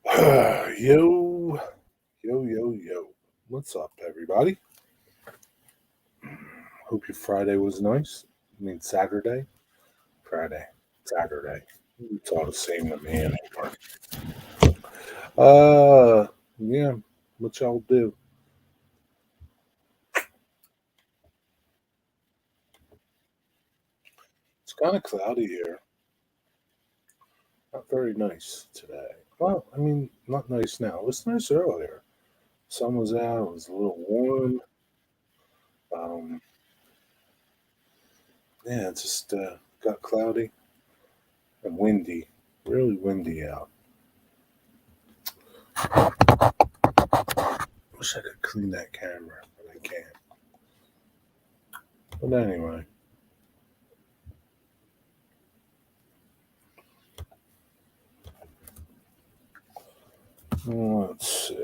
Yo, yo. What's up, everybody? Hope your Friday was nice. I mean, Saturday? Friday. Saturday. It's all the same to me anymore. Uh, yeah. What y'all do? It's kind of cloudy here. Not very nice today. Well, I mean, not nice now. It was nice earlier. Sun was out. It was a little warm. Um, yeah, it just got cloudy and windy. Really windy out. Wish I could clean that camera, but I can't. But anyway, let's see.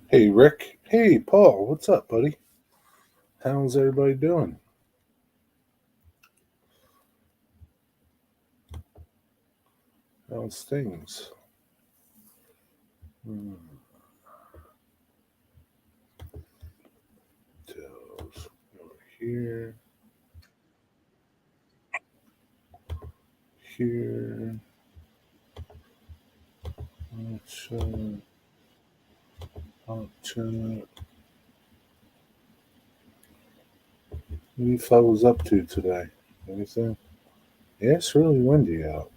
Hey, Rick. Hey, Paul. What's up, buddy? How's everybody doing? How's things? Hmm. Details over here, here. Let's what you fellas up to today? Anything? Yeah, it's really windy out.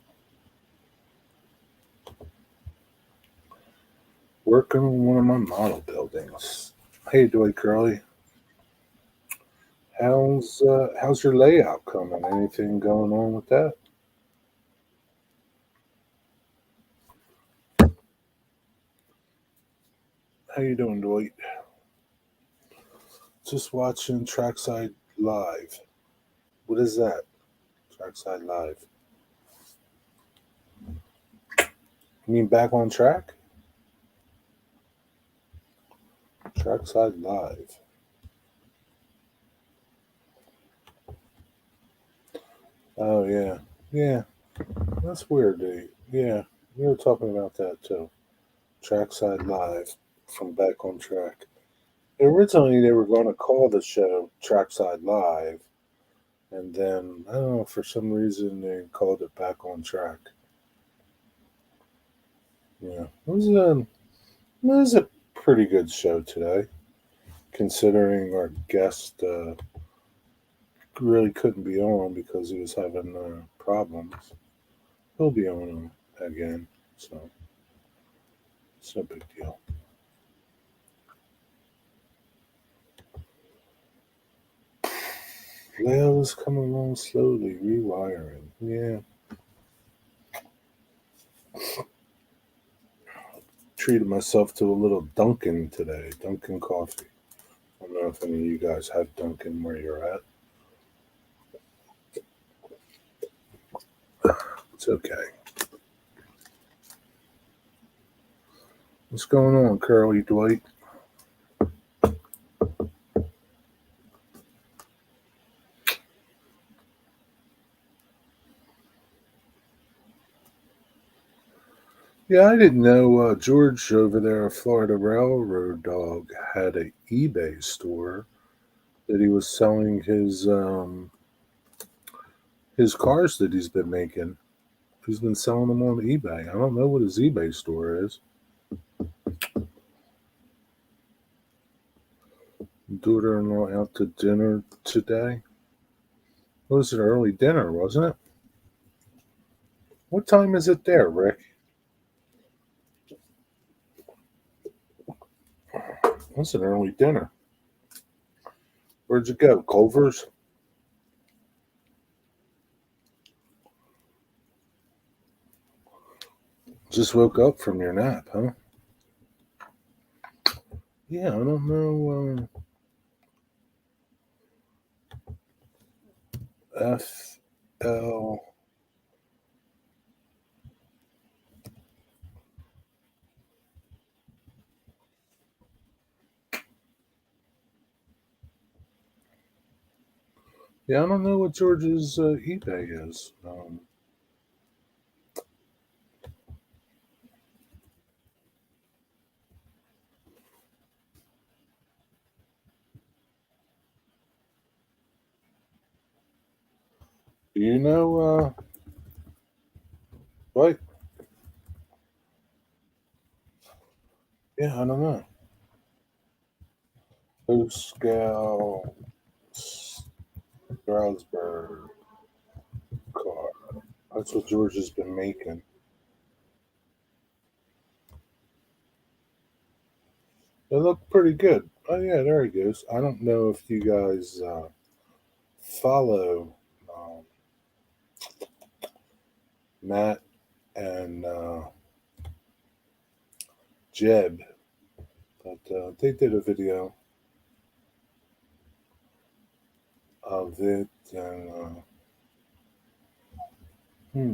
Working on one of my model buildings. Hey, Dwight Curly. How's your layout coming? Anything going on with that? How you doing, Dwight? Just watching Trackside Live. What is that? Trackside Live. You mean back on track? Trackside Live. Oh yeah, yeah. That's weird, dude. Yeah, we were talking about that too. Trackside Live from Back on Track. Originally, they were going to call the show Trackside Live, and then I don't know for some reason they called it Back on Track. Yeah, it was a pretty good show today, considering our guest really couldn't be on because he was having problems. He'll be on again, so it's no big deal. Leo's coming along slowly, rewiring. Yeah, treated myself to a little Dunkin' today, Dunkin' coffee. I don't know if any of you guys have Dunkin' where you're at. It's okay. What's going on, Curly Dwight? Yeah, I didn't know George over there at Florida Railroad Dog had a eBay store that he was selling his cars that he's been making. He's been selling them on eBay. I don't know what his eBay store is. Daughter-in-law out to dinner today. It was an early dinner, wasn't it? What time is it there, Rick? It's an early dinner. Where'd you go? Culver's? Just woke up from your nap, huh? Yeah, I don't know. FL. Yeah, I don't know what George's eBay is. Do you know what? Yeah, I don't know. Pascal Strasberg car. That's what George has been making. They look pretty good. Oh yeah, there he goes. I don't know if you guys follow um, Matt and Jeb, but they did a video of it, and hmm,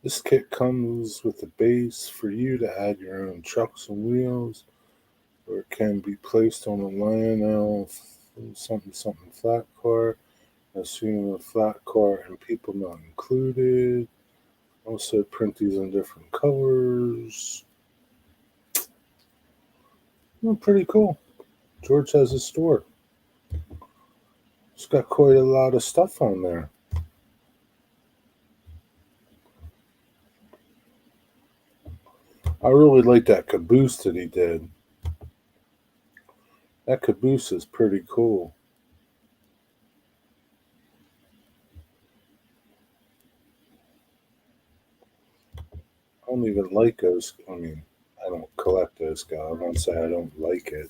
this kit comes with a base for you to add your own trucks and wheels, or it can be placed on a Lionel something something flat car, assuming a flat car and people not included. Also, print these in different colors. Pretty cool. George has a store. It's got quite a lot of stuff on there. I really like that caboose that he did. That caboose is pretty cool. I don't even like those. I mean, I don't collect those guys. I won't say I don't like it.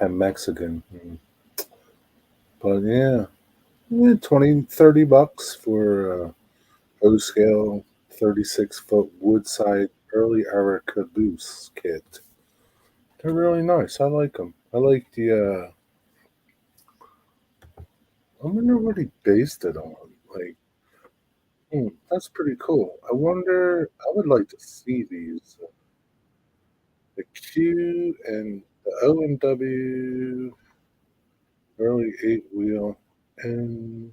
I'm Mexican. But yeah, 20, 30 bucks for a O scale 36-foot woodside early era caboose kit. They're really nice. I like them. I like the. I wonder what he based it on. Like, that's pretty cool. I wonder. I would like to see these. The Q and the O and W early eight wheel, and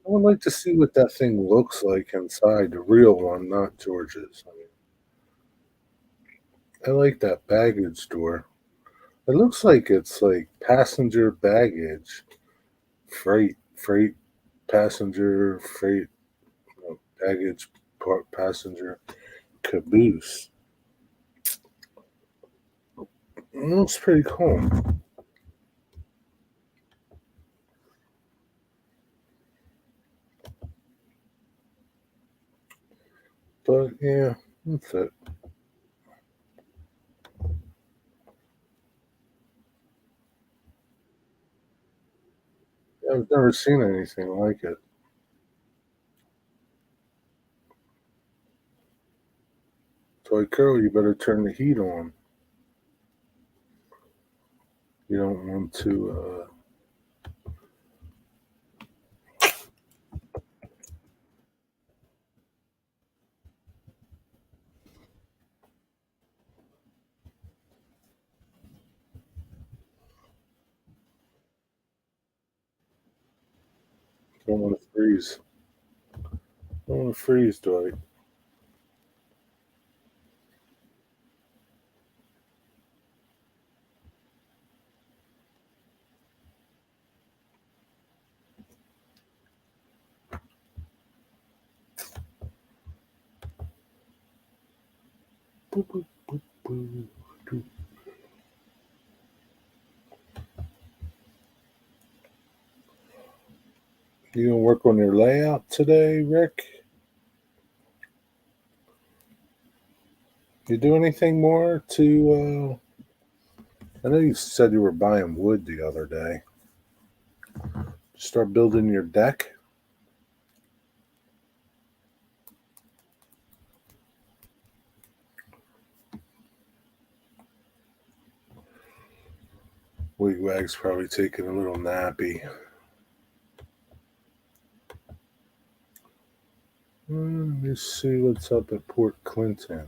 I would like to see what that thing looks like inside the real one, not George's. I like that baggage door. It looks like it's like passenger baggage, freight, passenger, freight, baggage, passenger, caboose. It looks pretty cool. But yeah, that's it. I've never seen anything like it. Toy Crow, you better turn the heat on. You don't want to. Don't want to freeze. Don't want to freeze, Dwight. Boop, boop, boop, boop, boop. You gonna work on your layout today, Rick? You do anything more to? I know you said you were buying wood the other day. Start building your deck. Wigwag's probably taking a little nappy. me see what's up at Port Clinton.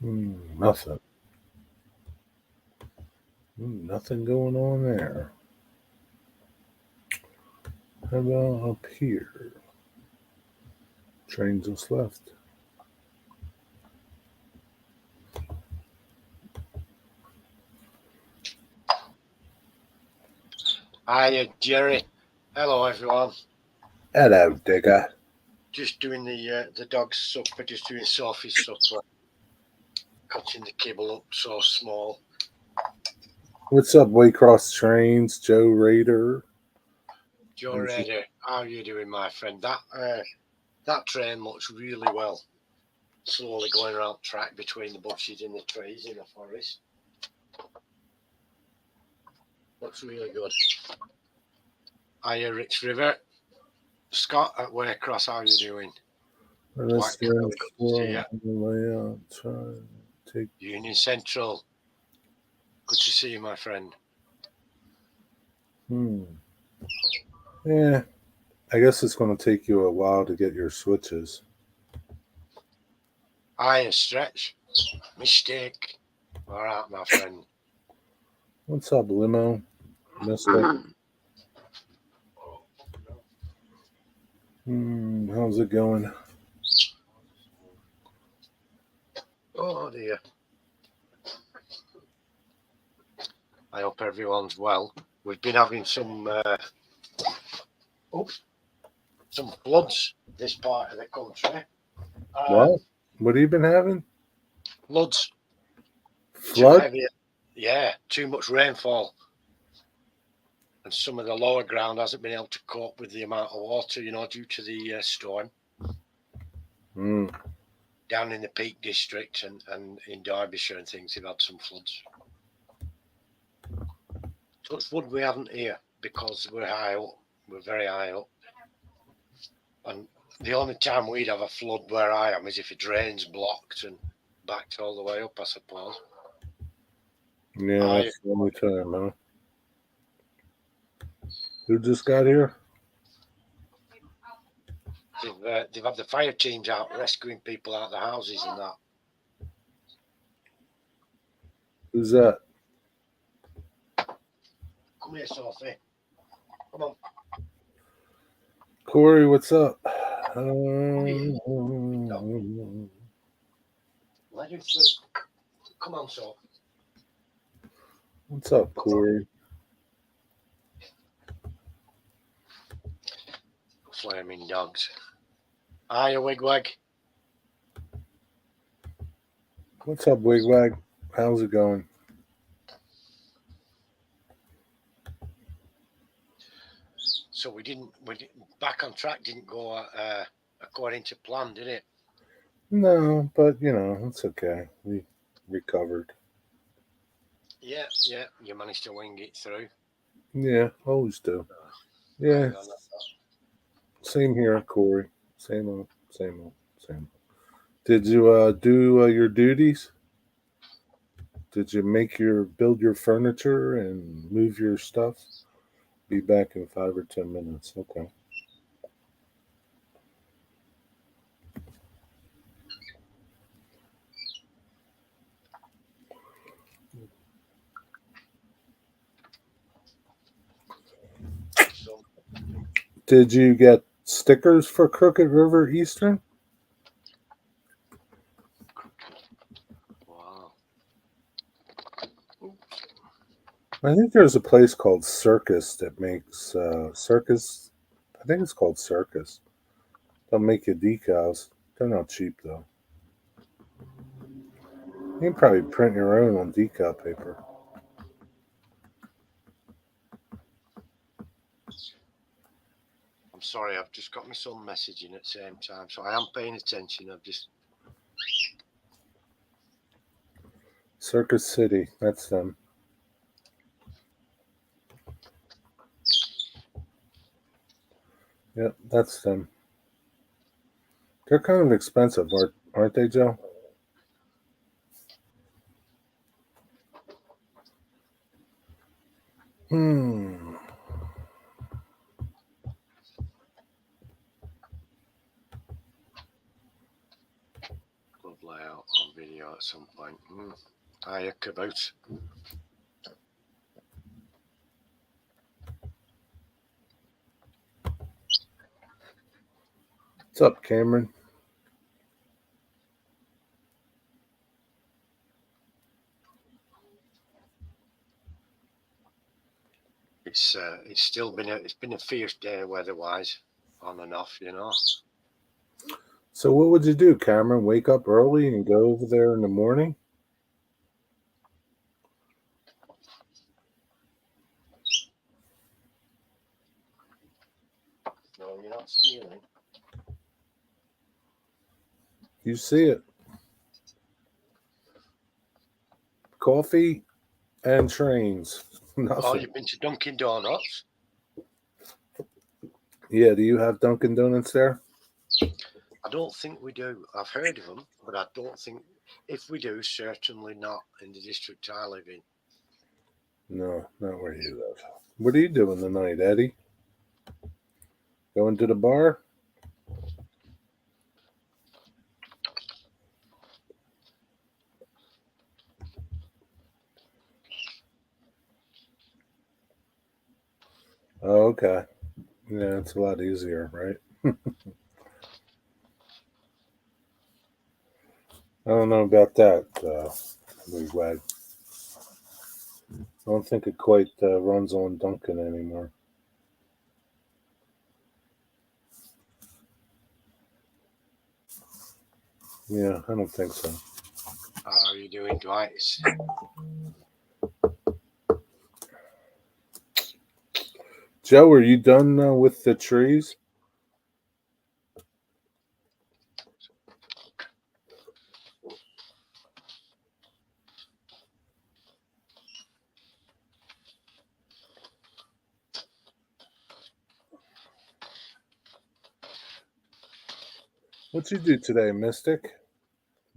Nothing. Nothing going on there. How about up here? Train just left. Hiya, Jerry. Hello, everyone. Hello, digger. Just doing the dog's supper, just doing Sophie's supper. Cutting the kibble up so small. What's up, Waycross Trains, Joe Raider? Joe Raider, how are you doing, my friend? That train looks really well. Slowly going around track between the bushes and the trees in the forest. Looks really good. Hiya, Rich River. Scott at Waycross, how are you doing? Let's take Union Central. Good to see you, my friend. Yeah, I guess it's going to take you a while to get your switches. Hiya, Stretch. Mistake. All right, my friend. What's up, Limo? Mister? How's it going? Oh dear. I hope everyone's well. We've been having some floods this part of the country. What? What have you been having? Floods. Flood? Too much rainfall. And some of the lower ground hasn't been able to cope with the amount of water, due to the storm. Down in the Peak District and in Derbyshire and things, they've had some floods. Touch wood we haven't here because we're high up. We're very high up. And the only time we'd have a flood where I am is if a drain's blocked and backed all the way up, I suppose. Yeah, that's the only time, huh? Who just got here? They've had the fire teams out rescuing people out of the houses and that. Who's that? Come here, Sophie. Come on. Corey, what's up? Let him through. Come on, Sophie. What's up, Corey? Flaming dogs. Hiya, Wigwag. What's up, Wigwag? How's it going? So we didn't back on track. Didn't go according to plan, did it? No, but it's okay. We recovered. Yeah. You managed to wing it through. Yeah, always do. Yeah. Same here, Corey. Same old. Did you do your duties? Did you build your furniture and move your stuff? Be back in 5 or 10 minutes. Okay. Did you get stickers for Crooked River Eastern? Wow. I think there's a place called Circus that makes Circus. I think it's called Circus. They'll make you decals. They're not cheap though. You can probably print your own on decal paper. I'm sorry, I've just got my son messaging at the same time, so I am paying attention. I've just Circus City, that's them. Yep, that's them. They're kind of expensive, aren't they, Joe? Hmm. Club layout on video at some point. Hiya, caboose. What's up, Cameron? It's still been a fierce day weather-wise, on and off, you know. So, what would you do, Cameron? Wake up early and go over there in the morning? No, you're not stealing. You see it. Coffee and trains. Oh, Nothing. you've been to Dunkin' Donuts? Yeah, do you have Dunkin' Donuts there? I don't think we do. I've heard of them, but I don't think, if we do, certainly not in the district I live in. No, not where you live. What are you doing tonight, Eddie? Going to the bar? Oh, okay. Yeah, it's a lot easier, right? I don't know about that, Wag. I don't think it quite runs on Dunkin' anymore. Yeah, I don't think so. How are you doing, Dwight? Joe, are you done with the trees? What you do today, Mystic?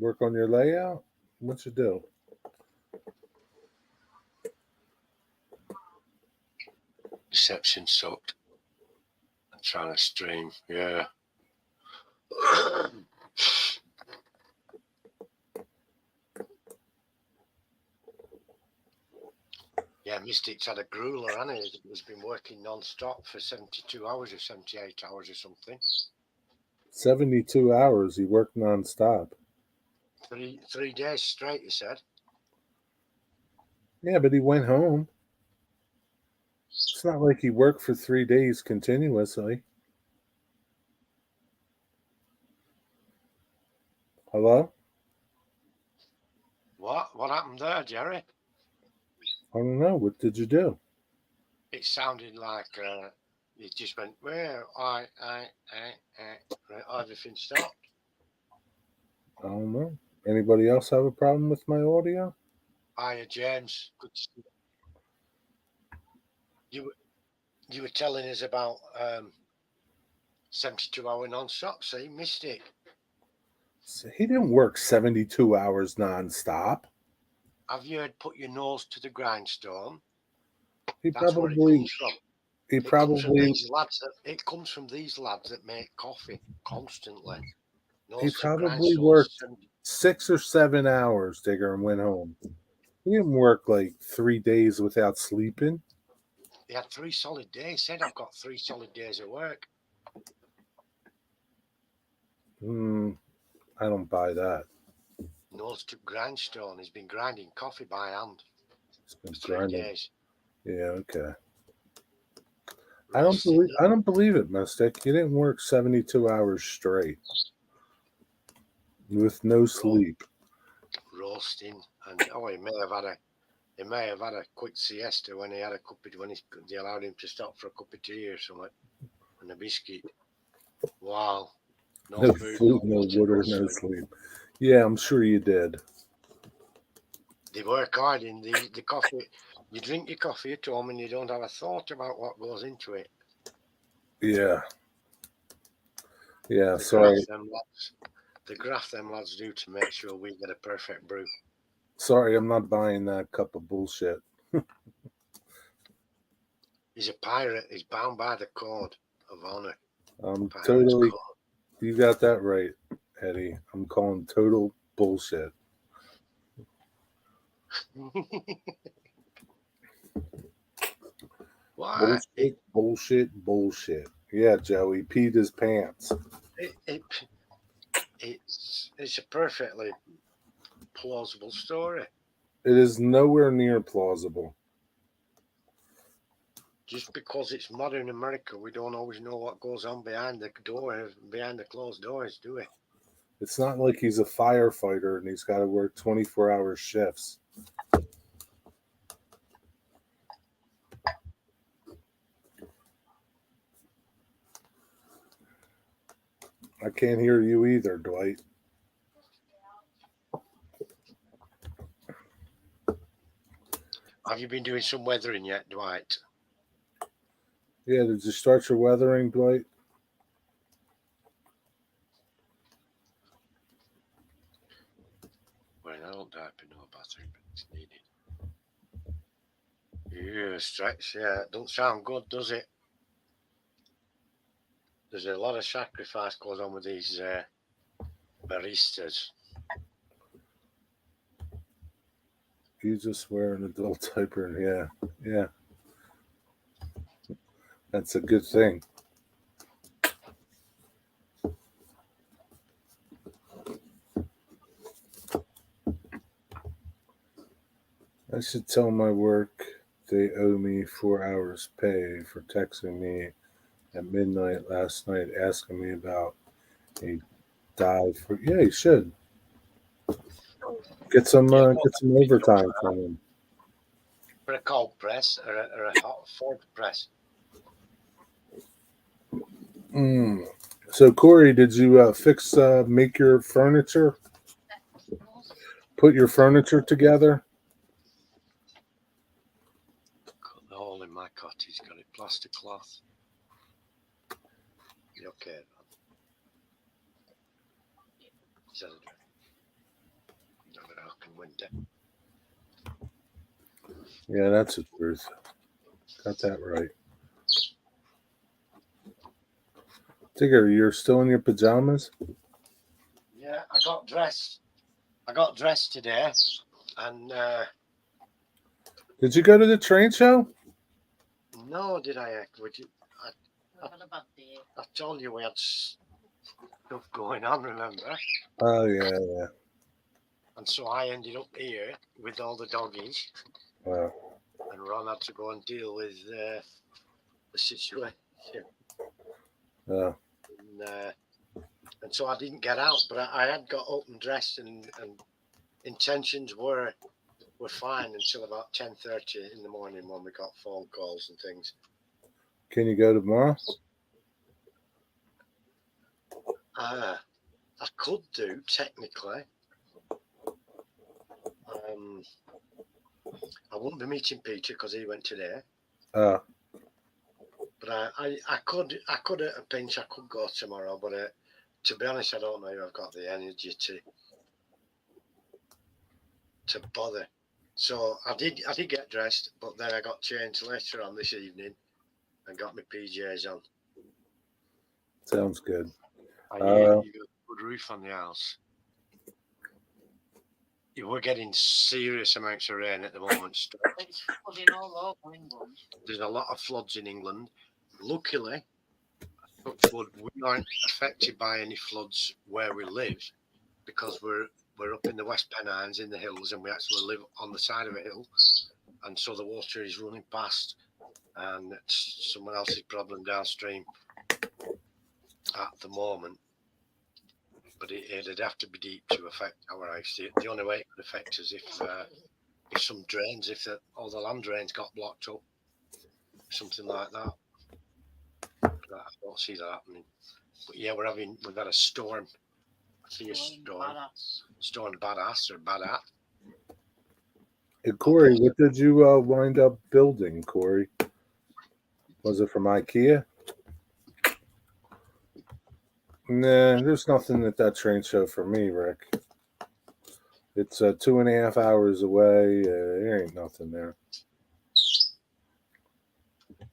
Work on your layout? What you do? Reception sucked. I'm trying to stream, yeah. Yeah, Mystic's had a grueler, hasn't he? He's been working non-stop for 72 hours or 78 hours or something. 72 hours. He worked nonstop. Three days straight, he said. Yeah, but he went home. It's not like he worked for 3 days continuously. Hello? What happened there, Jerry? I don't know. What did you do? It sounded like it just went, well, everything stopped. I don't know. Anybody else have a problem with my audio? Hiya, James. Good to see you. You were telling us about 72-hour non-stop. See, Mystic. So he didn't work 72 hours nonstop. Have you heard "Put Your Nose to the Grindstone"? He That's where it probably comes from. he It comes from probably these lads. It comes from these lads that make coffee constantly. he Nose to probably grindstones. worked 6 or 7 hours, Digger, and went home. He didn't work like 3 days without sleeping. He had 3 solid days. Said I've got 3 solid days of work. I don't buy that. Nose to grindstone. He's been grinding coffee by hand It's been for 3 grinding. days. Yeah, okay. Roasting I don't believe it, Mystic. You didn't work 72 hours straight with no sleep. roasting, and he may have had a quick siesta when he had a cup of, when they allowed him to stop for a cup of tea or something, and a biscuit. Wow. No food, no water, no sleep. Yeah, I'm sure you did. They work hard in the coffee. You drink your coffee at home and you don't have a thought about what goes into it. Yeah. Yeah, The sorry. graft them lads do to make sure we get a perfect brew. Sorry, I'm not buying that cup of bullshit. He's a pirate. He's bound by the code of honor. I'm Pirate's totally, code. you got that right, Eddie. I'm calling total bullshit. Why? Bullshit. Yeah, Joey peed his pants. It's a perfectly plausible story. It is nowhere near plausible. Just because it's modern America, we don't always know what goes on behind the door, behind the closed doors, do we? It's not like he's a firefighter and he's got to work 24-hour shifts. I can't hear you either, Dwight. Have you been doing some weathering yet, Dwight? Yeah, did you start your weathering, Dwight? Well, I don't type in no bathroom, but it's needed. Yeah, stretch. Yeah, don't sound good, does it? There's a lot of sacrifice goes on with these baristas. You just wear an adult diaper, and yeah, that's a good thing. I should tell my work they owe me 4 hours pay for texting me at midnight last night asking me about a dive for. Yeah, you should Yeah, get some overtime from him. for a cold press or a hot Ford press. Mm. So Corey, did you make your furniture? Put your furniture together? Cut the hole in my cottage, got it plaster cloth. You okay? SaterDay. Not an open window. Yeah, that's the truth. Got that right. Tigger, you're still in your pajamas? Yeah, I got dressed. I got dressed today, and Did you go to the train show? no, did I? Would you? I told you we had stuff going on. Remember? Oh yeah. And so I ended up here with all the doggies, Wow. and Ron had to go and deal with the situation. Uh, And so I didn't get out, but I had got up and dressed, and intentions were fine until about 10:30 in the morning when we got phone calls and things. can you go tomorrow? I could do technically. I wouldn't be meeting Peter because he went today. Uh, But I could at a pinch I could go tomorrow. But to be honest, I don't know if I've got the energy to bother. So I did get dressed, but then I got changed later on this evening and got my PJs on. sounds good. You got a good roof on the house. We're getting serious amounts of rain at the moment. It's flooding all over England. There's a lot of floods in England. Luckily, we aren't affected by any floods where we live because we're up in the West Pennines in the hills, and we actually live on the side of a hill, and so the water is running past, and it's someone else's problem downstream at the moment. But it'd have to be deep to affect our house. The only way it could affect us if some drains, all the land drains got blocked up, something like that. But I don't see that happening. But yeah, we've had a storm. I see a storm badass or badat. Hey, Corey, what did you wind up building, Corey? Was it from IKEA? Nah, there's nothing at that train show for me, Rick. It's 2.5 hours away. There ain't nothing there.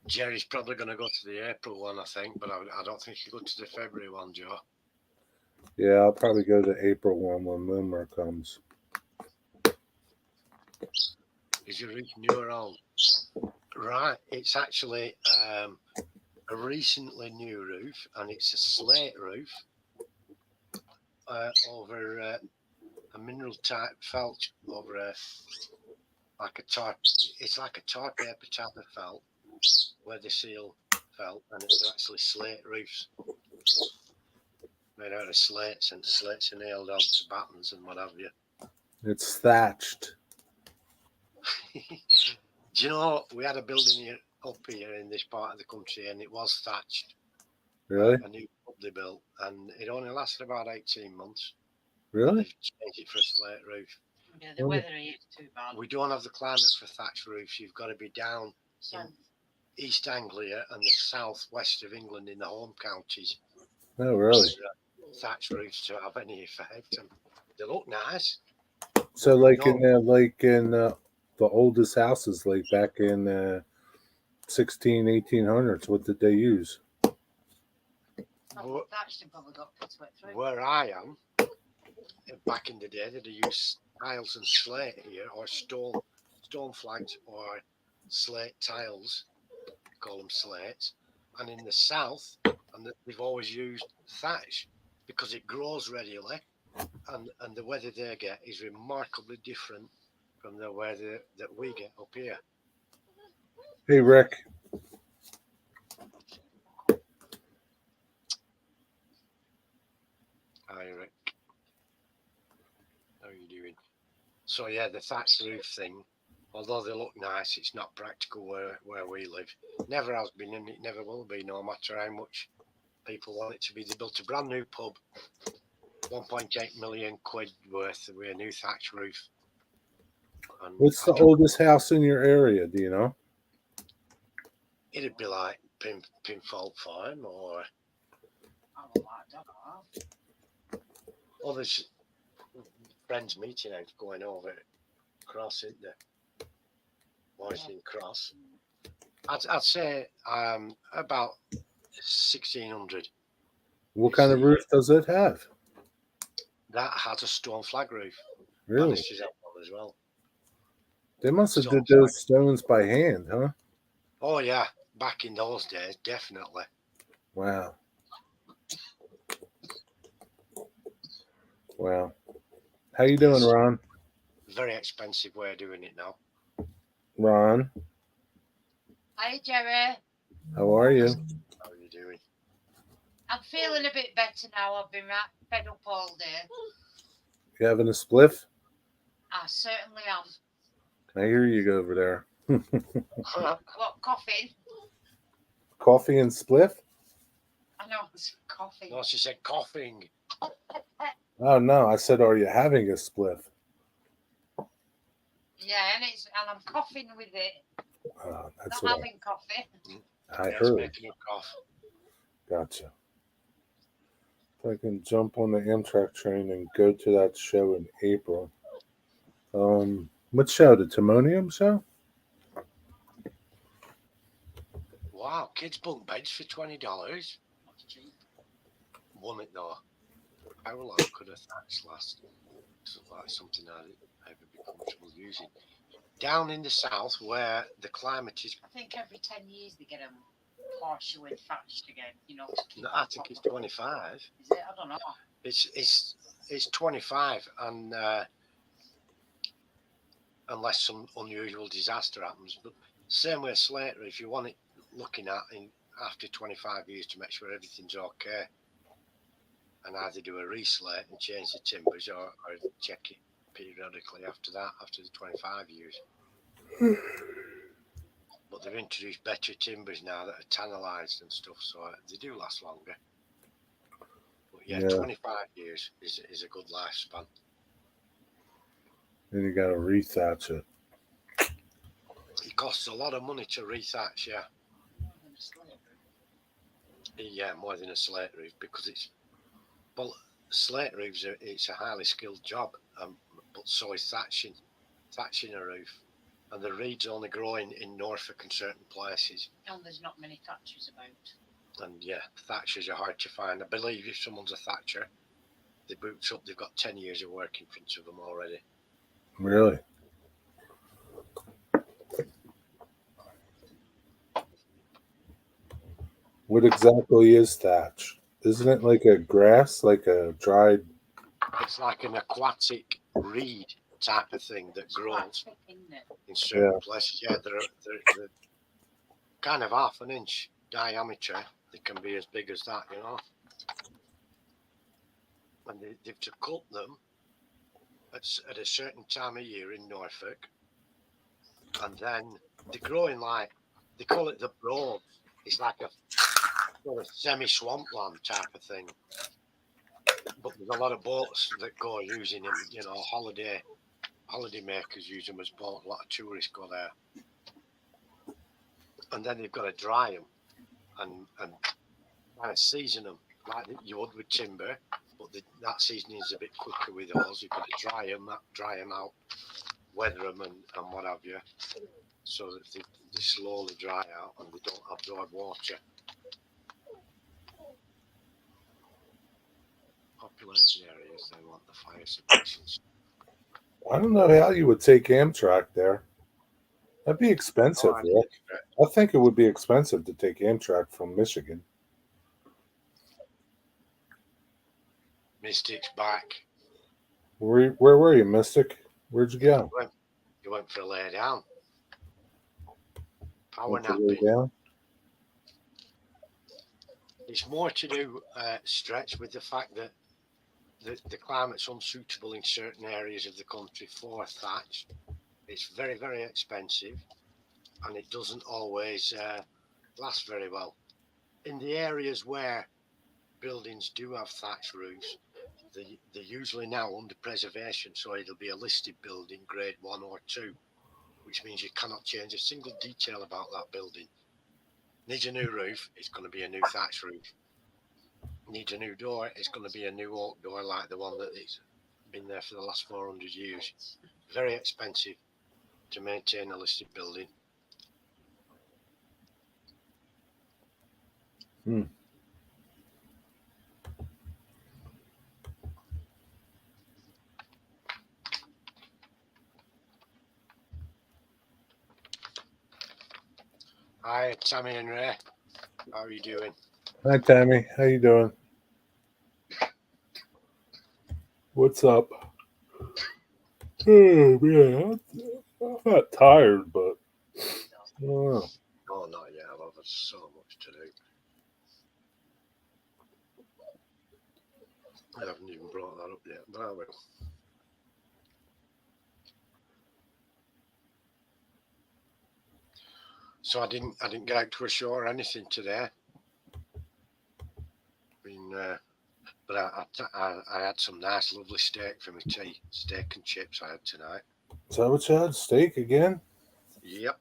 Jerry's probably going to go to the April one, I think, but I don't think he'll go to the February one, Joe. Yeah, I'll probably go to April one when Moomer comes. Is your roof new or old? Right, it's actually a recently new roof, and it's a slate roof over a mineral type felt over like a type. It's like a type paper type of felt where the seal felt, and it's actually slate roofs made out of slates, and slates are nailed onto battens and what have you. It's thatched. Do you know we had a building here up here in this part of the country, and it was thatched. Really? A new pub they built, and it only lasted about 18 months. Really? They've changed it for a slate roof. Yeah, the weather here is too bad. We don't have the climate for thatched roofs. You've got to be down in East Anglia and the southwest of England in the home counties. Oh, really? For thatched roofs to have any effect, and they look nice. So, like in the oldest houses, like back in 1800s, what did they use? Where I am, back in the day, they'd use tiles and slate here, or stone flagged or slate tiles. We call them slates. And in the south, they've always used thatch because it grows readily, and the weather they get is remarkably different from the weather that we get up here. Hey, Rick. Hi, Rick. How are you doing? So yeah, the thatch roof thing, although they look nice, it's not practical where we live. Never has been, and it never will be, no matter how much people want it to be. They built a brand new pub, 1.8 million quid worth with a new thatch roof. And What's the oldest house in your area? Do you know? It'd be like Pinfold Farm or others. Friends meeting out going over Cross, isn't there? Morrison Cross. I'd say about 1600. What kind of roof does it have? That has a stone flag roof. Really? As well. They must have did those stones by hand, huh? Oh yeah, back in those days, definitely. Wow. Wow. How you doing, Ron? Very expensive way of doing it now. Ron. Hi, Jerry. How are you? How are you doing? I'm feeling a bit better now. I've been fed up all day. You having a spliff? I certainly am. I hear you over there. What, coughing? Coffee and spliff? I know it's coughing. No, she said coughing. Oh no, I said, are you having a spliff? Yeah, and I'm coughing with it. That's not having coffee. I heard. Making a cough. Gotcha. If I can jump on the Amtrak train and go to that show in April. What show? The Timonium show? Wow, kids bunk beds for $20. That's cheap. Won it though. How long could a thatch last? Doesn't like something I'd ever be comfortable using. Down in the south, where the climate is, I think every 10 years they get them partially thatched again. You know. I think it's 25. Is it? I don't know. It's 25, and unless some unusual disaster happens. But same way Slater, if you want it looking at in after 25 years to make sure everything's okay, and either do a reslate and change the timbers or check it periodically after that, after the 25 years. But they've introduced better timbers now that are tannalized and stuff, so they do last longer. But yeah. 25 years is a good lifespan. Then you got to rethatch it. It costs a lot of money to rethatch, yeah. Yeah, more than a slate roof, because it's Well, slate roofs, it's a highly skilled job, but so is thatching a roof. And the reeds only growing in Norfolk and certain places. And there's not many thatchers about. And yeah, thatchers are hard to find. I believe if someone's a thatcher, they boots up, they've got 10 years of work in front of them already. Really? What exactly is thatch? Isn't it like a grass, like a dried? It's like an aquatic reed type of thing that grows Thick, isn't it? in certain places. Yeah, they're kind of half an inch diameter. They can be as big as that, you know. And they've to cut them at a certain time of year in Norfolk, and then they grow in like, they call it the broad. It's like a sort of semi-swampland type of thing. But there's a lot of boats that go using them, you know, holiday makers use them as boats. A lot of tourists go there. And then they've got to dry them and kind of season them like you would with timber, but that seasoning is a bit quicker with those. You've got to dry them out, weather them and what have you, so that they slowly dry out and they don't absorb water. Populated areas, they want the fire suppression. I don't know how you would take Amtrak there. That'd be expensive, Oh, Rick. I think it would be expensive to take Amtrak from Michigan. Mystic's back. Where were you, Mystic? Where'd you go? You went for a lay down. Power Went to lay napping. down? It's more to do, Stretch, with the fact that the climate's unsuitable in certain areas of the country for thatch. It's very, very expensive, and it doesn't always last very well. In the areas where buildings do have thatch roofs, they're usually now under preservation, so it'll be a listed building, grade 1 or 2, which means you cannot change a single detail about that building. Needs a new roof, it's going to be a new thatch roof. Needs a new door, it's going to be a new oak door like the one that's been there for the last 400 years. Very expensive to maintain a listed building. Hi, Tammy and Ray. How are you doing? Hi, Tammy. How you doing? What's up? Oh, man. I'm not tired, but I don't know. Oh, not yet. I've had so much to do. I haven't even brought that up yet, but I will. So I didn't get out to a show or anything today. But I had some nice, lovely steak for my tea. Steak and chips I had tonight. Is that what you had? Steak again? Yep.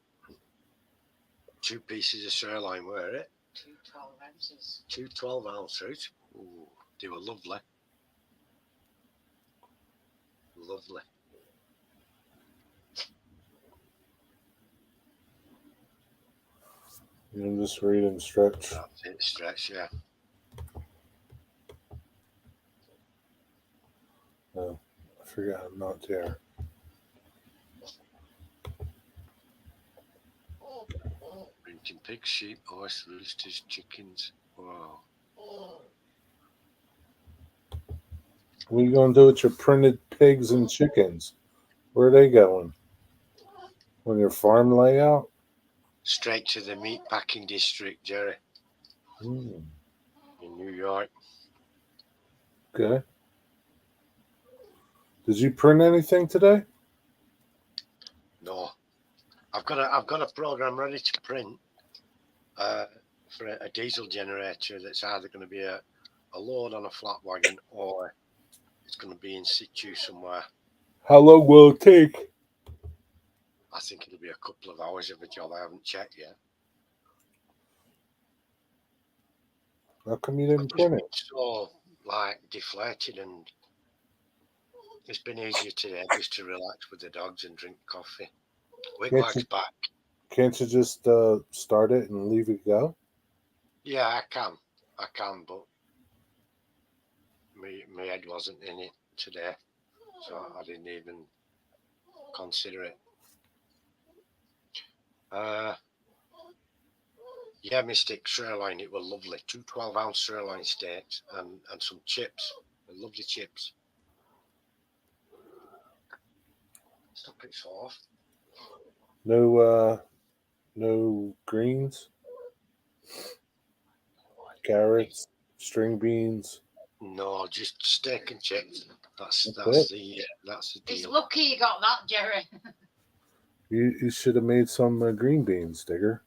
2 pieces of sirloin, were it? 2 12 ounces. 2 12 ounces. Ooh, they were lovely. Lovely. You just read and stretch. That's it, Stretch, yeah. Oh, I forgot I'm not there. Printing pigs, sheep, horse, roosters, chickens. Wow. What are you going to do with your printed pigs and chickens? Where are they going? On your farm layout? Straight to the meat packing district, Jerry, in New York. Okay. Did you print anything today? No, I've got a program ready to print for a diesel generator that's either going to be a load on a flat wagon or it's going to be in situ somewhere. How long will it take? I think it'll be a couple of hours of a job. I haven't checked yet. How come you didn't print it? So like deflated, and it's been easier today just to relax with the dogs and drink coffee. Wigwag's back. Can't you just start it and leave it go? Yeah, I can, but my head wasn't in it today, so I didn't even consider it. Yeah, Mystic sirloin, it was lovely. 2 12-ounce sirloin steaks and some chips. Lovely chips. Stop it off. No greens, carrots, string beans. No, just steak and chips. That's it. the It's deal. lucky you got that, Jerry. You should have made some green beans, Digger.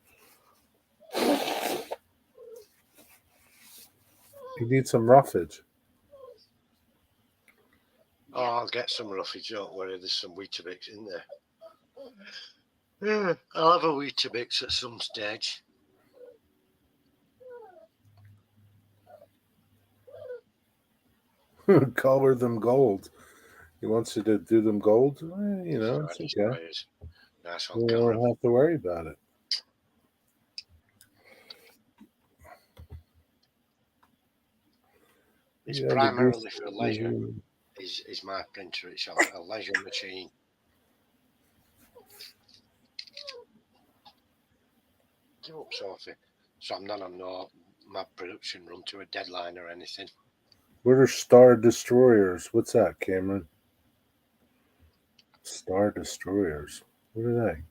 You need some roughage. Oh, I'll get some roughage, don't worry. There's some Weetabix in there. Yeah, I'll have a Weetabix at some stage. Color them gold. He wants you to do them gold. You know, it's okay. Nice You on camera. don't have to worry about it. It's Yeah, primarily for leisure. Is my printer. It's a leisure machine. Give up, Sophie. So I'm not on my production run to a deadline or anything. What are Star Destroyers? What's that, Cameron? Star Destroyers. What are they?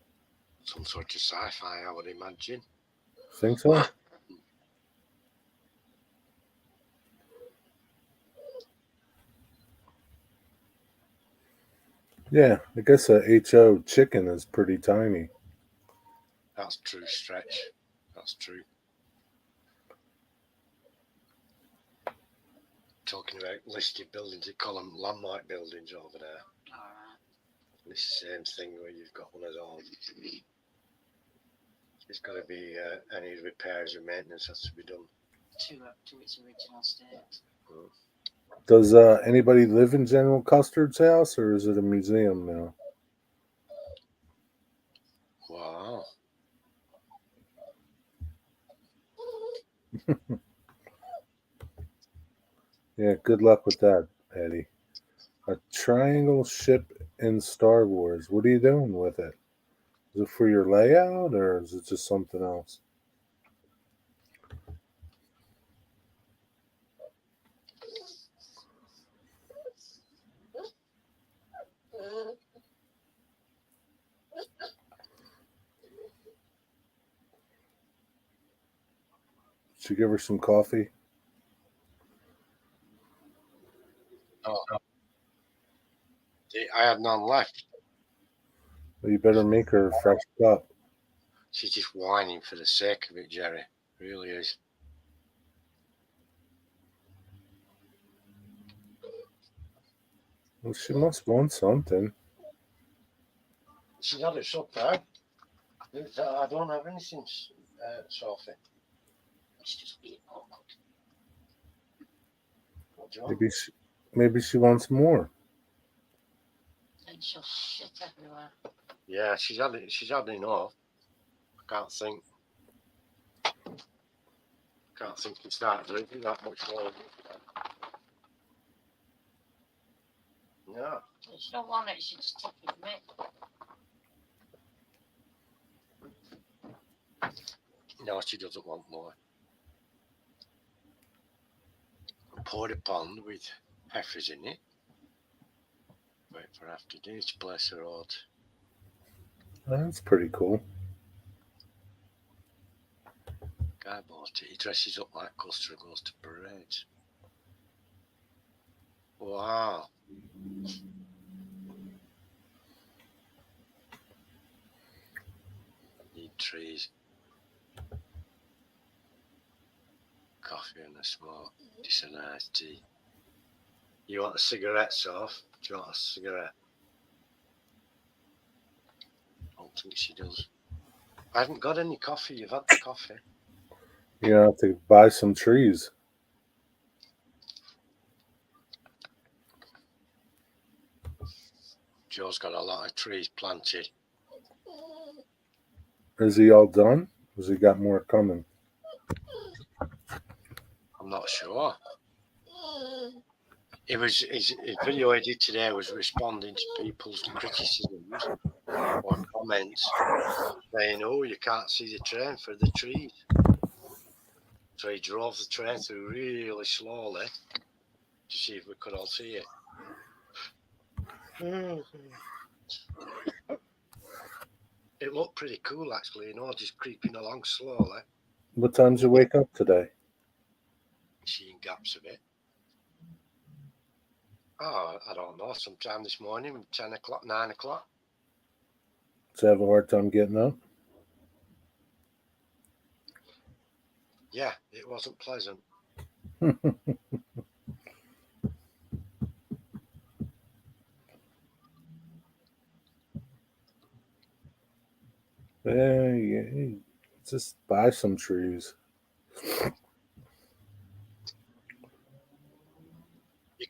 Some sort of sci-fi, I would imagine. Think so? Yeah, I guess a HO chicken is pretty tiny. That's true, Stretch. That's true. Talking about listed buildings, they call them landmark buildings over there. Alright. It's the same thing where you've got one of those. It's got to be any repairs or maintenance has to be done To its original state. Does anybody live in General Custard's house, or is it a museum now? Wow. Yeah, good luck with that, Eddie. A triangle ship in Star Wars. What are you doing with it? Is it for your layout, or is it just something else? Should you give her some coffee? Oh. I had none left. Well, you better make her a fresh cup. She's just whining for the sake of it, Jerry. Really is. Well, she must want something. She's had it so far. I don't have anything, Sophie. It's just being awkward. What do you want? Maybe she wants more. And she'll shit everywhere. Yeah, she's had it. She's had enough. I can't think to start drinking that much more. No. If she don't want it, she just take it from it. No, she doesn't want more. I poured a pond with heifers in it. Wait for after dinner to bless her out. That's pretty cool. Guy bought it. He dresses up like Custer and goes to parades. Wow. Need trees. Coffee and a smoke. Just a nice tea. You want a cigarette, Soph? Do you want a cigarette? I don't think she does. I haven't got any coffee. You've had the coffee. You have to buy some trees. Joe's got a lot of trees planted. Is he all done? Has he got more coming? I'm not sure. His video he did today was responding to people's criticisms or comments saying, "Oh, you can't see the train for the trees." So he drove the train through really slowly to see if we could all see it. It looked pretty cool, actually, just creeping along slowly, What time did you wake up today? seeing gaps of it. Oh, I don't know, sometime this morning, 10 o'clock, 9 o'clock. Did you have a hard time getting up? Yeah, it wasn't pleasant. Yeah, just buy some trees. You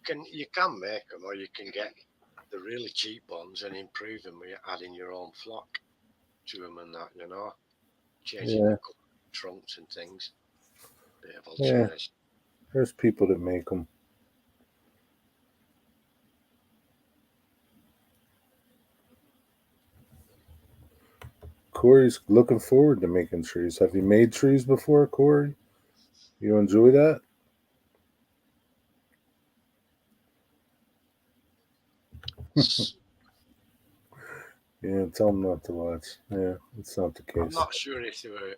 can make them, or you can get the really cheap ones and improve them by adding your own flock to them and that, changing the trunks and things. Bit of alteration. There's people that make them. Corey's looking forward to making trees. Have you made trees before, Corey? You enjoy that? Yeah, tell him not to watch. Yeah, it's not the case. I'm not sure if they were.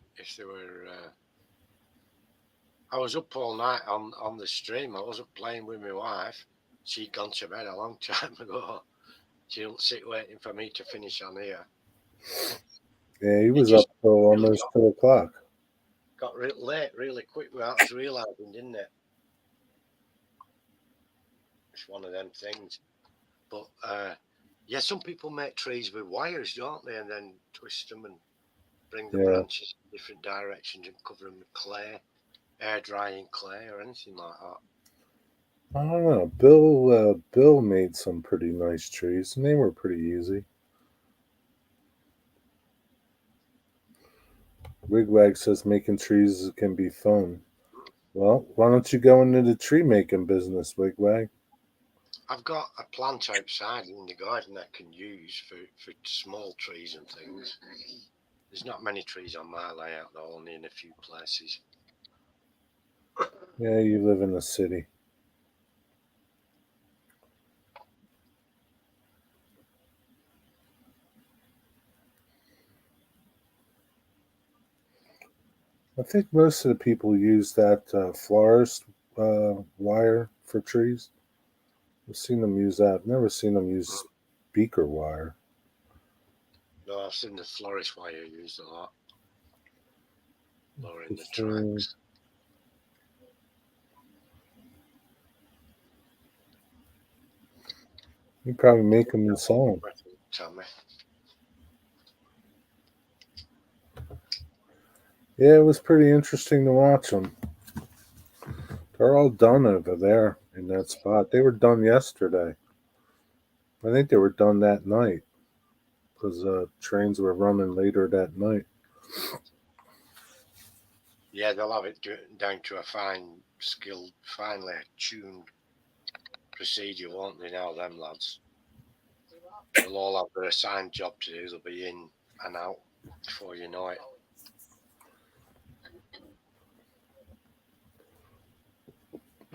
I was up all night on the stream. I wasn't playing with my wife. She'd gone to bed a long time ago. She didn't sit waiting for me to finish on here. Yeah, he was up till almost 2 o'clock. Got late really quick without us realising, didn't it? It's one of them things. But yeah, some people make trees with wires, don't they? And then twist them and bring the branches in different directions and cover them with clay, air drying clay or anything like that. I don't know. Bill made some pretty nice trees, and they were pretty easy. Wigwag says making trees can be fun. Well, why don't you go into the tree making business, Wigwag? I've got a plant outside in the garden I can use for small trees and things. There's not many trees on my layout, though, only in a few places. Yeah, you live in the city. I think most of the people use that florist wire for trees. I've seen them use that. I've never seen them use speaker wire. No, I've seen the florist wire used a lot. Lowering the tracks. You probably make them and sell them. Tommy. Yeah, it was pretty interesting to watch them. They're all done over there in that spot. They were done yesterday. I think they were done that night because trains were running later that night. Yeah, they'll have it down to a finely tuned procedure, won't they now, them lads? They'll all have their assigned job to do. They'll be in and out before you know it.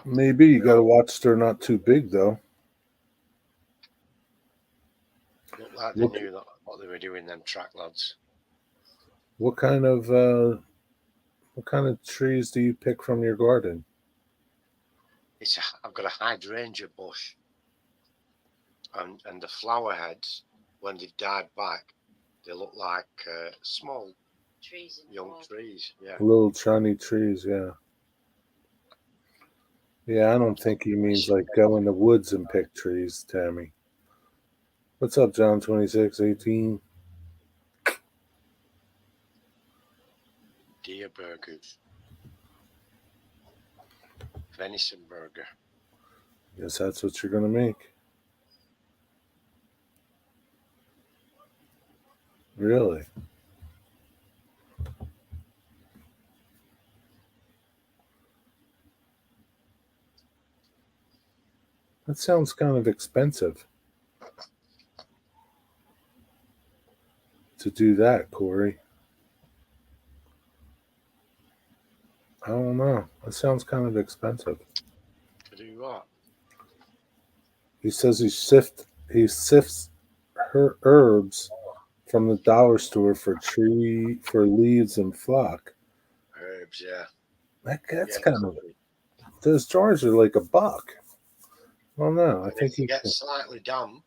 Maybe you got to watch they're not too big though. Looked like they knew what they were doing, them track lads. What kind of trees do you pick from your garden? I've got a hydrangea bush, and the flower heads, when they've died back, they look like small trees, young trees. Yeah, little tiny trees. Yeah. Yeah, I don't think he means like go in the woods and pick trees, Tammy. What's up, John 2618? deer burgers, venison burger. Guess that's what you're gonna make. Really? That sounds kind of expensive to do that, Corey. I don't know. That sounds kind of expensive. To do what? He says he sifts her herbs from the dollar store for leaves and flock. Herbs, yeah. That's Yeah. kind of those jars are like $1. Well, no, I And think if they he get can. slightly damp,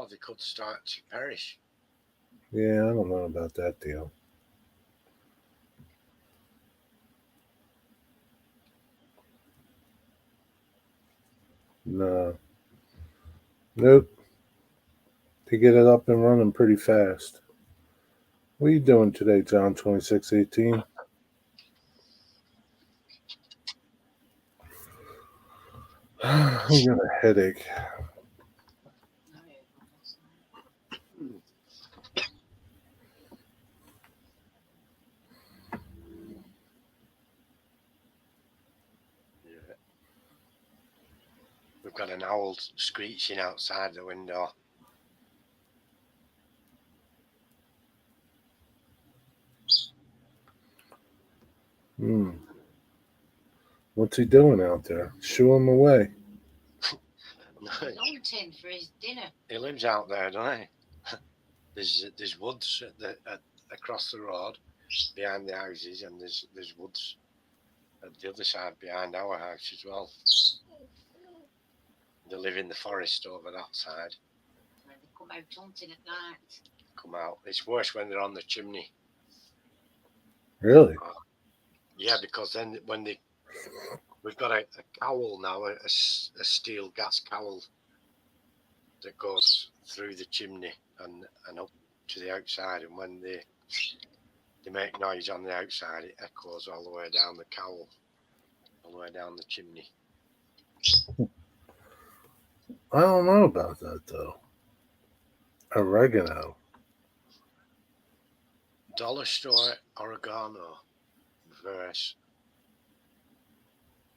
they could start to perish. Yeah, I don't know about that deal. No, nope. They get it up and running pretty fast. What are you doing today, John 2618? I'm got a headache. Yeah. We've got an owl screeching outside the window. Hmm. What's he doing out there? Shoo him away. Hunting for his dinner. He lives out there, doesn't he? There's woods across the road behind the houses, and there's woods at the other side behind our house as well. They live in the forest over that side. When they come out hunting at night. Come out. It's worse when they're on the chimney. Really? Yeah, because then we've got a cowl now, a steel gas cowl that goes through the chimney and up to the outside, and when they make noise on the outside, it echoes all the way down the cowl, all the way down the chimney. I don't know about that though. Oregano. Dollar store oregano versus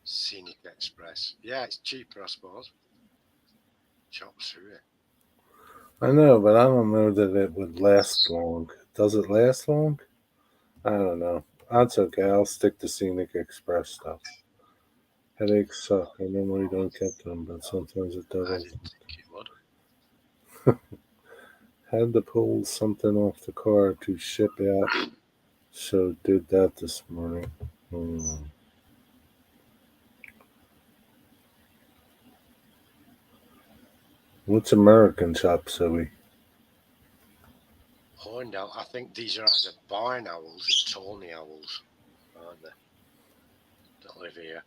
Scenic Express. Yeah, it's cheaper, I suppose. Chops through it. I know, but I don't know that it would last long. Does it last long? I don't know. That's okay. I'll stick to Scenic Express stuff. Headaches suck. I normally don't get them, but sometimes it I doesn't. didn't think it would. Had to pull something off the car to ship out, so did that this morning. What's American chop suey? Horned owl. I think these are either barn owls or tawny owls, aren't they? That live here.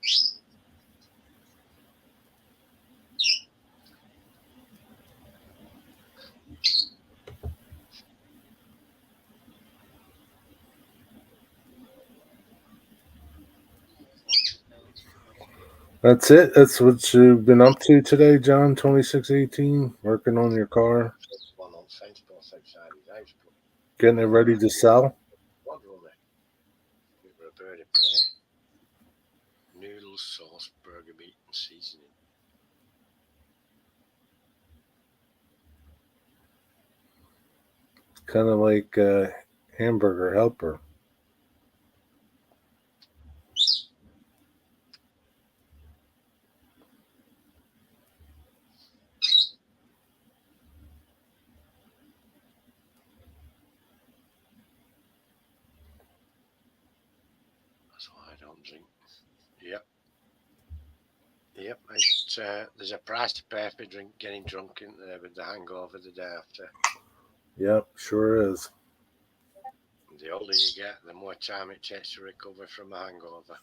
That's it. That's what you've been up to today, John. 2618. Working on your car, There's one on fence post outside his house, but getting it ready to sell. what will they? We were a bird of prey. Noodles, sauce, burger meat, and seasoning. Kind of like hamburger helper. That's why I don't drink. Yep. Yep. There's a price to pay for getting drunk in there with the hangover the day after. Yep, sure is. The older you get, the more time it takes to recover from a hangover.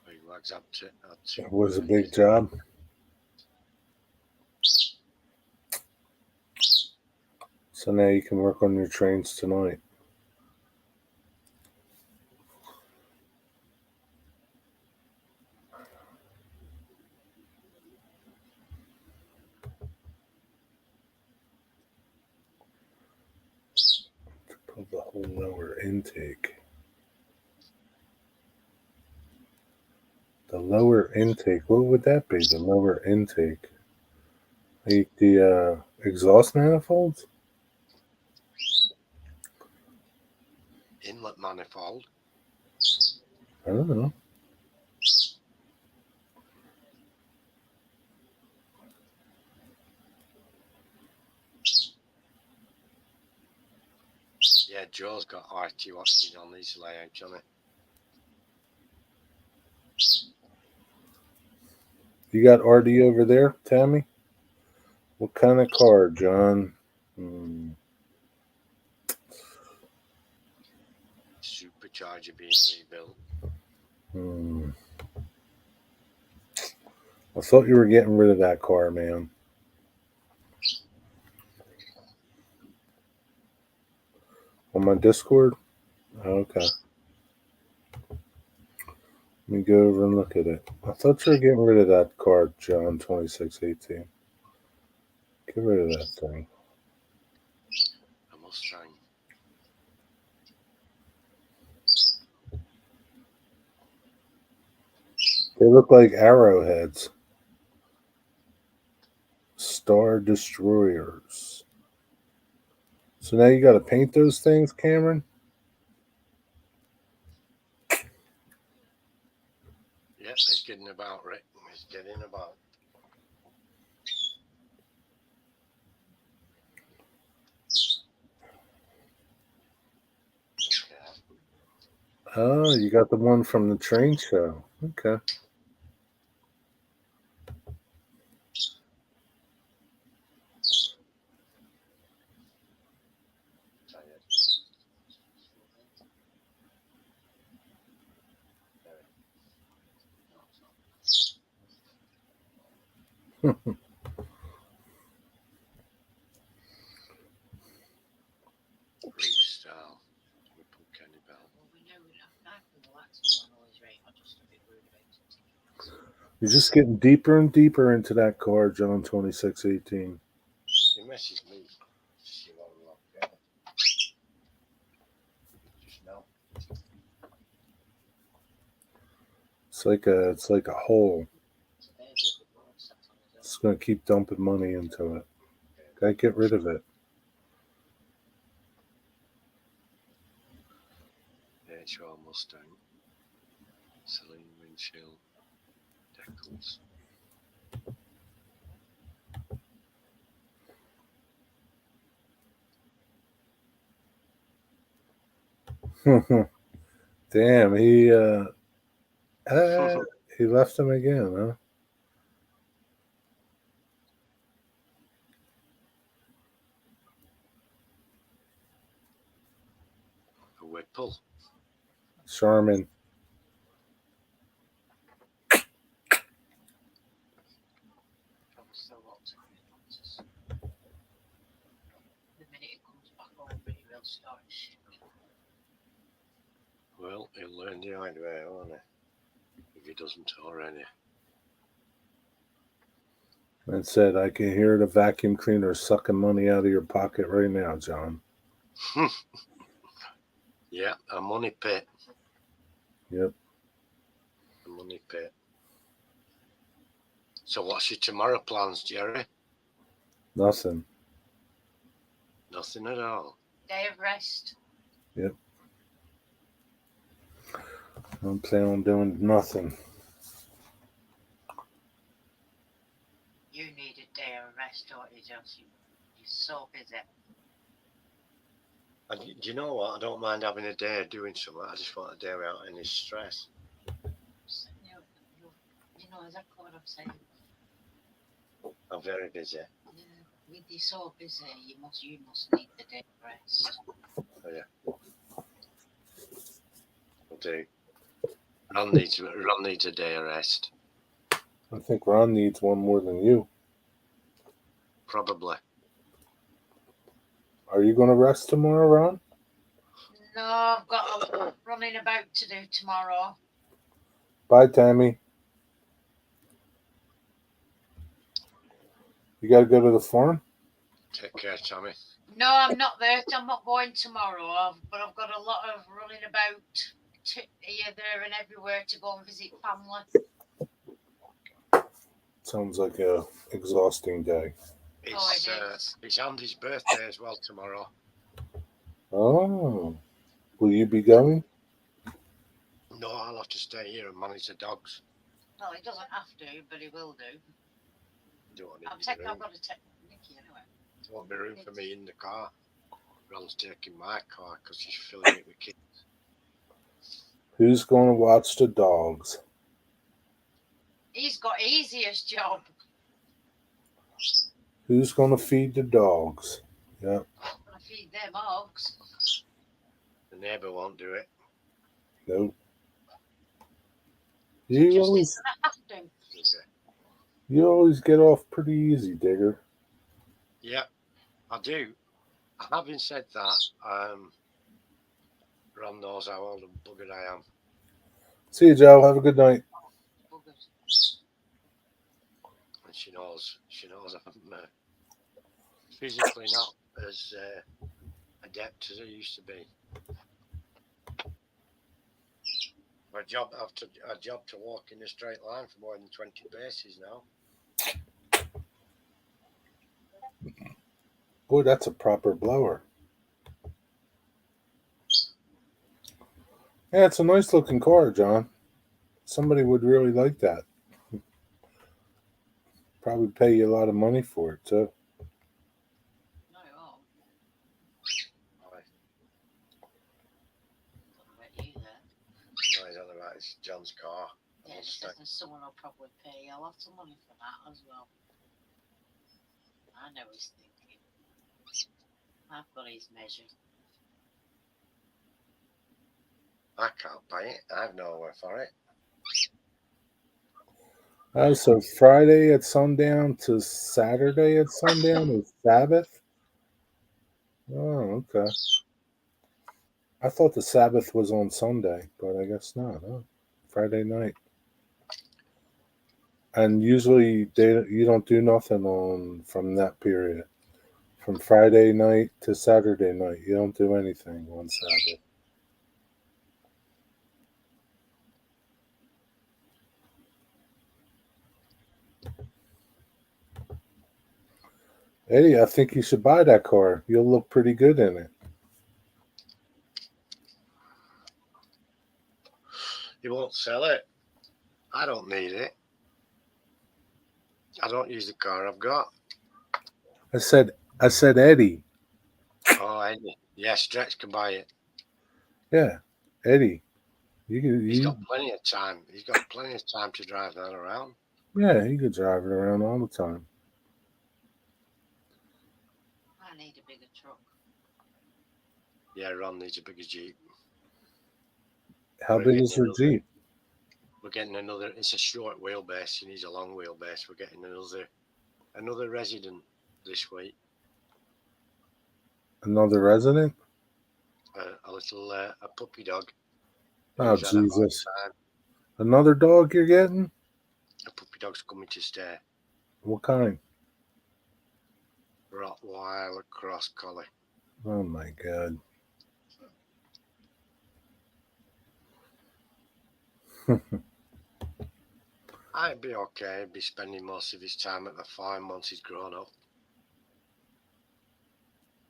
Big wags up to It was a big job. So now you can work on your trains tonight. Put the whole lower intake. The lower intake. What would that be? The lower intake. Like the exhaust manifolds? Inlet manifold. I don't know. Yeah, Joe's got IT watching on his layout on it. You got RD over there, Tammy? What kind of car, John? Supercharger being rebuilt. I thought you were getting rid of that car, man. On my Discord? Okay. Let me go over and look at it. I thought you were getting rid of that car, John 2618. Get rid of that thing. A Mustang. They look like arrowheads. Star Destroyers. So now you got to paint those things, Cameron? Yep, he's getting about, Rick. He's getting about. Okay. Oh, you got the one from the train show. Okay. Freestyle. We put Kenny Bell. Well, we know I can relax on all his rate. I'm just a bit worried about it. You're just getting deeper and deeper into that car, John 2618. He messaged me. See what we want. Yeah. Just now. It's like a hole. It's gonna keep dumping money into it. Gotta get rid of it. HR Mustang. Celine windshield. Decals. Damn, he left him again, huh? A Whipple. Charmin. The minute it comes back over, it will start shooting. Well, he'll learn the hard way, won't he? If he doesn't already. And said, I can hear the vacuum cleaner sucking money out of your pocket right now, John. Yeah, a money pit. Yep. A money pit. So what's your tomorrow plans, Jerry? Nothing. Nothing at all. Day of rest. Yep. I'm planning on doing nothing. You need a day of rest, don't you, Josh? You're so busy. And do you know what? I don't mind having a day doing something. I just want a day without any stress. You know exactly what I'm saying. I'm very busy. Yeah, with you so busy, you must need the day of rest. Oh yeah. I do. Ron needs a day of rest. I think Ron needs one more than you. Probably. Are you going to rest tomorrow, Ron? No, I've got a running about to do tomorrow. Bye, Tammy. You got to go to the farm? Take care, Tommy. No, I'm not there. I'm not going tomorrow. But I've got a lot of running about here, there, and everywhere to go and visit family. Sounds like a exhausting day. It's Andy's birthday as well tomorrow. Oh. Will you be going? No, I'll have to stay here and manage the dogs. Well, he doesn't have to, but he will do. I've got to take Nikki anyway. There won't be room for me in the car. Ron's taking my car because she's filling it with kids. Who's going to watch the dogs? He's got easiest job. Who's going to feed the dogs? Yeah. I'm going to feed them hogs. The neighbour won't do it. Nope. So You just always, have to. Okay. you always get off pretty easy, Digger. Yeah, I do. Having said that, Ron knows how old a bugger I am. See you, Joe. Have a good night. And she knows I'm physically not as adept as I used to be. A job to walk in a straight line for more than 20 paces now. Boy, that's a proper blower. Yeah, it's a nice looking car, John. Somebody would really like that. Probably pay you a lot of money for it, too. No, it won't. Right. What you there? No, he's on the right. It's John's car. Yeah, someone will probably pay a lot of money for that as well. I know he's thinking. I've got his measure. I can't buy it. I have nowhere for it. Oh, so Friday at sundown to Saturday at sundown is Sabbath? Oh, okay. I thought the Sabbath was on Sunday, but I guess not. Huh? Friday night. And usually you don't do nothing from that period. From Friday night to Saturday night, you don't do anything on Sabbath. Eddie, I think you should buy that car. You'll look pretty good in it. He won't sell it. I don't need it. I don't use the car I've got. I said Eddie. Oh, Eddie. Yeah, Stretch can buy it. Yeah, Eddie. He's got plenty of time. He's got plenty of time to drive that around. Yeah, he could drive it around all the time. I need a bigger truck. Yeah, Ron needs a bigger Jeep. How big is your Jeep? We're getting another. It's a short wheelbase. He needs a long wheelbase. We're getting another resident this week. Another resident? A little a puppy dog. Oh, Jesus. Another dog you're getting? A puppy dog's coming to stay. What kind? Rottweiler cross collie. Oh, my God. I'd be okay. He'd be spending most of his time at the farm once he's grown up.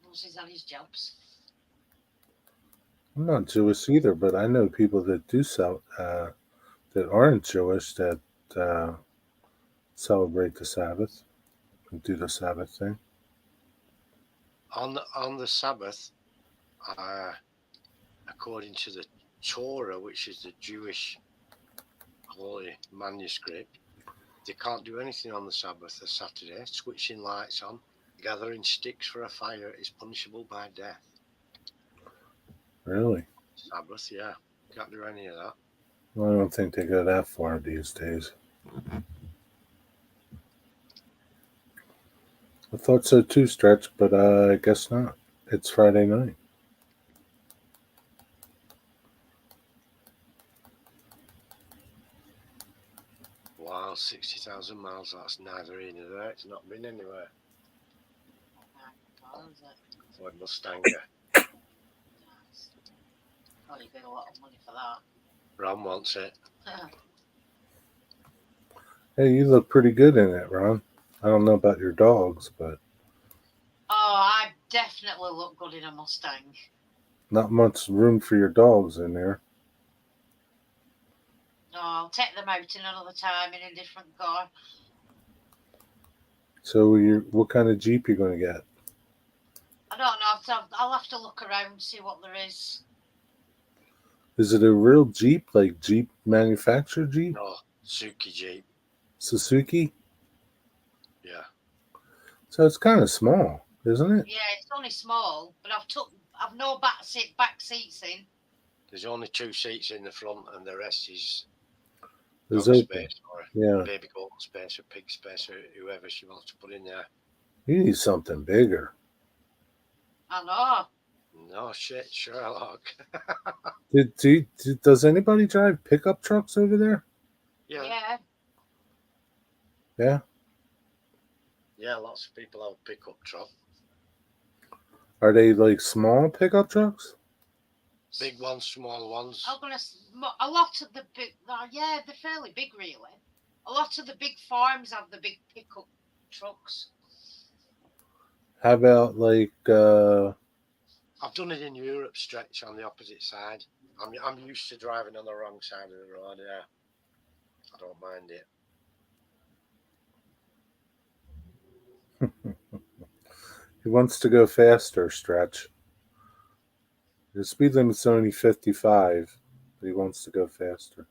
Once he's on his jobs. I'm not Jewish either, but I know people that do that aren't Jewish that celebrate the Sabbath and do the Sabbath thing. On the Sabbath, according to the Torah, which is the Jewish holy manuscript, they can't do anything on the Sabbath or Saturday. Switching lights on, gathering sticks for a fire is punishable by death. Really? Sabbath, yeah. Can't do any of that. Well, I don't think they go that far these days. I thought so too, Stretch, but I guess not. It's Friday night. Wow, 60,000 miles. That's neither here nor there. It's not been anywhere. What is it? Ford Mustanger. Nice. Oh, you get a lot of money for that. Ron wants it. Hey, you look pretty good in it, Ron. I don't know about your dogs, but Oh, I definitely look good in a Mustang. not much room for your dogs in there. No, I'll take them out in another time in a different car. So, what kind of Jeep you going to get? I don't know. I'll have to look around and see what there is. Is it a real Jeep, like Jeep manufacturer Jeep? No, Suzuki Jeep. Suzuki? Yeah. So it's kind of small, isn't it? Yeah, it's only small, but I've no back seats in. There's only 2 seats in the front, and the rest is There's dog open. space or Yeah. baby goat space or pig space or whoever she wants to put in there. You need something bigger. I know. No shit, Sherlock. Does anybody drive pickup trucks over there? Yeah. Yeah. Yeah, lots of people have a pickup truck. Are they like small pickup trucks? Big ones, small ones. A lot of the big, yeah, they're fairly big, really. A lot of the big farms have the big pickup trucks. How about like I've done it in Europe, stretch on the opposite side. I'm used to driving on the wrong side of the road. Yeah, I don't mind it. he wants to go faster, Stretch. The speed limit's only 55, but he wants to go faster.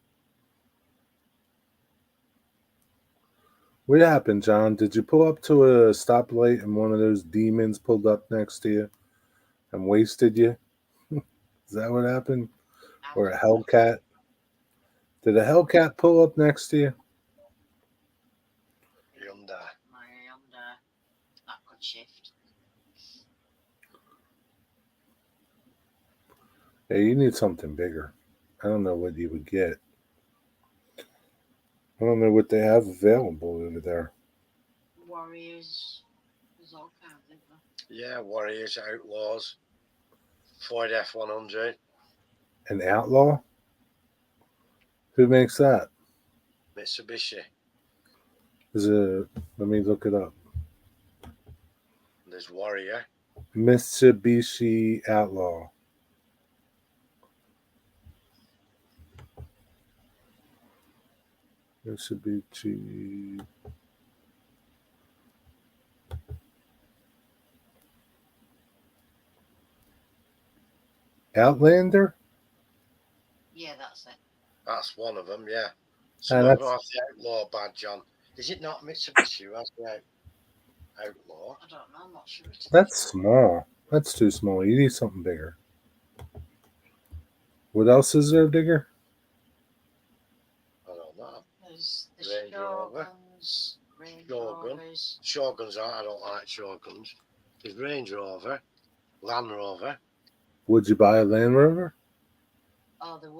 What happened, John? Did you pull up to a stoplight and one of those demons pulled up next to you and wasted you? Is that what happened? Or a Hellcat? Did a Hellcat pull up next to you? Hyundai. My Hyundai. That could shift. Yeah, you need something bigger. I don't know what you would get. I don't know what they have available over there. Warriors. There's all kinds, isn't there? Yeah, Warriors, Outlaws, Ford F100. An Outlaw? Who makes that? Mitsubishi. Let me look it up. There's Warrior. Mitsubishi Outlaw. Mitsubishi. Outlander? Yeah, that's it. That's one of them, yeah. Some of them have the Outlaw badge on. Is it not Mitsubishi who has the Outlaw? I don't know. I'm not sure. That's small. That's too small. You need something bigger. What else is there bigger? I don't know. There's the Range Rover. Shoguns, Range Shogun. Rovers. Shoguns I don't like Shoguns. There's Range Rover, Land Rover. Would you buy a Land Rover? Oh, they're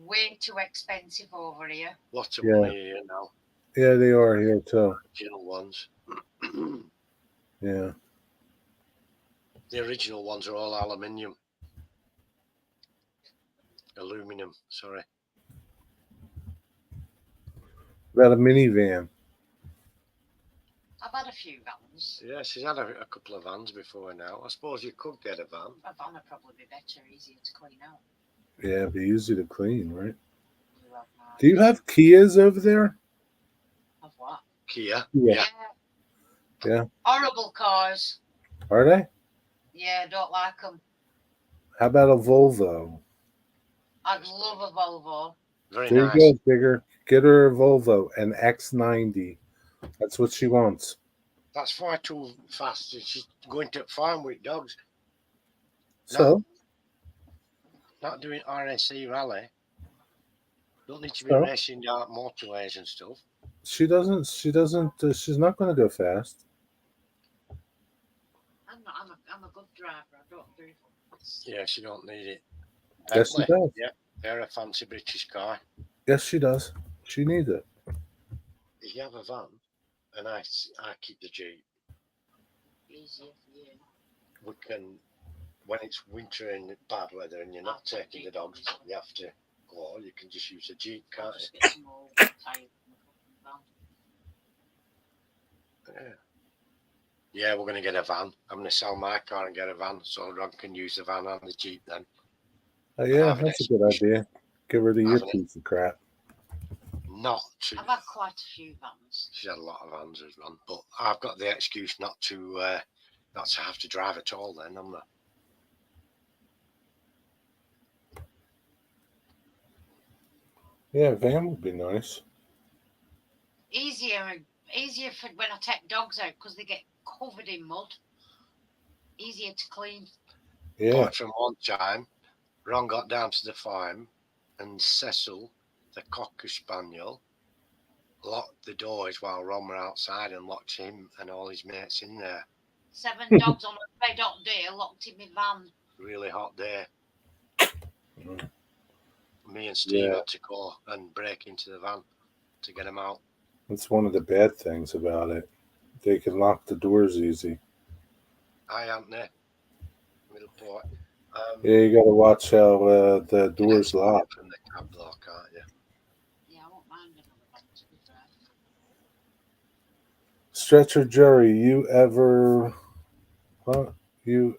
way too expensive over here. Lots of Yeah. money here now. Yeah, they are here too. Original ones. Yeah. The original ones are all aluminium. Aluminum, sorry. About a minivan. I've had a few vans. Yeah, she's had a couple of vans before now. I suppose you could get a van. A van would probably be better, easier to clean out. Yeah, it'd be easy to clean, right? You have no Do you have Kias over there? Of what? Kia. Yeah. Yeah. Horrible cars. Are they? Yeah, I don't like them. How about a Volvo? I'd love a Volvo. Very There nice. you go, bigger. Get her a Volvo, an X90. That's what she wants. That's far too fast. She's going to farm with dogs. So? Not doing RSC rally. Don't need to be So? racing down motorways and stuff. She's not going to go fast. I I'm a good driver. I don't do it. Yeah, she don't need it. Yes, she Bentley. does. Yeah, they're a fancy British car. Yes, she does. She needs it. If you have a van, and I keep the Jeep, Easier for you. we can, when it's winter and bad weather and you're not I'll take taking the Jeep dogs, on this you have to go, you can just use a Jeep, I'll can't just you? get some more tyres in the fucking van. Yeah. Yeah, we're going to get a van. I'm going to sell my car and get a van so Ron can use the van and the Jeep then. Oh, yeah, Have an that's a good idea. Get rid of your Having it. piece of crap. Not to. I've had quite a few vans. She's had a lot of vans as Ron, but I've got the excuse not to have to drive at all then, haven't I? Yeah, a van would be nice. Easier for when I take dogs out because they get covered in mud. Easier to clean. Yeah. Apart from one time, Ron got down to the farm and Cecil, the Cocker Spaniel, locked the doors while Ron were outside and locked him and all his mates in there. 7 dogs on a red hot day locked in my van. Really hot day. Mm. Me and Steve Yeah. had to go and break into the van to get him out. That's one of the bad things about it. They can lock the doors easy. I am there. Middle port. Yeah, you got to watch how the doors lock. From the cab block, aren't you? Yeah, I won't mind another van to be fair. Stretcher Jerry, you ever hear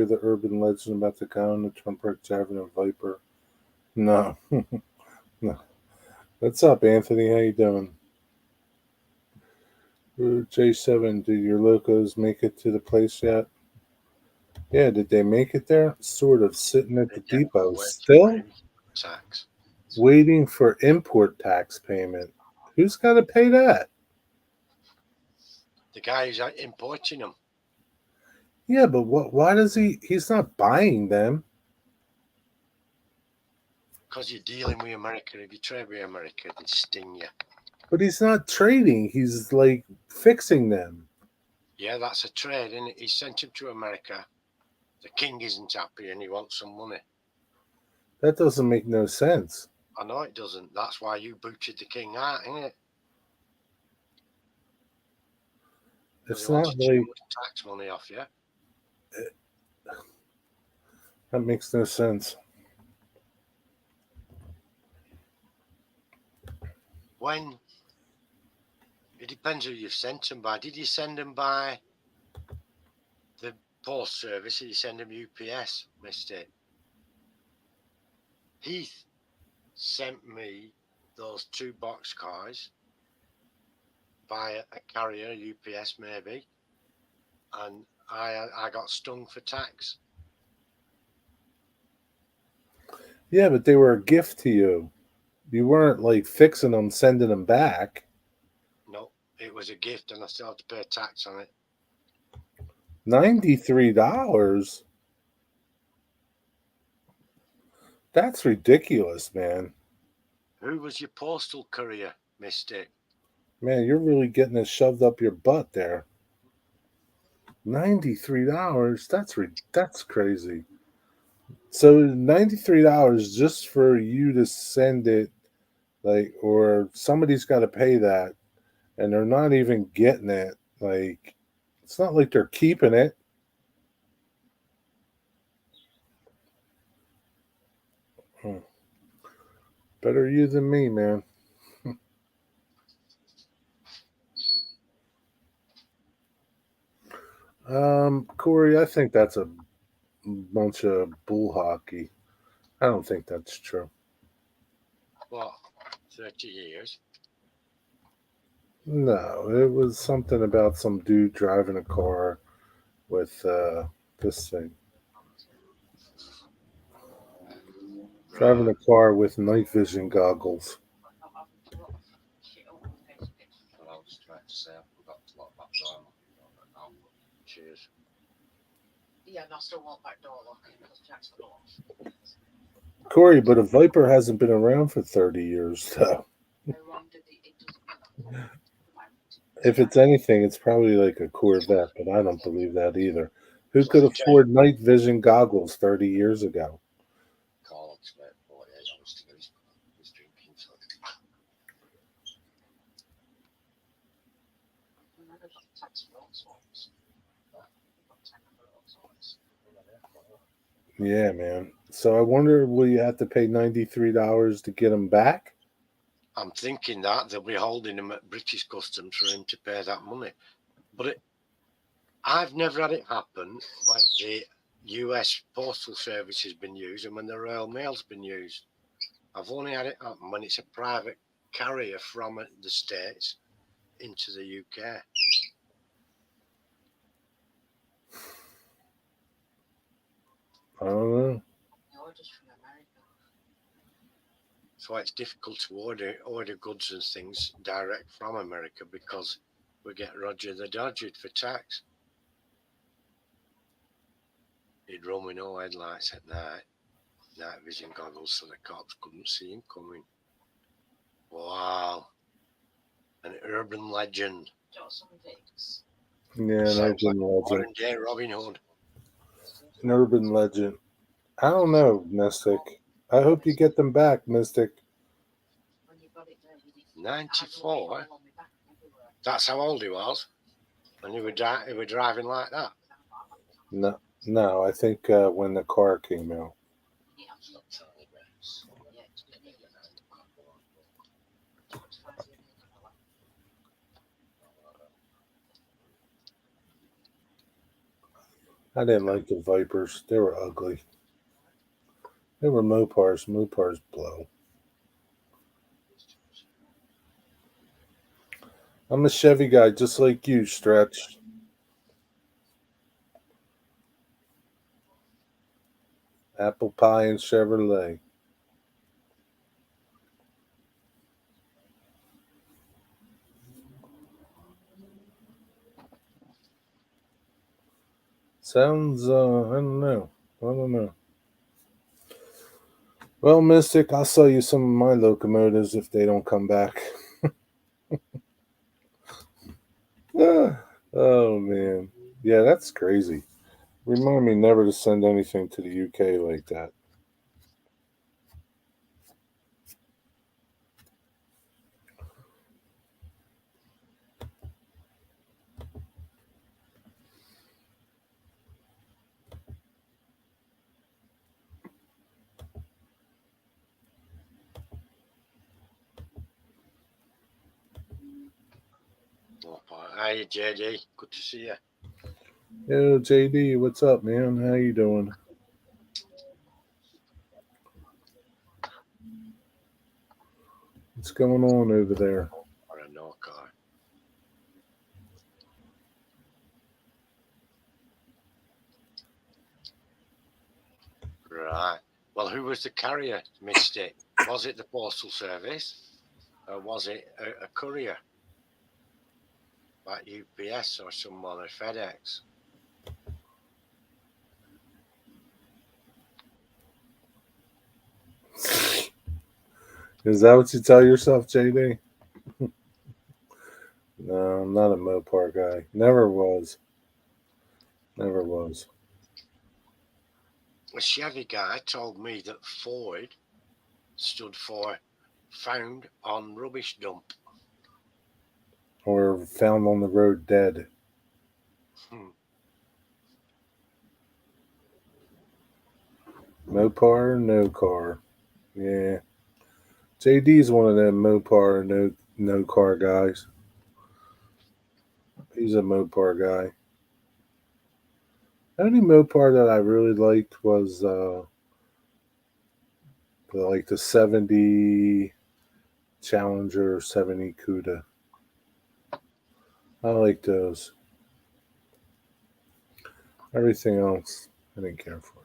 the urban legend about the guy on the turnpike driving a Viper? No. No. What's up, Anthony? How you doing? J7, did your locos make it to the place yet? Yeah, did they make it there? Sort of sitting at the depot. Still Tax. waiting for import tax payment. Who's got to pay that? The guy who's out importing them. Yeah, but why does he's not buying them? Because you're dealing with America. If you trade with America, they sting you. But he's not trading. He's like fixing them. Yeah, that's a trade, isn't it? He sent him to America. The king isn't happy and he wants some money. That doesn't make no sense. I know it doesn't. That's why you booted the king out, isn't it? It's not like tax money off you. That makes no sense. When it depends who you've sent them by. Did you send them by the post service? Or did you send them UPS? Missed it. Heath sent me those 2 boxcars by a carrier, UPS maybe, and I got stung for tax. Yeah, but they were a gift to you. You weren't like fixing them, sending them back. No, it was a gift, and I still have to pay tax on it. $93? That's ridiculous, man. Who was your postal courier, Mystic? Man, you're really getting it shoved up your butt there. $93? That's crazy. So $93 just for you to send it, like, or somebody's got to pay that, and they're not even getting it. Like, it's not like they're keeping it. Better you than me, man. Corey, I think that's a bunch of bull hockey. I don't think that's true. What, 30 years? No, it was something about some dude driving a car with this thing. Driving a car with night vision goggles. Well, I was trying to say I forgot to lock that door. Cheers. Yeah, and I still want back door locking because Jack's got off. Corey, but a Viper hasn't been around for 30 years, though. How long did it doesn't If it's anything, it's probably like a Corvette, but I don't believe that either. Who Well, could they tell you, afford night vision goggles 30 years ago? Corks, mate. Oh, yeah, I was thinking he's drinking. So. We've never got tax for all sorts. We've got tax for all sorts. Yeah, man. So I wonder, will you have to pay $93 to get them back? I'm thinking that they'll be holding him at British Customs for him to pay that money. But I've never had it happen when the US Postal Service has been used and when the Royal Mail's been used. I've only had it happen when it's a private carrier from the States into the UK. I don't know. The orders from America. So it's difficult to order goods and things direct from America because we get Roger the Dodgered for tax. He'd run with no headlights at night vision goggles so the cops couldn't see him coming. Wow. An urban legend. Johnson Vicks. Yeah, an Sounds like urban legend. modern day Robin Hood. An urban legend. I don't know, Mystic. I hope you get them back, Mystic. When you got it there, you did 94? That's how old he was. And he were driving like that. No, I think when the car came out. I didn't like the Vipers. They were ugly. They were Mopars. Mopars blow. I'm a Chevy guy, just like you, Stretch. Apple pie and Chevrolet. Sounds, I don't know. I don't know. Well, Mystic, I'll sell you some of my locomotives if they don't come back. Oh, man. Yeah, that's crazy. Remind me never to send anything to the UK like that. Hi, JD. Good to see you. Yo, JD, what's up, man? How you doing? What's going on over there? Or a no car. Right. Well, who was the carrier, Mystic? Was it the Postal Service? Or was it a courier? Like UPS or someone, or FedEx? Is that what you tell yourself, JD? No, I'm not a Mopar guy. Never was. Never was. A Chevy guy told me that Ford stood for found on rubbish dump. Or found on the road dead. Mopar, no car. Yeah. JD's one of them Mopar, no car guys. He's a Mopar guy. The only Mopar that I really liked was the 70 Challenger, 70 Cuda. I like those. Everything else, I didn't care for.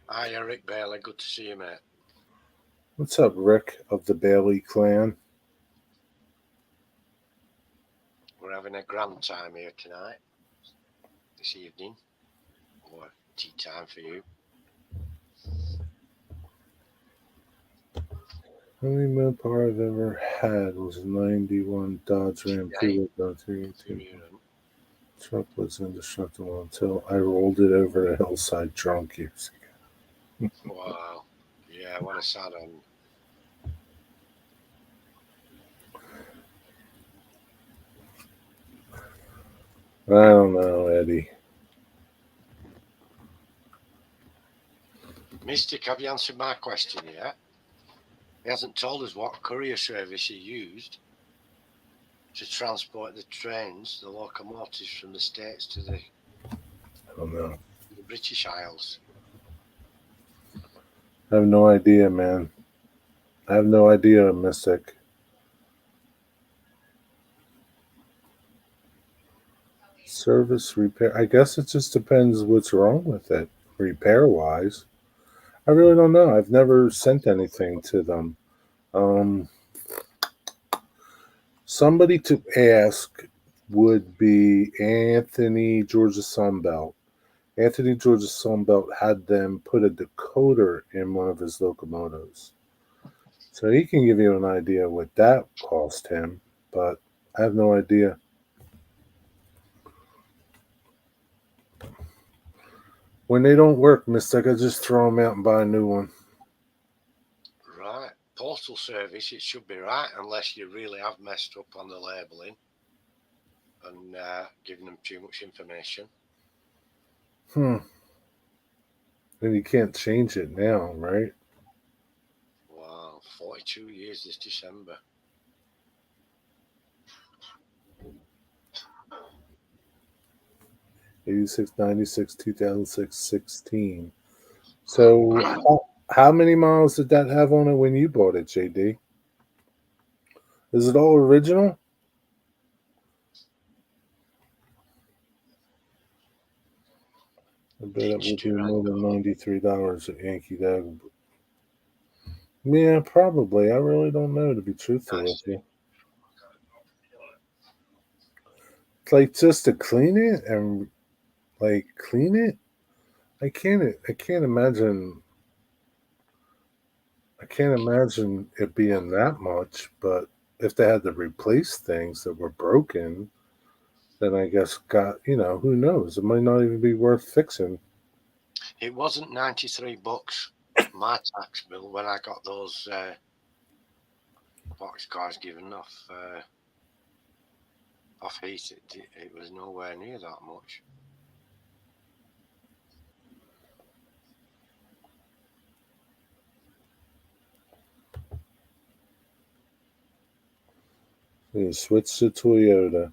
Hi, Eric Bailey. Good to see you, mate. What's up, Rick of the Bailey clan? We're having a grand time here tonight, this evening, or tea time for you. Only Mopar I've ever had was a 91 Dodge Ram Yeah, 2.318. Truck was indestructible until I rolled it over a hillside drunk years wow. Yeah, what a sad end. ago. I don't know, Eddie. Mystic, have you answered my question yet? He hasn't told us what courier service he used to transport the trains, the locomotives from the States to I don't know. the British Isles. I have no idea, man. I have no idea, Mystic. Service repair. I guess it just depends what's wrong with it, repair wise. I really don't know. I've never sent anything to them. Um, Somebody to ask would be Anthony Georgia Sunbelt. Anthony Georgia Sunbelt had them put a decoder in one of his locomotives. So he can give you an idea what that cost him, but I have no idea. When they don't work, Mystic, I just throw them out and buy a new one. Right. Postal service, it should be right, unless you really have messed up on the labelling and given them too much information. And you can't change it now, right? Wow, 42 years this December. '86, '96, 2006, 16. So how many miles did that have on it when you bought it, JD? Is it all original? I bet it Each would be more than Durango. $93 at Yankee Doodle. Yeah, probably. I really don't know, to be truthful with Nice. you. It's like just to clean it and like clean it. I can't imagine. I can't imagine it being that much. But if they had to replace things that were broken, then I guess who knows? It might not even be worth fixing. It wasn't $93, my tax bill, when I got those box cars given off heat. It was nowhere near that much. You switch to Toyota.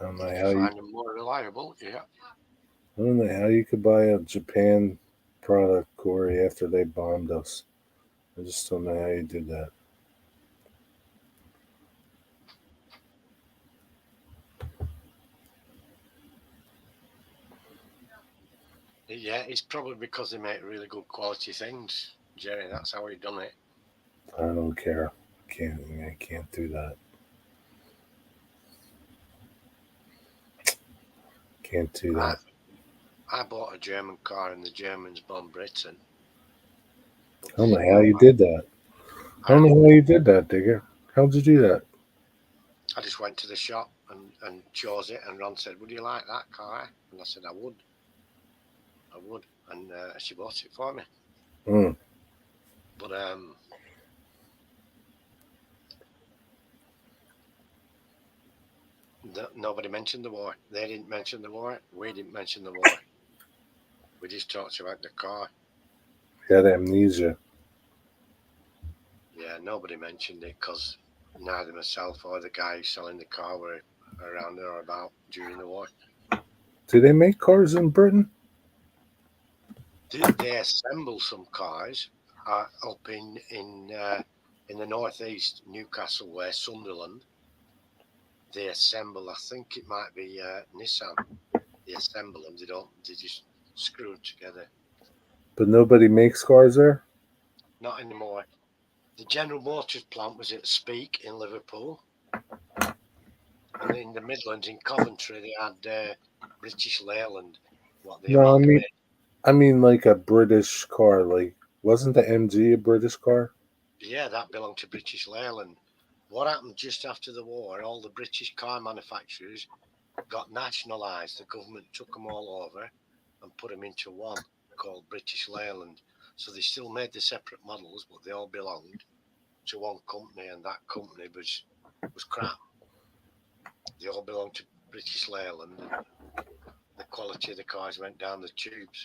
I don't know If you how you. find them more reliable, yeah. I don't know how you could buy a Japan product, Corey, after they bombed us. I just don't know how you did that. Yeah, it's probably because they make really good quality things, Jerry. That's how he done it. I don't care. I can't do that. Can't do I, that. I bought a German car and the Germans bombed Britain. But I they don't know didn't how know you that. did that. I don't know how you did that, Digger. How'd you do that? I just went to the shop and chose it, and Ron said, "Would you like that car?" And I said, "I would. I would." And she bought it for me. Mm. But nobody mentioned the war. They didn't mention the war. We didn't mention the war. We just talked about the car. You had amnesia. Yeah, nobody mentioned it because neither myself or the guy selling the car were around or about during the war. Do they make cars in Britain? They assemble some cars up in the northeast, Newcastle, where Sunderland. They assemble. I think it might be Nissan. They assemble them. They don't. They just screw them together. But nobody makes cars there? Not anymore. The General Motors plant was at Speak in Liverpool, and in the Midlands in Coventry they had British Leyland, what the No, amalgamated. I mean like a British car, like Wasn't the MG a British car? Yeah, that belonged to British Leyland. What happened just after the war? All the British car manufacturers got nationalised. The government took them all over and put them into one called British Leyland. So they still made the separate models, but they all belonged to one company, and that company was crap. They all belonged to British Leyland, and the quality of the cars went down the tubes.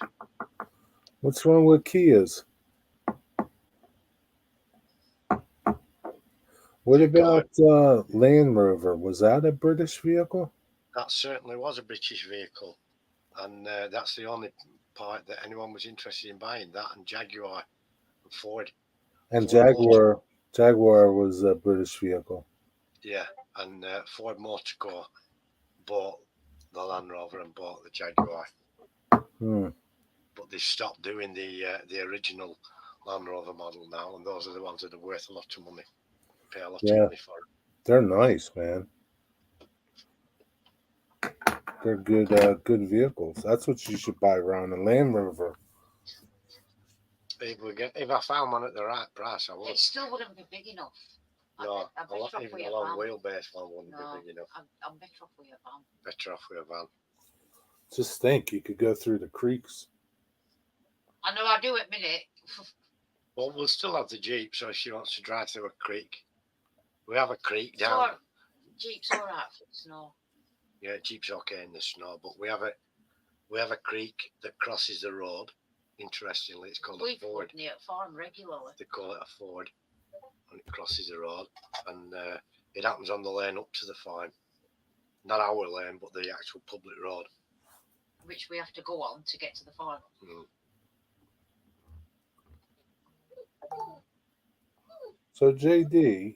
What's wrong with Kias? What They're about good. Land Rover? Was that a British vehicle? That certainly was a British vehicle, and that's the only part that anyone was interested in buying. That and Jaguar and Ford. And Ford Motor, Jaguar was a British vehicle. yeah, and Ford Motor Co. bought the Land Rover and bought the Jaguar, Hmm. but they stopped doing the original Land Rover model now, and those are the ones that are worth a lot of money. Pay a lot of Yeah, money for them. they're nice, man. They're good vehicles. That's what you should buy, Ron. A Land Rover. If I found one at the right price, I would. It still wouldn't be big enough. No, I'm better off even with a a long van. wheelbase one wouldn't No, be big enough. I'm better off with a van. Better off with a van. Just think, you could go through the creeks. I know I do at minute. Well, we'll still have the Jeep, so if she wants to drive through a creek, we have a creek So down. Jeep's all right for the snow. Yeah, Jeep's okay in the snow, but we have a creek that crosses the road. Interestingly, it's called a ford. Near farm regularly. They call it a ford, and it crosses the road, and it happens on the lane up to the farm. Not our lane, but the actual public road, which we have to go on to get to the farm. Mm. So, JD,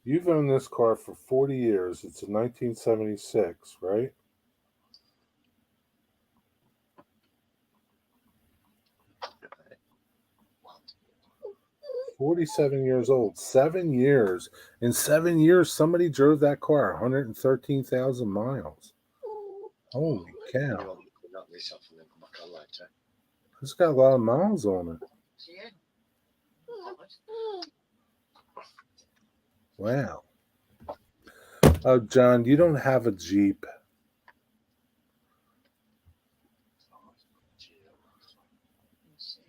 you've owned this car for 40 years. It's a 1976, right? What? 47 years old. 7 years. In 7 years, somebody drove that car 113,000 miles. Holy You cow. want me to knock this off and then come back on later? It's got a lot of miles on it. Yeah. Wow. Oh, John, you don't have a Jeep.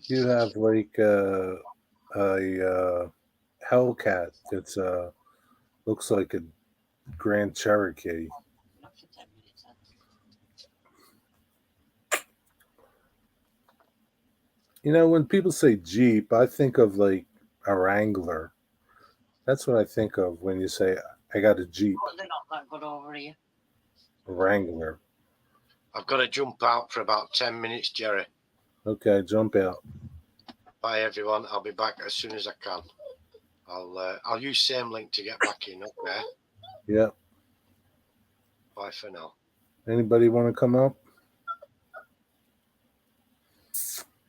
You have like a Hellcat that's looks like a Grand Cherokee. Not for 10 minutes. You know, when people say Jeep, I think of like a Wrangler. That's what I think of when you say I got a Jeep. But they're not that good over here. A Wrangler. I've got to jump out for about 10 minutes, Jerry. Okay, jump out. Bye, everyone. I'll be back as soon as I can. I'll use same link to get back in. Okay. Yep. Bye for now. Anybody want to come up?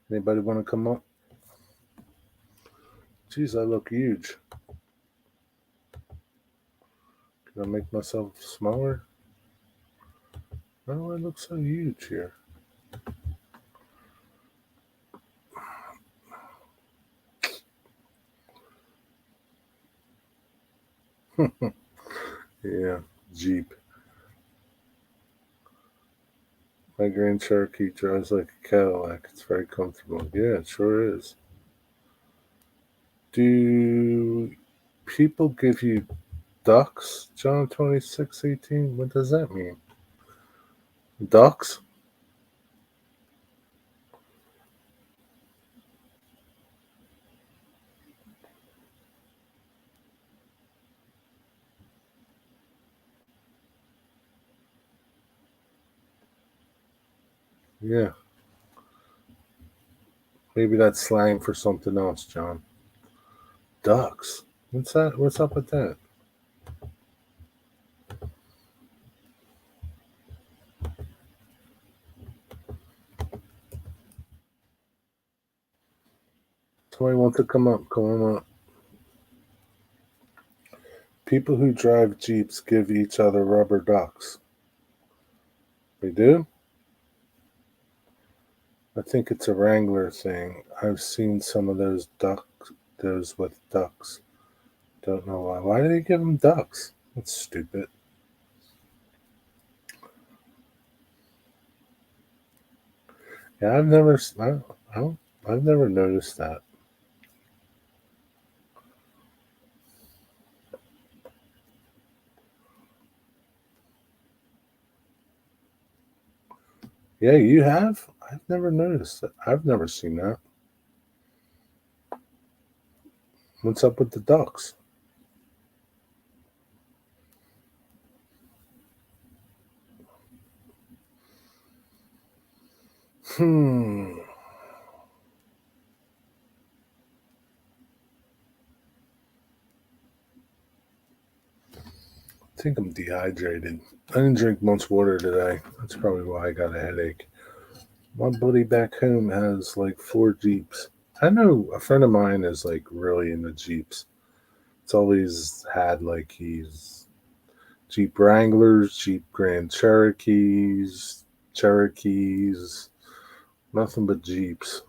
Anybody want to come up? Jeez, I look huge. Can I make myself smaller? No, I look so huge here. Yeah, Jeep. My Grand Cherokee drives like a Cadillac. It's very comfortable. Yeah, it sure is. Do people give you ducks, John 26:18? What does that mean? Ducks? Yeah. Maybe that's slang for something else, John. Ducks? What's that? What's up with that? Somebody wants to come up. Come on up. People who drive Jeeps give each other rubber ducks. They do? I think it's a Wrangler thing. I've seen some of those with ducks. Don't know why. Why do they give them ducks? That's stupid. Yeah, I don't, I've never noticed that. Yeah, you have? I've never noticed that. I've never seen that. What's up with the ducks? Hmm. I think I'm dehydrated. I didn't drink much water today. That's probably why I got a headache. My buddy back home has like 4 Jeeps. I know a friend of mine is like really into Jeeps. It's always had like he's Jeep Wranglers, Jeep Grand Cherokees, nothing but Jeeps.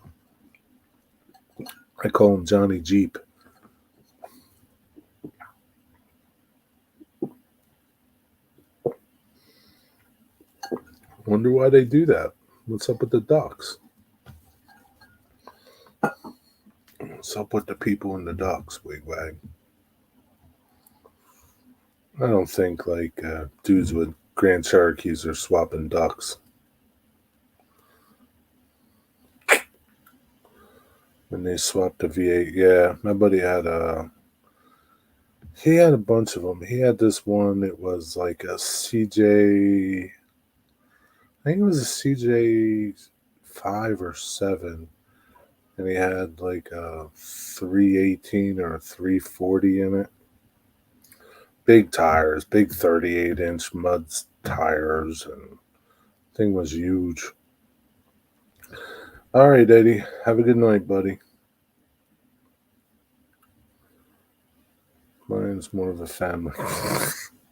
I call him Johnny Jeep. Wonder why they do that. What's up with the ducks? What's up with the people in the ducks, Wigwag? I don't think like dudes with Grand Cherokees are swapping ducks. When they swapped the V8, yeah, my buddy had he had a bunch of them. He had this one. It was like a CJ. I think it was a CJ 5 or 7, and he had like a 318 or a 340 in it. Big tires, big 38-inch mud tires, and thing was huge. All right, Eddie. Have a good night, buddy. Mine's more of a family.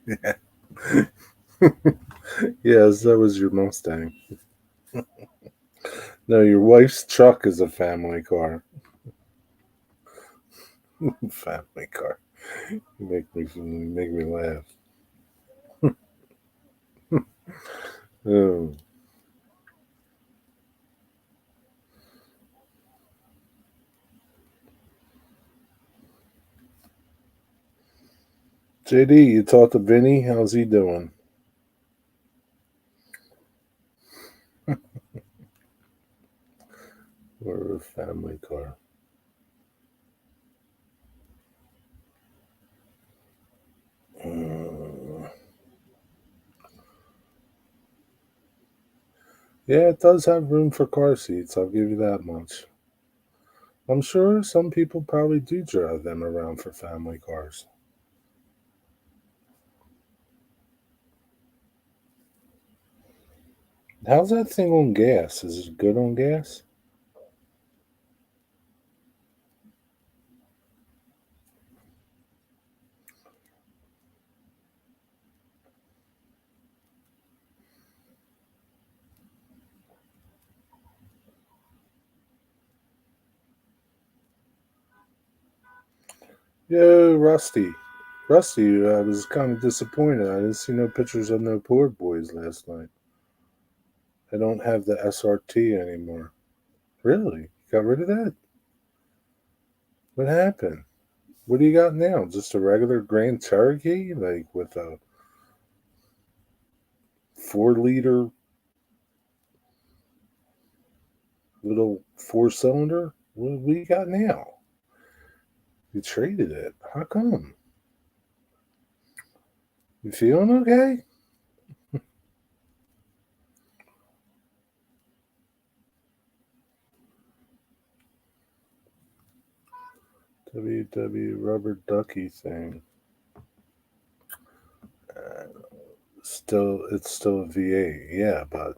Yeah. Yes, that was your Mustang. No, your wife's truck is a family car. Family car. You make me laugh. Oh. JD, you talked to Vinny? How's he doing? Or a family car? Uh, yeah, it does have room for car seats. I'll give you that much. I'm sure some people probably do drive them around for family cars. How's that thing on gas? Is it good on gas? Yo, Rusty. Rusty, I was kind of disappointed. I didn't see no pictures of no poor boys last night. I don't have the SRT anymore. Really? Got rid of that? What happened? What do you got now? Just a regular Grand Cherokee? Like with a 4 liter little 4 cylinder? What do you got now? You traded it. How come? You feeling okay? WW rubber ducky thing. Uh, it's still a V8, yeah, but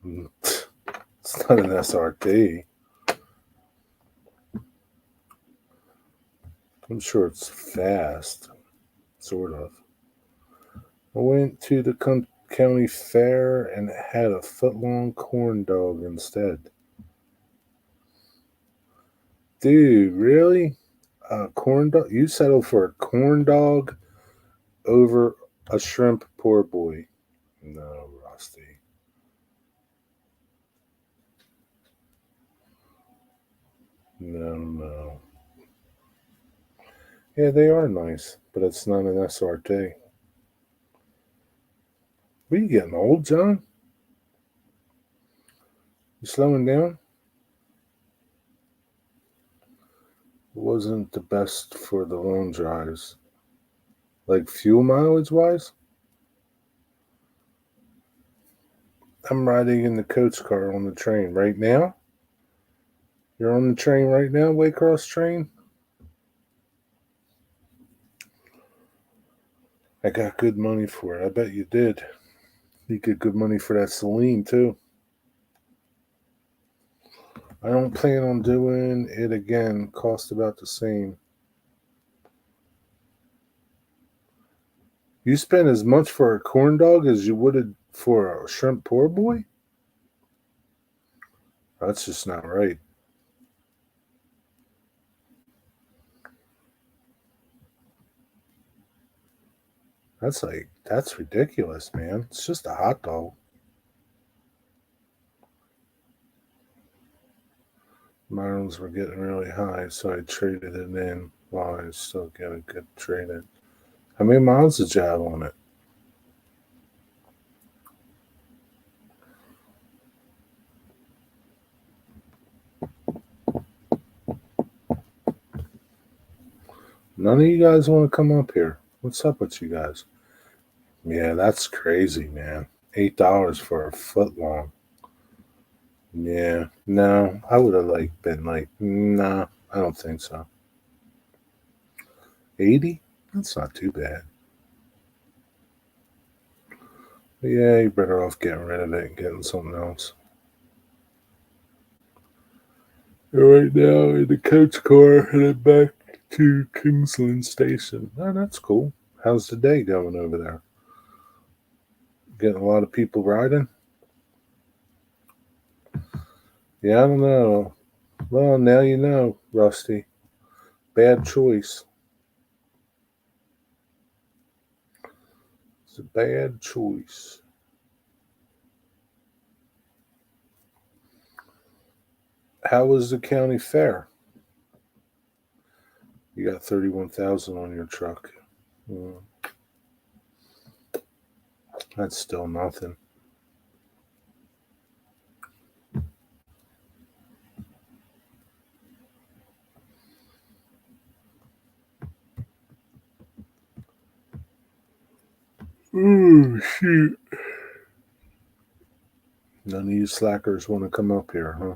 it's not an SRT. I'm sure it's fast, sort of. I went to the county fair and had a foot-long corn dog instead. Dude, really? A corn dog? You settle for a corn dog over a shrimp poor boy? No, Rusty. No. Yeah, they are nice, but it's not an SRT. What are you getting old, John? You slowing down? It wasn't the best for the long drives. Like fuel mileage wise? I'm riding in the coach car on the train right now. You're on the train right now, Waycross train? I got good money for it. I bet you did. You get good money for that Celine, too. I don't plan on doing it again. Cost about the same. You spend as much for a corn dog as you would for a shrimp poor boy? That's just not right. That's ridiculous, man. It's just a hot dog. Miles were getting really high, so I traded it in while I still get a good trade in. How many miles did you have on it? None of you guys want to come up here. What's up with you guys? Yeah, that's crazy, man. $8 for a foot long. Yeah, no, I would have been nah, I don't think so. 80? That's not too bad. But yeah, you're better off getting rid of it and getting something else. Right now in the coach car headed back to Kingsland Station. Oh, that's cool. How's the day going over there? Getting a lot of people riding? Yeah, I don't know. Well, now you know, Rusty. Bad choice. It's a bad choice. How was the county fair? You got 31,000 on your truck. That's still nothing. Oh, shoot. None of you slackers want to come up here, huh?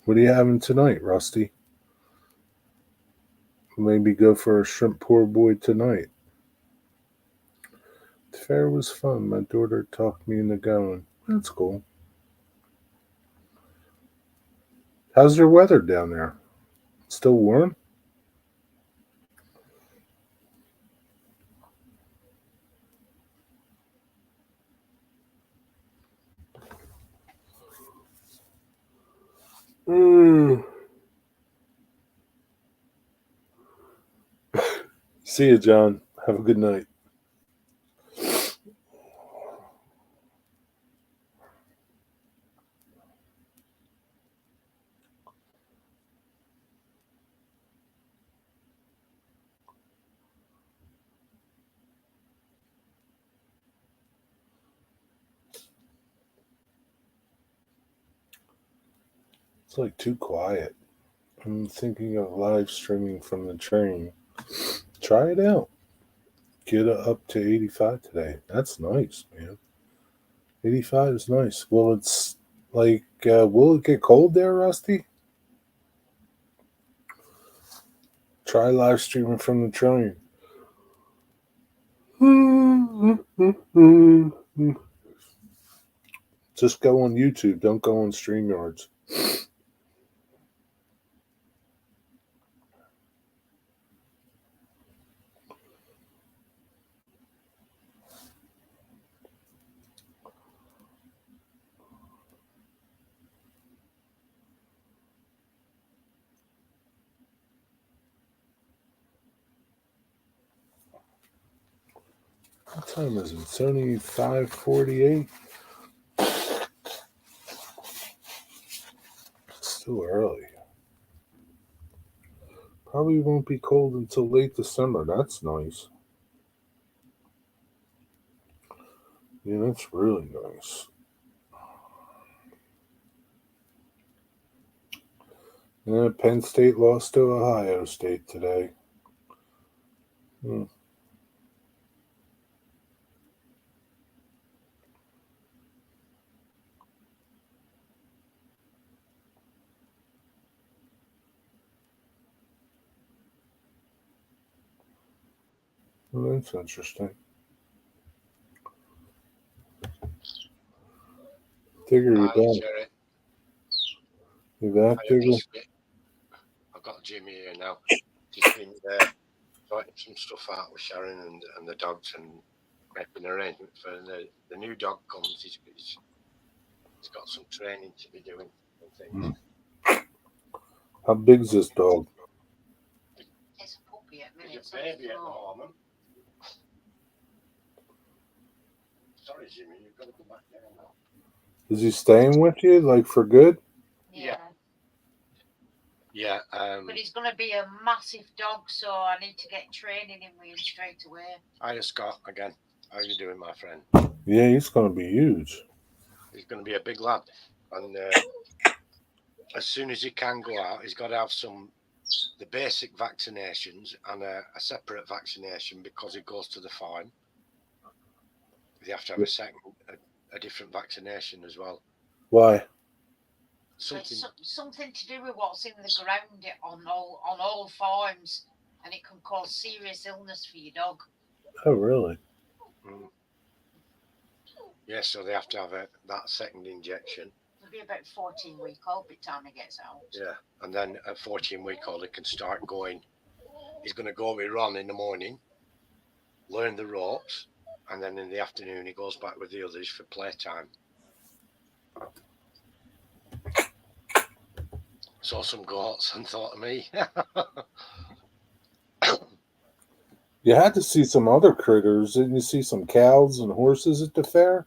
What are you having tonight, Rusty? Maybe go for a shrimp poor boy tonight. The fair was fun. My daughter talked me into going. That's cool. How's your weather down there? Still warm? See you, John. Have a good night. It's like too quiet. I'm thinking of live streaming from the train. Try it out. Get up to 85 today. That's nice, man. 85 is nice. Well, it's will it get cold there, Rusty? Try live streaming from the train. Just go on YouTube. Don't go on StreamYards. What time is it? It's only 5:48. It's still early. Probably won't be cold until late December. That's nice. Yeah, that's really nice. Yeah, Penn State lost to Ohio State today. Hmm. Well, that's interesting. Digger, you Hi, back? Jerry. You back, I Digger? I've got Jimmy here now. He's been sorting some stuff out with Sharon and the dogs and making arrangements for the new dog comes. He's got some training to be doing and things. How big's this dog? It's a puppy at He's minutes. a baby at the moment. Sorry, Jimmy, you've got to go back there now. Is he staying with you, like for good? Yeah. Yeah. But he's going to be a massive dog, so I need to get training in with him straight away. Hiya, Scott, again. How are you doing, my friend? Yeah, he's going to be huge. He's going to be a big lad. And as soon as he can go out, he's got to have the basic vaccinations and a separate vaccination because he goes to the farm. They have to have a different vaccination as well. Why? Something to do with what's in the ground on all farms, and it can cause serious illness for your dog. Oh, really? Mm. Yeah, so they have to have that second injection. He'll be about 14-week-old by the time he gets out. Yeah, and then at 14-week-old, he can start going. He's going to go with Ron in the morning, learn the ropes, and then in the afternoon, he goes back with the others for playtime. Saw some goats and thought of me. You had to see some other critters. Didn't you see some cows and horses at the fair?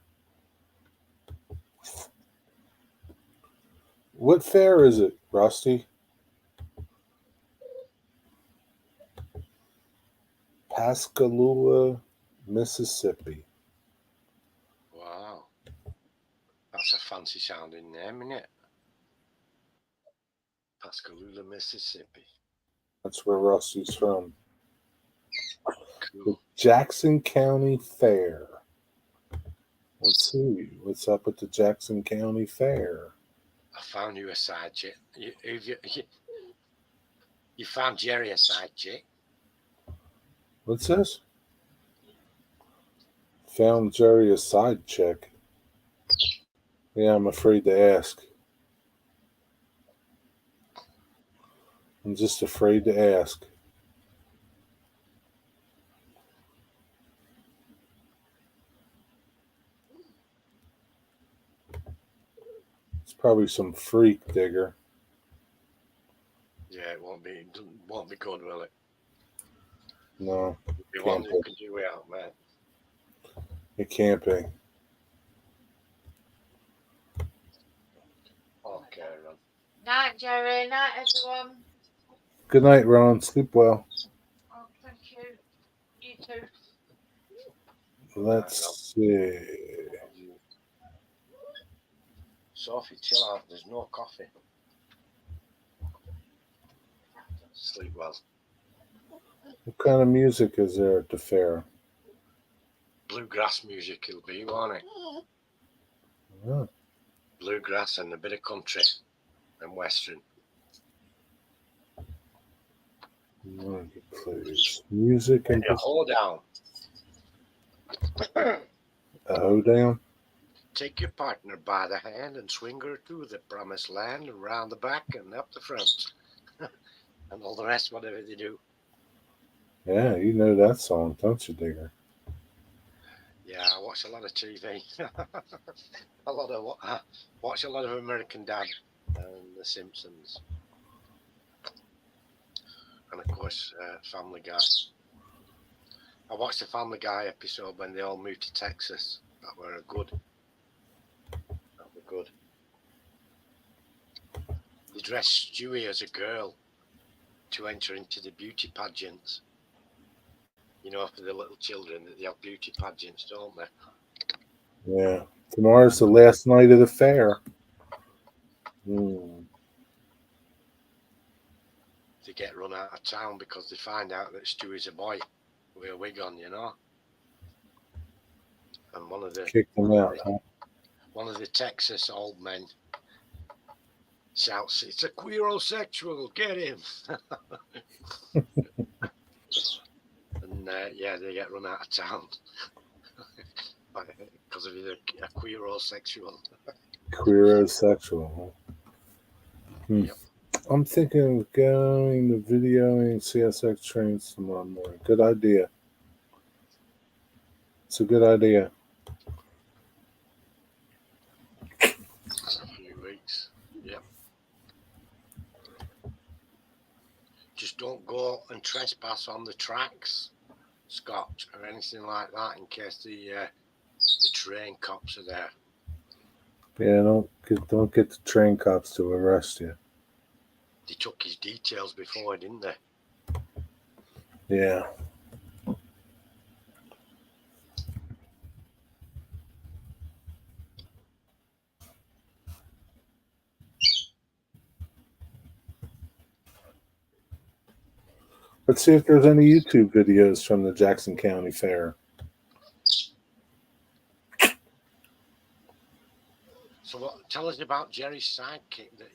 What fair is it, Rusty? Pascagoula, Mississippi. Wow. That's a fancy sounding name, isn't it? Pascagoula, Mississippi. That's where Rusty's from. Cool. The Jackson County Fair. Let's see. What's up at the Jackson County Fair? I found you a side chick. You found Jerry a side chick. What's this? Found Jerry a side chick. Yeah, I'm afraid to ask. I'm just afraid to ask. It's probably some freak, Digger. Yeah, it won't be good, will it? No, The can't one who be. can do without, man. It can't be. Okay, Ron. Night, Jerry. Night, everyone. Good night, Ron. Sleep well. Oh, thank you. You too. Let's see. Sophie, chill out. There's no coffee. Sleep well. What kind of music is there at the fair? Bluegrass music it'll be, won't it? Yeah. Bluegrass and a bit of country and western. Please. Music and A hoedown. a hoedown? Take your partner by the hand and swing her to the promised land, around the back and up the front. And all the rest, whatever they do. Yeah, you know that song, don't you, Digger? Yeah, I watch a lot of TV. Watch a lot of American Dad and The Simpsons. And of course, Family Guy. I watched the Family Guy episode when they all moved to Texas. That were good. That were good. They dressed Stewie as a girl to enter into the beauty pageants. You know, for the little children, that they have beauty pageants, don't they? Yeah. Tomorrow's the last night of the fair. Hmm. They get run out of town because they find out that Stewie's a boy with a wig on, you know. And one of the Kick them out, huh? one of the Texas old men shouts, "It's a queerosexual, get him!" And yeah, they get run out of town because of either a queerosexual. Queerosexual, huh? Hmm. Yep. I'm thinking of going to videoing CSX trains tomorrow morning. Good idea. It's a good idea. A few weeks. Yep. Just don't go and trespass on the tracks, Scott, or anything like that, in case the train cops are there. Yeah, don't get the train cops to arrest you. They took his details before, didn't they? Yeah. Let's see if there's any YouTube videos from the Jackson County Fair. So tell us about Jerry's sidekick that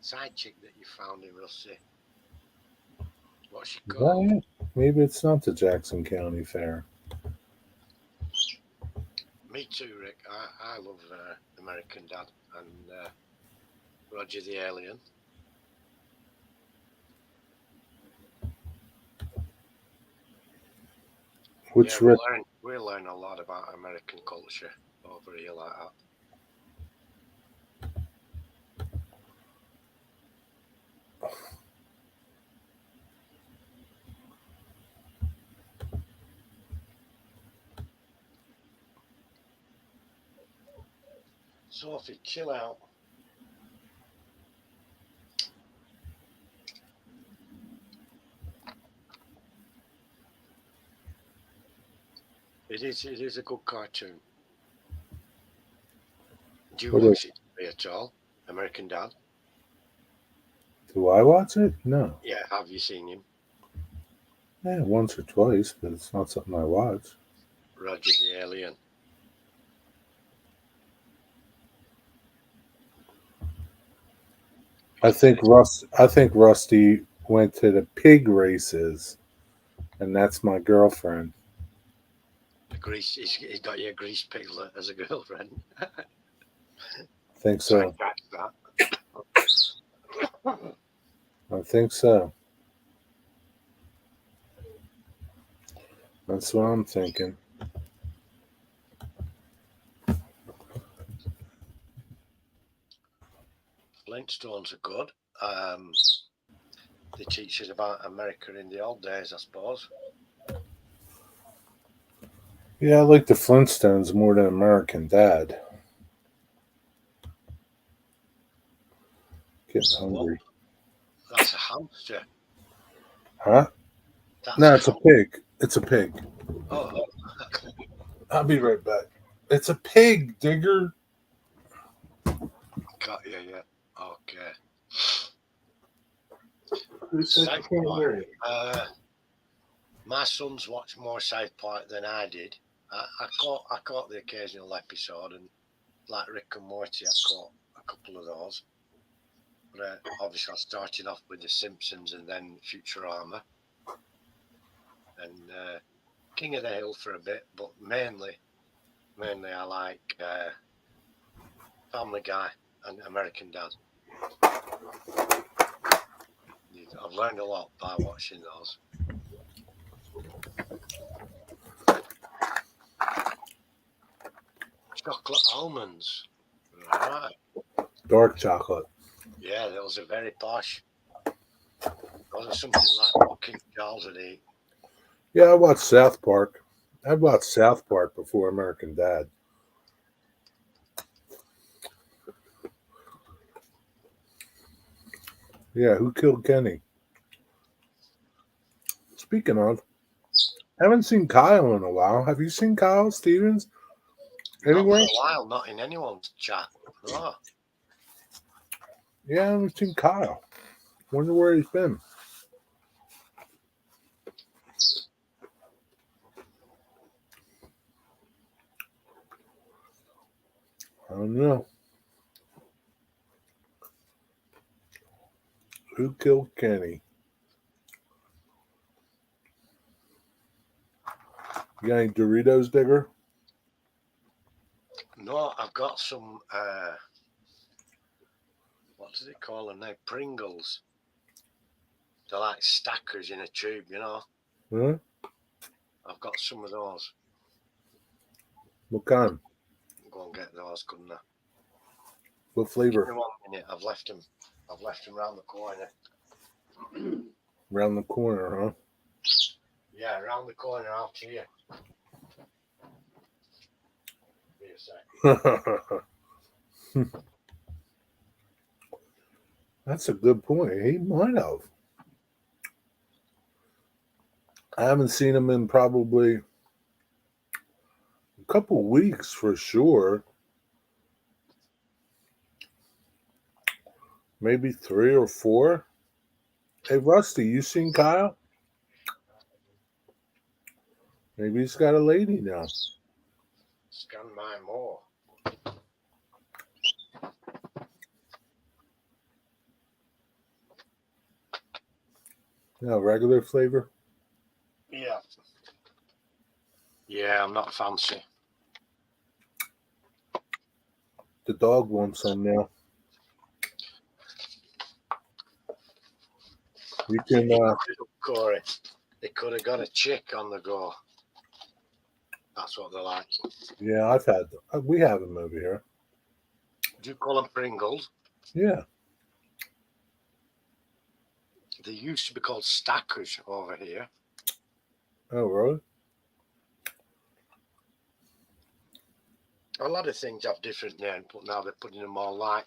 side chick that you found in Russia. What's she Is called? that it? Maybe it's not the Jackson County Fair. Me too, Rick. I love American Dad and Roger the Alien. Which yeah, Rick? we'll learn a lot about American culture over here like that. Sophie, chill out. It is a good cartoon. Do you watch it at all? American Dad? Do I watch it? No. Yeah, have you seen him? Yeah, once or twice, but it's not something I watch. Roger the Alien. I think Rusty went to the pig races, and that's my girlfriend. He's got you a grease piglet as a girlfriend. I think so. I catch that. I think so. That's what I'm thinking. Flintstones are good. They teach us about America in the old days, I suppose. Yeah, I like the Flintstones more than American Dad. Getting hungry. That's a hamster. Huh? That's No, it's a pig. It's a pig. Oh, I'll be right back. It's a pig, Digger. got you, yeah. Okay. Who said South you can't Park. hear you? My sons watch more South Park than I did. I caught the occasional episode, and like Rick and Morty, I caught a couple of those. But obviously, I started off with The Simpsons and then Futurama, and King of the Hill for a bit. But mainly I like Family Guy and American Dad. I've learned a lot by watching those. Chocolate almonds. Right. Dark chocolate. Yeah, those are very posh. Those are something like what King Charles would eat. Yeah, I watched South Park. I watched South Park before American Dad. Yeah, who killed Kenny? Speaking of, I haven't seen Kyle in a while. Have you seen Kyle Stevens Not for anywhere? a while, not in anyone's chat. No. Yeah, I haven't seen Kyle. Wonder where he's been. I don't know. Who killed Kenny? You got any Doritos, Digger? No, I've got some, what does it call them now? Pringles. They're like stackers in a tube, you know. Huh? I've got some of those. What kind? Go and get those, couldn't I? What Give flavor? me 1 minute. I've left them round the corner. Around the corner, Yeah, round the corner out here. Be a sec. huh? That's a good point. He might have. I haven't seen him in probably a couple weeks for sure. Maybe 3 or 4. Hey, Rusty, you seen Kyle? Maybe he's got a lady now. Scan my more. Yeah, regular flavor. Yeah. Yeah, I'm not fancy. The dog wants some now. You can. Corey, they could have got a chick on the go. That's what they're like. Yeah, I've had. We have them over here. Do you call them Pringles? Yeah. They used to be called stackers over here. Oh, really? A lot of things have different names, but now they're putting them all like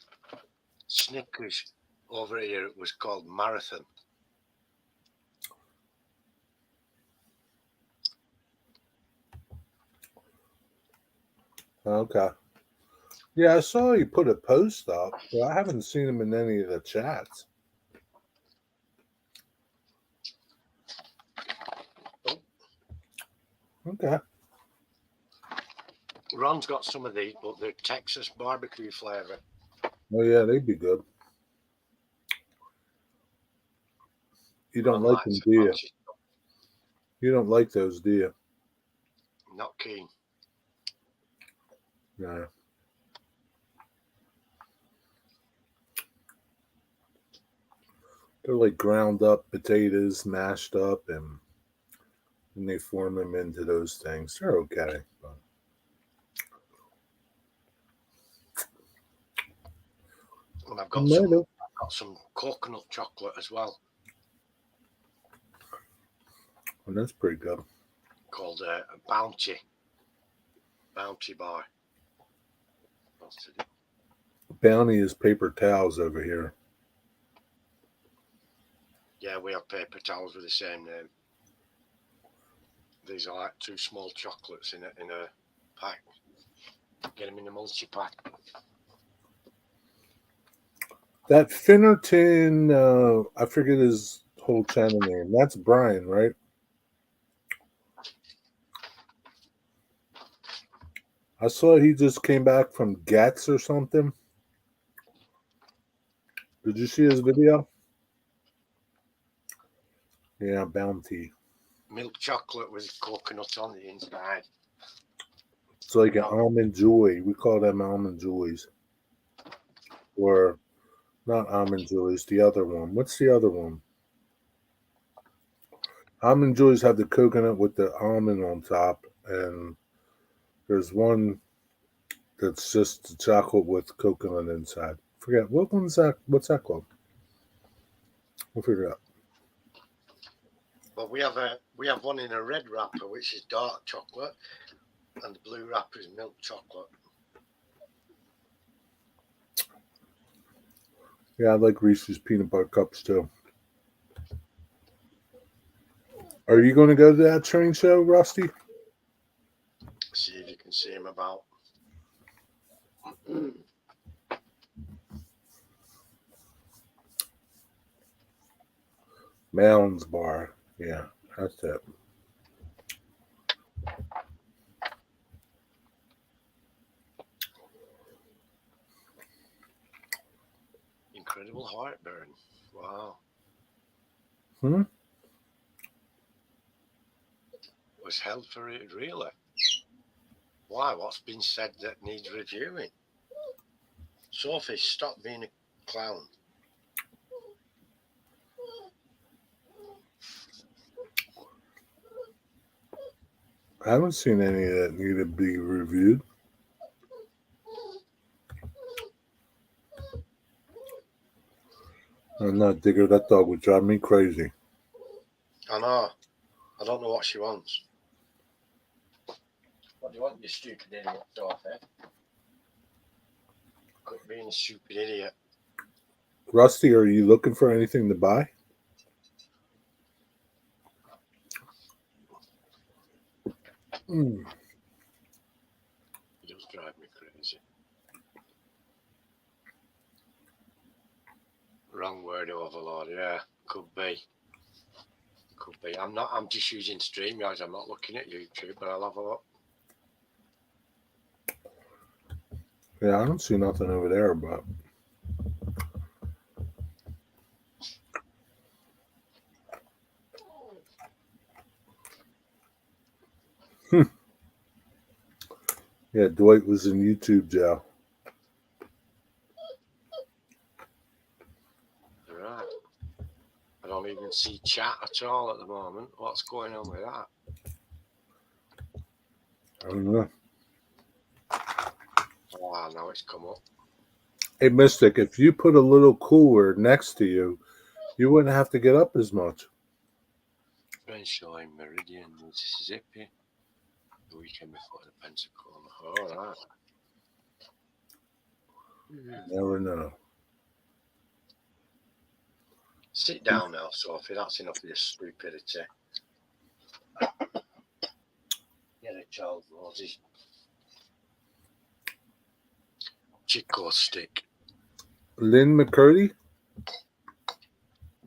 Snickers. Over here, it was called Marathon. Okay. Yeah, I saw you put a post up, but I haven't seen him in any of the chats. Oh. Okay. Ron's got some of these, but they're Texas barbecue flavour. Oh yeah, they'd be good. You don't Ron like likes them, it. do you? You don't like those, do you? Not keen. No. They're like ground up potatoes, mashed up, and they form them into those things. They're okay. But And I've you got might have. some coconut chocolate as well, And that's pretty good. called a Bounty Bar. What's it? Bounty is paper towels over here. Yeah, we have paper towels with the same name. These are like 2 small chocolates in a pack. Get them in a multi-pack. That Finnerton, I forget his whole channel name. That's Brian, right? I saw he just came back from Gats or something. Did you see his video? Yeah, Bounty. Milk chocolate with coconut on the inside. It's like an almond joy. We call them almond joys. Or not almond joys, the other one. What's the other one? Almond joys have the coconut with the almond on top, and there's one that's just the chocolate with coconut inside. Forget what one's that? What's that called? We'll figure it out. Well, we have one in a red wrapper, which is dark chocolate, and the blue wrapper is milk chocolate. Yeah, I like Reese's peanut butter cups too. Are you going to go to that train show, Rusty? See if you can see him about. Mounds Bar. Yeah, that's it. Incredible heartburn. Wow. Hmm? Was held for it, really? Why? What's been said that needs reviewing? Sophie, stop being a clown. I haven't seen any that need to be reviewed. I'm not digger. That dog would drive me crazy. I know. I don't know what she wants. What do you want, you stupid idiot, Sophie? Quit being a stupid idiot. Rusty, are you looking for anything to buy? Mm. You just drive me crazy. Wrong word overload, yeah. Could be. Could be. I'm just using StreamYard. I'm not looking at YouTube, but I'll have a look. Yeah, I don't see nothing over there, but yeah, Dwight was in YouTube jail. Right. I don't even see chat at all at the moment. What's going on with that? I don't know. Oh, now it's come up. Hey, Mystic, if you put a little cooler next to you, you wouldn't have to get up as much. Friend showing Meridian, Mississippi. The weekend before the Pensacola. All right. Never know. Sit down now, Sophie. That's enough of this stupidity. Get a child, Moses. Chico stick. Lynn McCurdy?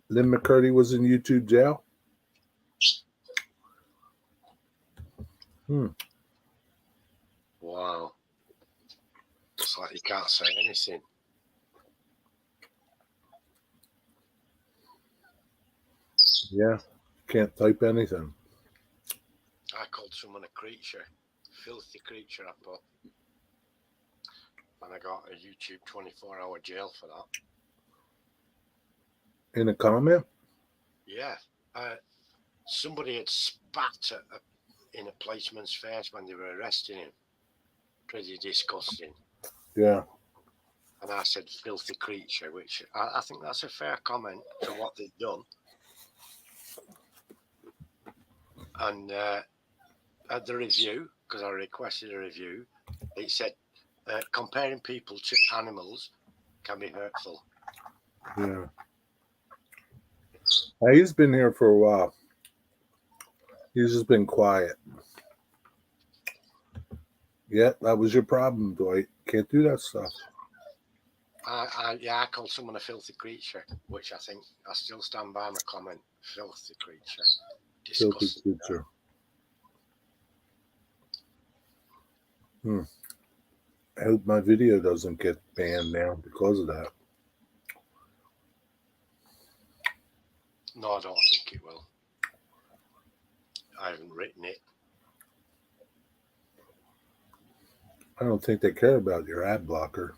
Lynn McCurdy was in YouTube jail? Wow. It's like you can't say anything. Yeah, can't type anything. I called someone a creature. Filthy creature, I put. And I got a YouTube 24-hour jail for that. In a comment? Yeah. Somebody had spat in a policeman's face when they were arresting him. Pretty disgusting. Yeah. And I said filthy creature, which I think that's a fair comment for what they've done. And at the review, because I requested a review, it said comparing people to animals can be hurtful. Yeah. He's been here for a while. He's just been quiet. Yeah, that was your problem, Dwight. Can't do that stuff. I called someone a filthy creature, which I think I still stand by my comment. Filthy creature. Filthy Disgusting. creature. I hope my video doesn't get banned now because of that. No, I don't think it will. I haven't written it. I don't think they care about your ad blocker.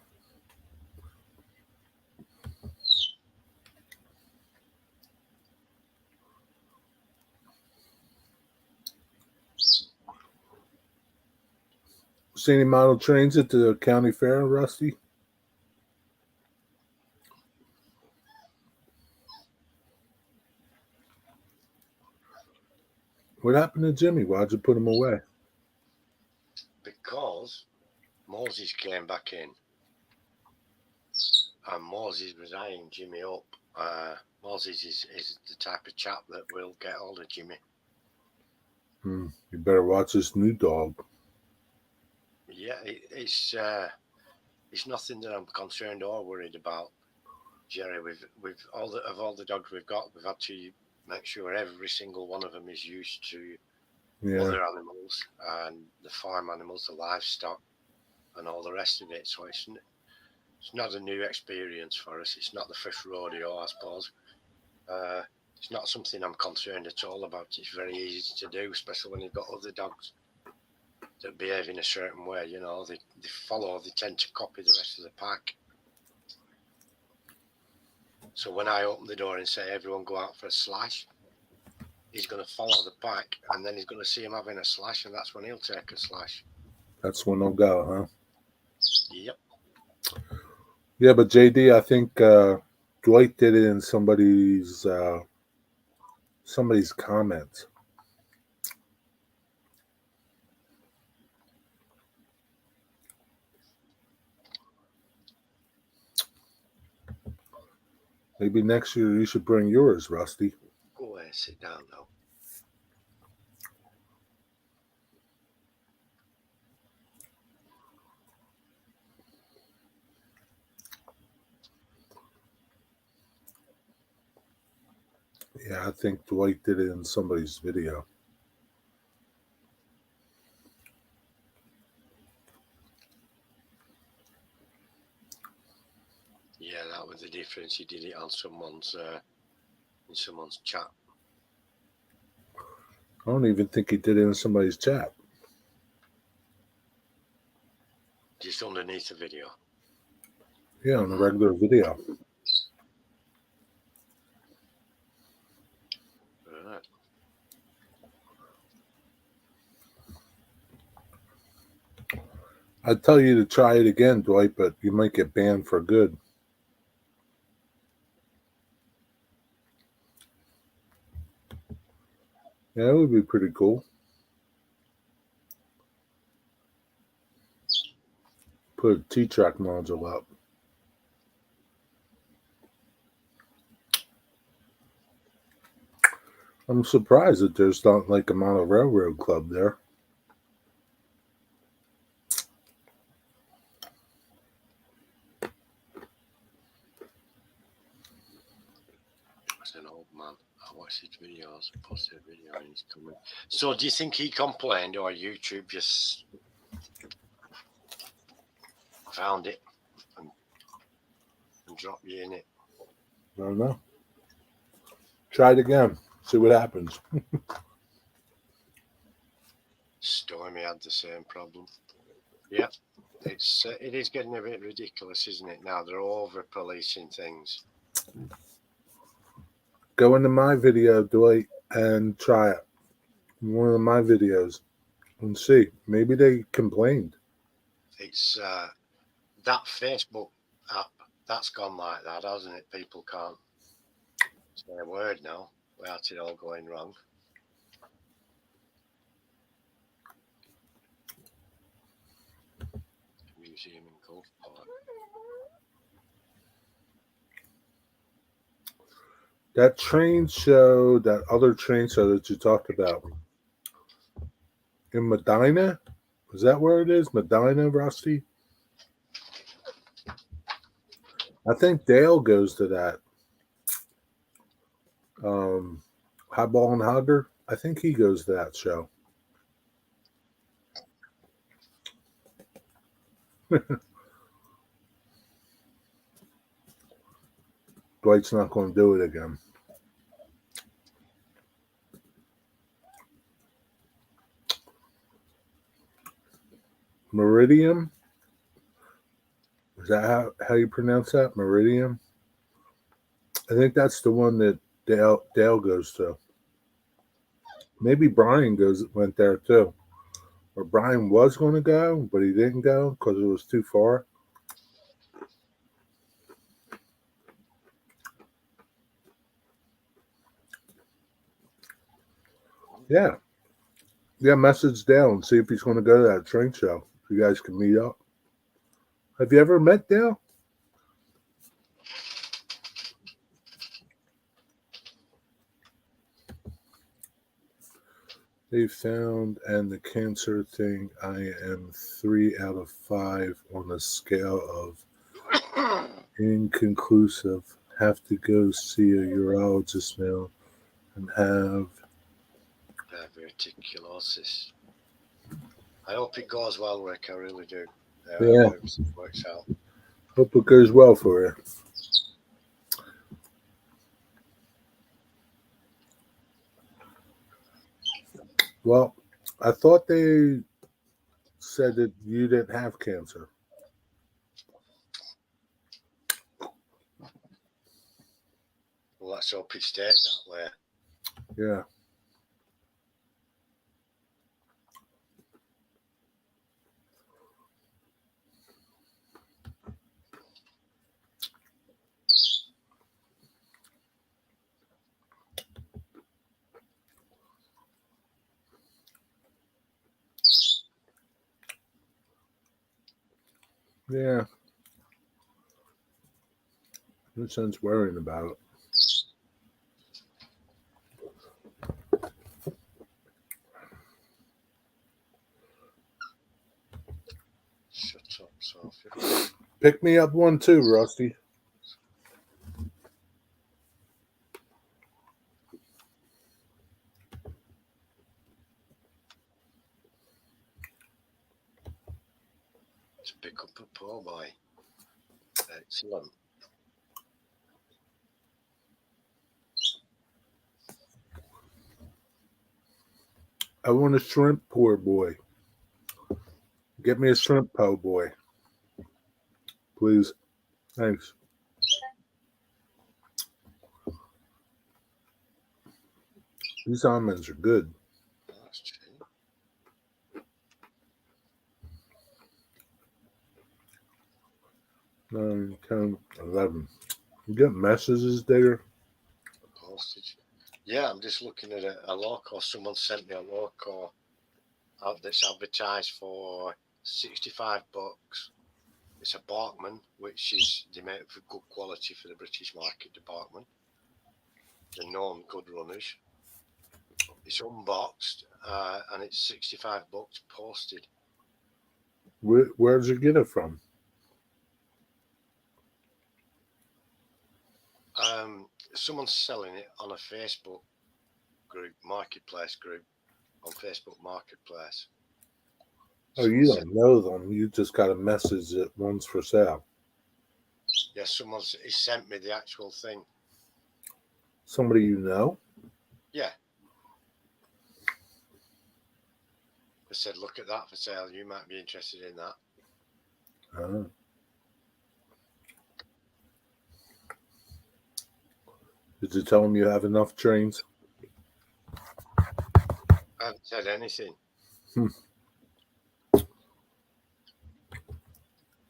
See any model trains at the county fair, Rusty? What happened to Jimmy? Why'd you put him away? Because Moses came back in, and Moses was eyeing Jimmy up. Moses is the type of chap that will get hold of Jimmy. You better watch this new dog. Yeah, it's nothing that I'm concerned or worried about, Jerry. We've all the dogs we've got, we've had to make sure every single one of them is used to other animals and the farm animals, the livestock, and all the rest of it. So it's not a new experience for us. It's not the first rodeo, I suppose. It's not something I'm concerned at all about. It's very easy to do, especially when you've got other dogs that behave in a certain way. You know, they tend to copy the rest of the pack. So when I open the door and say, everyone go out for a slash, he's going to follow the pack, and then he's going to see him having a slash, and that's when he'll take a slash. That's when they'll go, huh? Yep. Yeah, but JD, I think Dwight did it in somebody's comments. Maybe next year you should bring yours, Rusty. Go away, sit down now. Yeah, I think Dwight did it in somebody's video. Yeah, that was the difference. He did it on someone's in someone's chat. I don't even think he did it in somebody's chat. Just underneath the video. Yeah, on a regular video. Right. I'd tell you to try it again, Dwight, but you might get banned for good. Yeah, it would be pretty cool. Put a T-track module up. I'm surprised that there's not like a Model Railroad Club there. As an old man, I watched his videos, posted a video, and he's coming. So, do you think he complained, or YouTube just found it and dropped you in it? I don't know. Try it again. See what happens. Stormy had the same problem. Yeah, it is getting a bit ridiculous, isn't it? Now they're over policing things. Go into my video, Dwight, and try it. One of my videos, and see. Maybe they complained. It's that Facebook app that's gone like that, hasn't it? People can't say a word now without it all going wrong. Museum in Gulf Park. That train show, that other train show that you talked about in Medina, is that where it is? Medina, Rusty? I think Dale goes to that. Highball and Hugger, I think he goes to that show. Dwight's not going to do it again. Meridian? Is that how you pronounce that? Meridian? I think that's the one that Dale goes to. Maybe Brian went there too. Or Brian was going to go, but he didn't go because it was too far. Yeah, Yeah, message Dale and see if he's going to go to that train show. You guys can meet up. Have you ever met Dale? They found and the cancer thing. I am 3 out of 5 on a scale of inconclusive. Have to go see a urologist now and have. Diverticulosis. I hope it goes well, Rick. I really do. I Yeah. hope everything works out. Hope it goes well for you. Well, I thought they said that you didn't have cancer. Well, let's hope it stays that way. Yeah. Yeah. No sense worrying about it. Shut up, Sophie. Pick me up one too, Rusty. To pick up a poor boy. Excellent. I want a shrimp poor boy. Get me a shrimp po' boy. Please. Thanks. These almonds are good. That's cheap. 9, 10, 11. You get messages there? Postage. Yeah, I'm just looking at a loco. Someone sent me a loco out that's advertised for $65. It's a Barkman, which is they make for good quality for the British market. The Barkman, they're known good runners. It's unboxed and it's $65 posted. Where'd you get it from? Someone's selling it on a Facebook group, marketplace group, on Facebook Marketplace. Oh, you don't know them. You just got a message that one's for sale. Yeah, he sent me the actual thing. Somebody you know? Yeah. I said, look at that for sale. You might be interested in that. Oh. Did you tell them you have enough trains? I haven't said anything.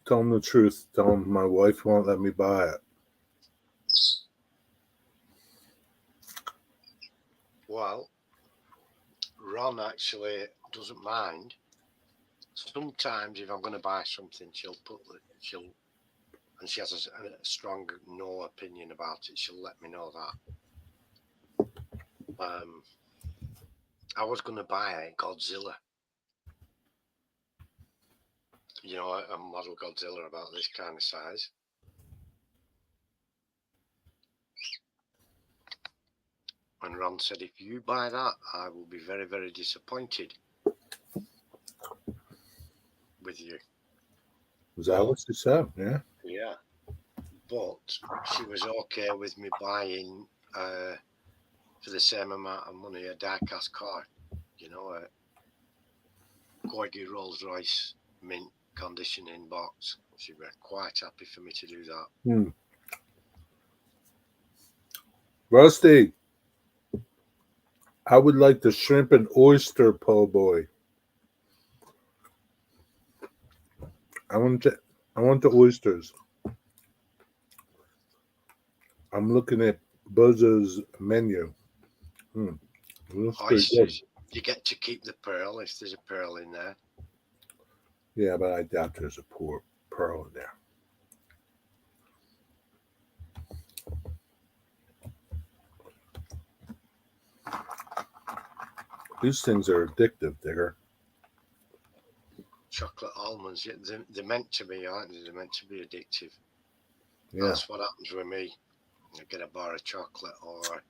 Tell them the truth. Tell them my wife won't let me buy it. Well, Ron actually doesn't mind. Sometimes if I'm going to buy something, she has a strong no opinion about it. She'll let me know that. I was going to buy a Godzilla. You know, a model Godzilla about this kind of size. And Ron said, if you buy that, I will be very, very disappointed with you. Was that what she said? Yeah. Yeah. But she was okay with me buying, for the same amount of money, a die-cast car. You know, a Corgi Rolls Royce mint conditioning box. She was quite happy for me to do that. Rusty, I would like the shrimp and oyster po' boy. I want the oysters. I'm looking at Buzzo's menu. Looks pretty good. Oysters. You get to keep the pearl if there's a pearl in there. Yeah, but I doubt there's a pearl in there. These things are addictive, Digger. Chocolate almonds, yeah, they're meant to be, aren't they? They're meant to be addictive. Yeah. That's what happens with me. I get a bar of chocolate or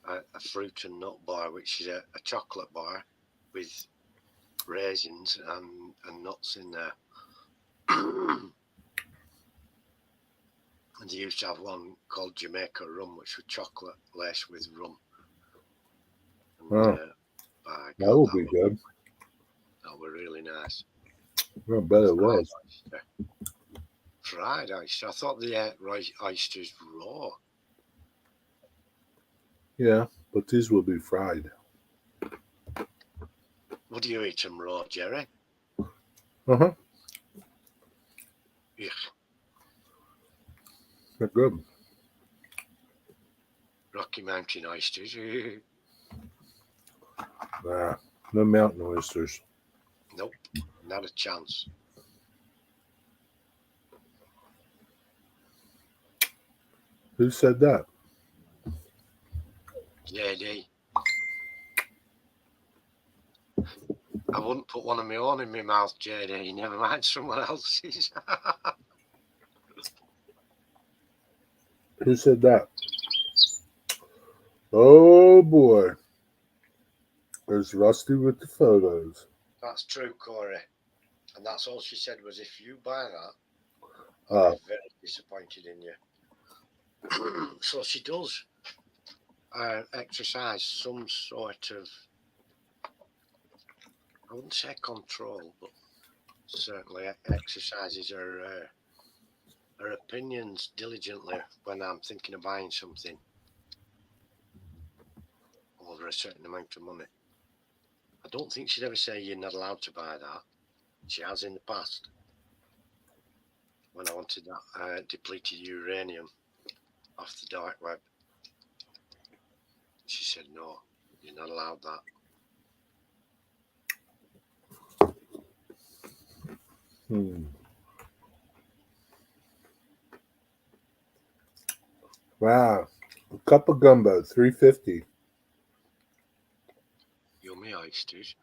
a fruit and nut bar, which is a chocolate bar with raisins and nuts in there. And they used to have one called Jamaica rum, which was chocolate laced with rum. And, Oh, by that God, will be good. that were really nice. I bet it was. Oyster. Fried oyster. I thought they ate oysters raw. Yeah, but these will be fried. Would you eat them raw, Jerry? Uh-huh. Yuck. They're good. Rocky Mountain oysters. Nah, no mountain oysters. Nope, not a chance. Who said that? JD. I wouldn't put one of my own in my mouth, JD. Never mind someone else's. Who said that? Oh boy. There's Rusty with the photos. That's true, Corey. And that's all she said was, if you buy that, I'll be very disappointed in you. So she does exercise some sort of, I wouldn't say control, but certainly exercises her opinions diligently when I'm thinking of buying something over a certain amount of money. I don't think she'd ever say you're not allowed to buy that. She has in the past when I wanted that depleted uranium off the dark web. She said, no, you're not allowed that. Wow. A cup of gumbo, $3.50. Yummy oysters.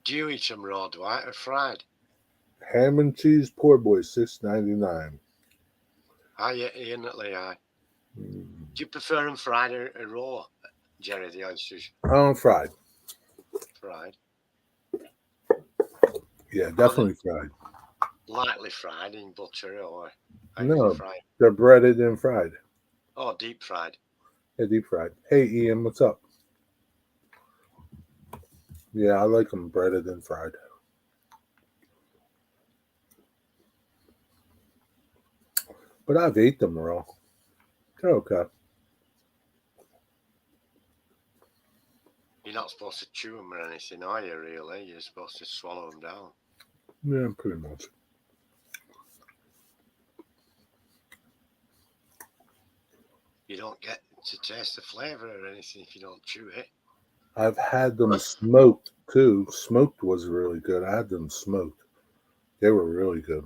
Do you eat them raw, Dwight, or fried? Ham and cheese poor boy, $6.99. Aye, Ian at Lehigh. Do you prefer them fried or raw, Jerry, the oysters? Fried. Fried. Yeah, definitely fried. Lightly fried in butter or No, fried? they're breaded and fried. Oh, deep fried. Yeah, deep fried. Hey, Ian, what's up? Yeah, I like them breaded and fried. But I've ate them raw. They're okay. You're not supposed to chew them or anything, are you, really? You're supposed to swallow them down. Yeah, pretty much. You don't get to taste the flavour or anything if you don't chew it. I've had them smoked, too. Smoked was really good. I had them smoked. They were really good.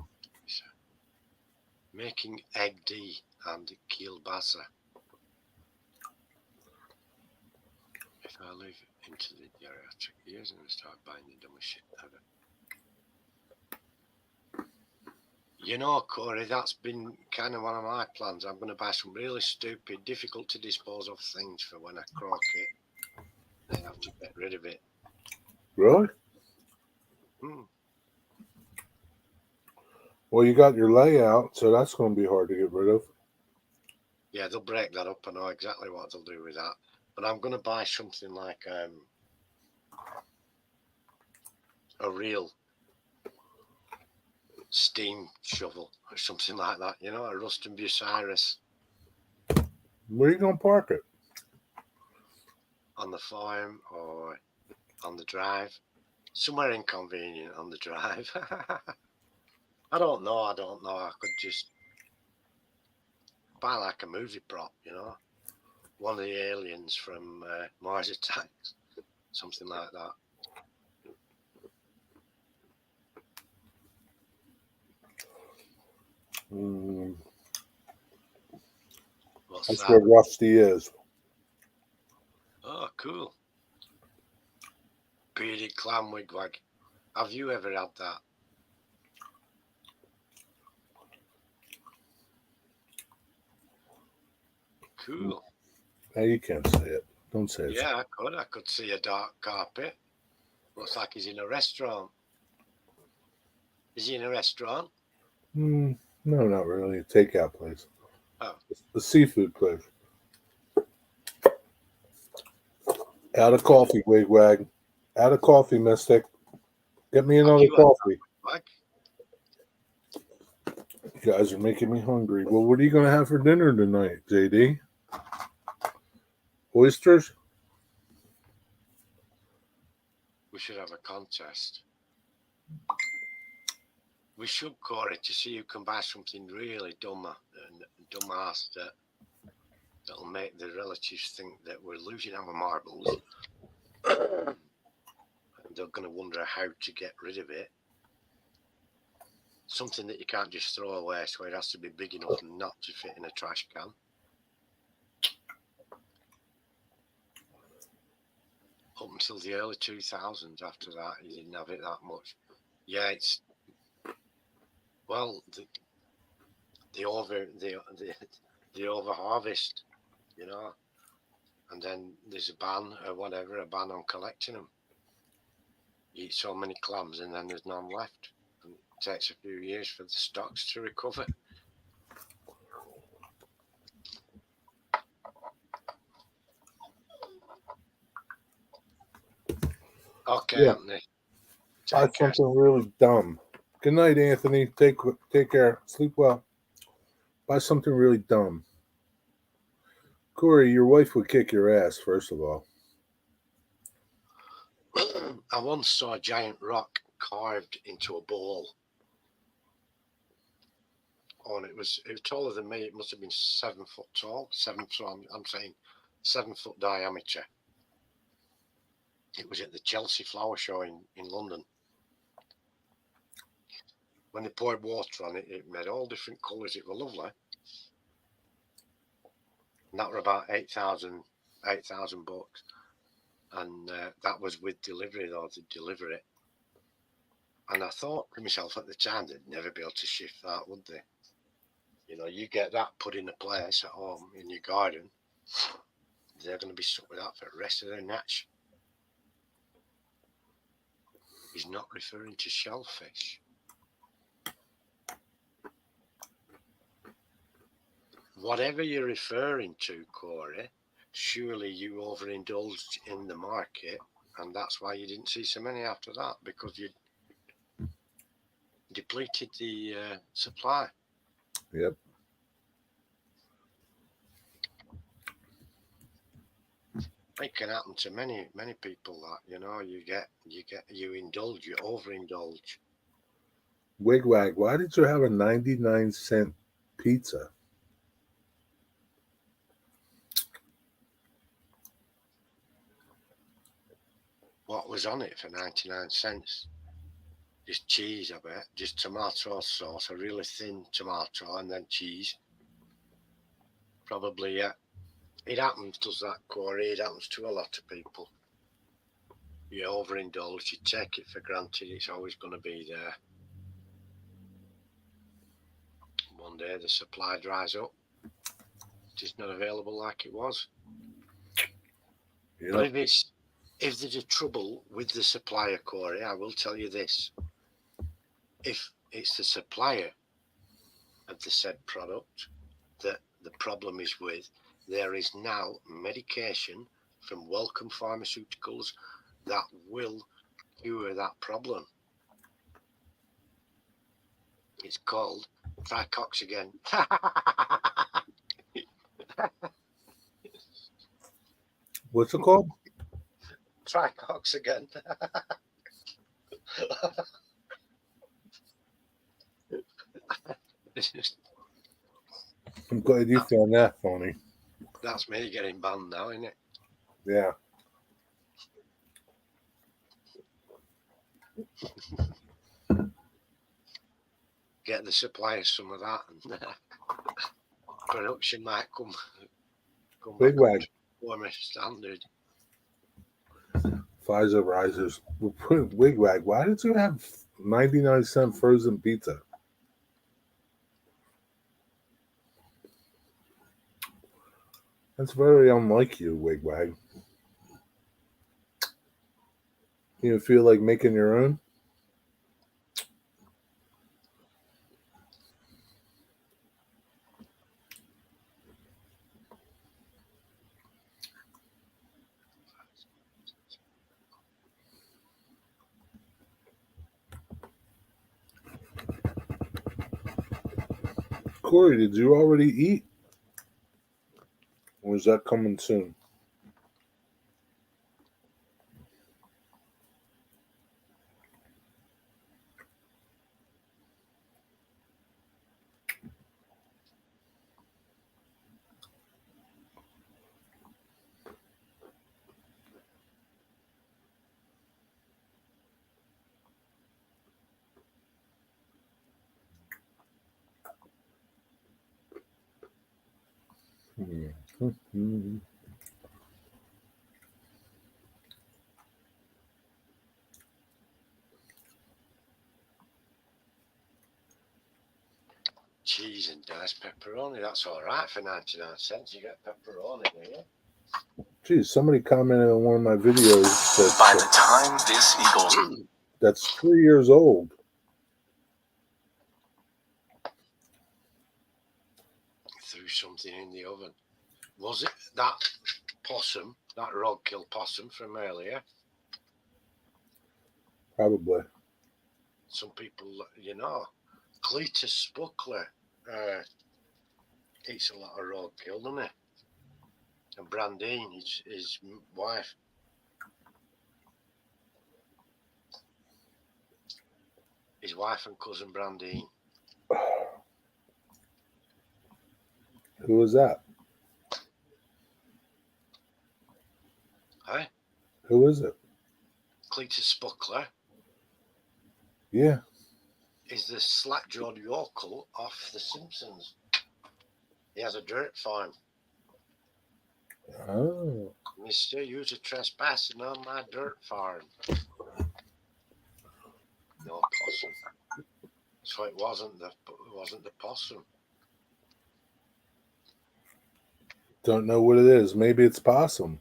Making egg D and kielbasa. If I live into the geriatric years, I'm going to start buying the dumbest shit ever. You know, Corey, that's been kind of one of my plans. I'm going to buy some really stupid, difficult to dispose of things for when I croak it. I have to get rid of it. Really? Well, you got your layout, so that's going to be hard to get rid of. Yeah, they'll break that up. I know exactly what they'll do with that. But I'm going to buy something like a real steam shovel or something like that. You know, a Ruston Bucyrus. Where are you going to park it? On the farm or on the drive. Somewhere inconvenient on the drive. I don't know. I could just buy like a movie prop, you know. One of the aliens from Mars Attacks. something like that. What's That's that? where Rusty is. Oh, cool. Bearded clam wigwag. Have you ever had that? Cool. Now you can't say it. Don't say it. Yeah, I could see a dark carpet. Looks like he's in a restaurant. Is he in a restaurant? No, not really. A takeout place. Oh. A seafood place. Out of coffee, wigwag. Out of coffee, Mystic. Get me another coffee. Like? You guys are making me hungry. Well, what are you going to have for dinner tonight, JD? Oysters? We should have a contest. We should, Corey, to see who can buy something really dumb-ass that'll make the relatives think that we're losing our marbles. And they're going to wonder how to get rid of it. Something that you can't just throw away, so it has to be big enough not to fit in a trash can. Up until the early 2000s, after that, you didn't have it that much. Yeah, it's well the over harvest, you know, and then there's a ban on collecting them. You eat so many clams, and then there's none left. And it takes a few years for the stocks to recover. Okay, Yeah. Anthony. Buy something really dumb. Good night, Anthony. Take care. Sleep well. Buy something really dumb. Corey, your wife would kick your ass, first of all. I once saw a giant rock carved into a bowl. Oh, and it was taller than me. It must have been 7 foot tall. I'm saying 7 foot diameter. It was at the Chelsea Flower Show in London. When they poured water on it, it made all different colours. It was lovely. And that were about 8,000 bucks. And that was with delivery, though, to deliver it. And I thought to myself at the time, they'd never be able to shift that, would they? You know, you get that put in a place at home in your garden, they're going to be stuck with that for the rest of their natch. He's not referring to shellfish. Whatever you're referring to, Corey, surely you overindulged in the market, and that's why you didn't see so many after that, because you depleted the supply. Yep. It can happen to many people. That you indulge, you overindulge. Wigwag, why did you have a 99-cent pizza? What was on it for 99 cents? Just cheese, I bet. Just tomato sauce, a really thin tomato, and then cheese. Probably, yeah. It happens, does that, Corey? It happens to a lot of people. You overindulge, you take it for granted, it's always going to be there. One day the supply dries up. It's not available like it was. Yep. But if there's a trouble with the supplier, Corey, I will tell you this. If it's the supplier of the said product that the problem is with, there is now medication from Wellcome Pharmaceuticals that will cure that problem. It's called Tricoxygen. What's it called? Tricoxygen. I'm glad you found that funny. That's me getting banned now, isn't it? Yeah. Get the suppliers some of that, and production might come Big back up wag. to former standard. Pfizer risers. Wigwag, why did you have 99-cent frozen pizza? That's very unlike you, Wigwag. You feel like making your own? Corey, did you already eat? Or is that coming soon? Mm-hmm. Cheese and diced pepperoni. That's all right for 99 cents. You get pepperoni here. Geez, somebody commented on one of my videos By the time this equals that's 3 years old. Threw something in the oven. Was it that possum, that roadkill possum from earlier? Probably. Some people, Cletus Spuckler eats a lot of roadkill, doesn't he? And Brandine, his wife. His wife and cousin Brandine. Who was that? Hey? Who is it? Cletus Spuckler Yeah. is the slack-jawed yokel off The Simpsons. He has a dirt farm. Oh. Mister, you're trespassing on my dirt farm. No possum. So it wasn't the possum. Don't know what it is. Maybe it's possum.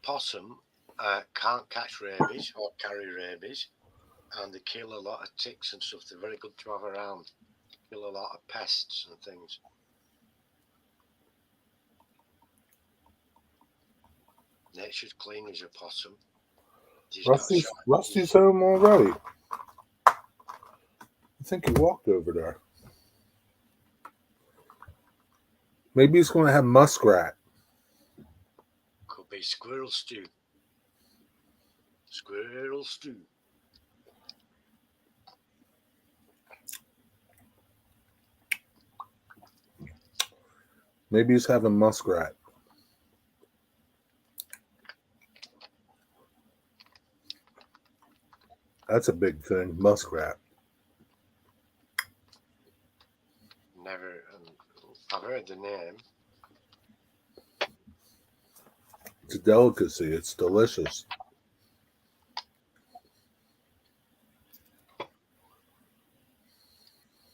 Possum can't catch rabies or carry rabies, and they kill a lot of ticks and stuff. They're very good to have around. Kill a lot of pests and things. Nature's clean as a possum. Rusty's home already. I think he walked over there. Maybe he's going to have muskrat. Could be squirrel stew. Squirrel stew. Maybe he's having muskrat. That's a big thing, muskrat. Never. I've heard the name. It's a delicacy. It's delicious.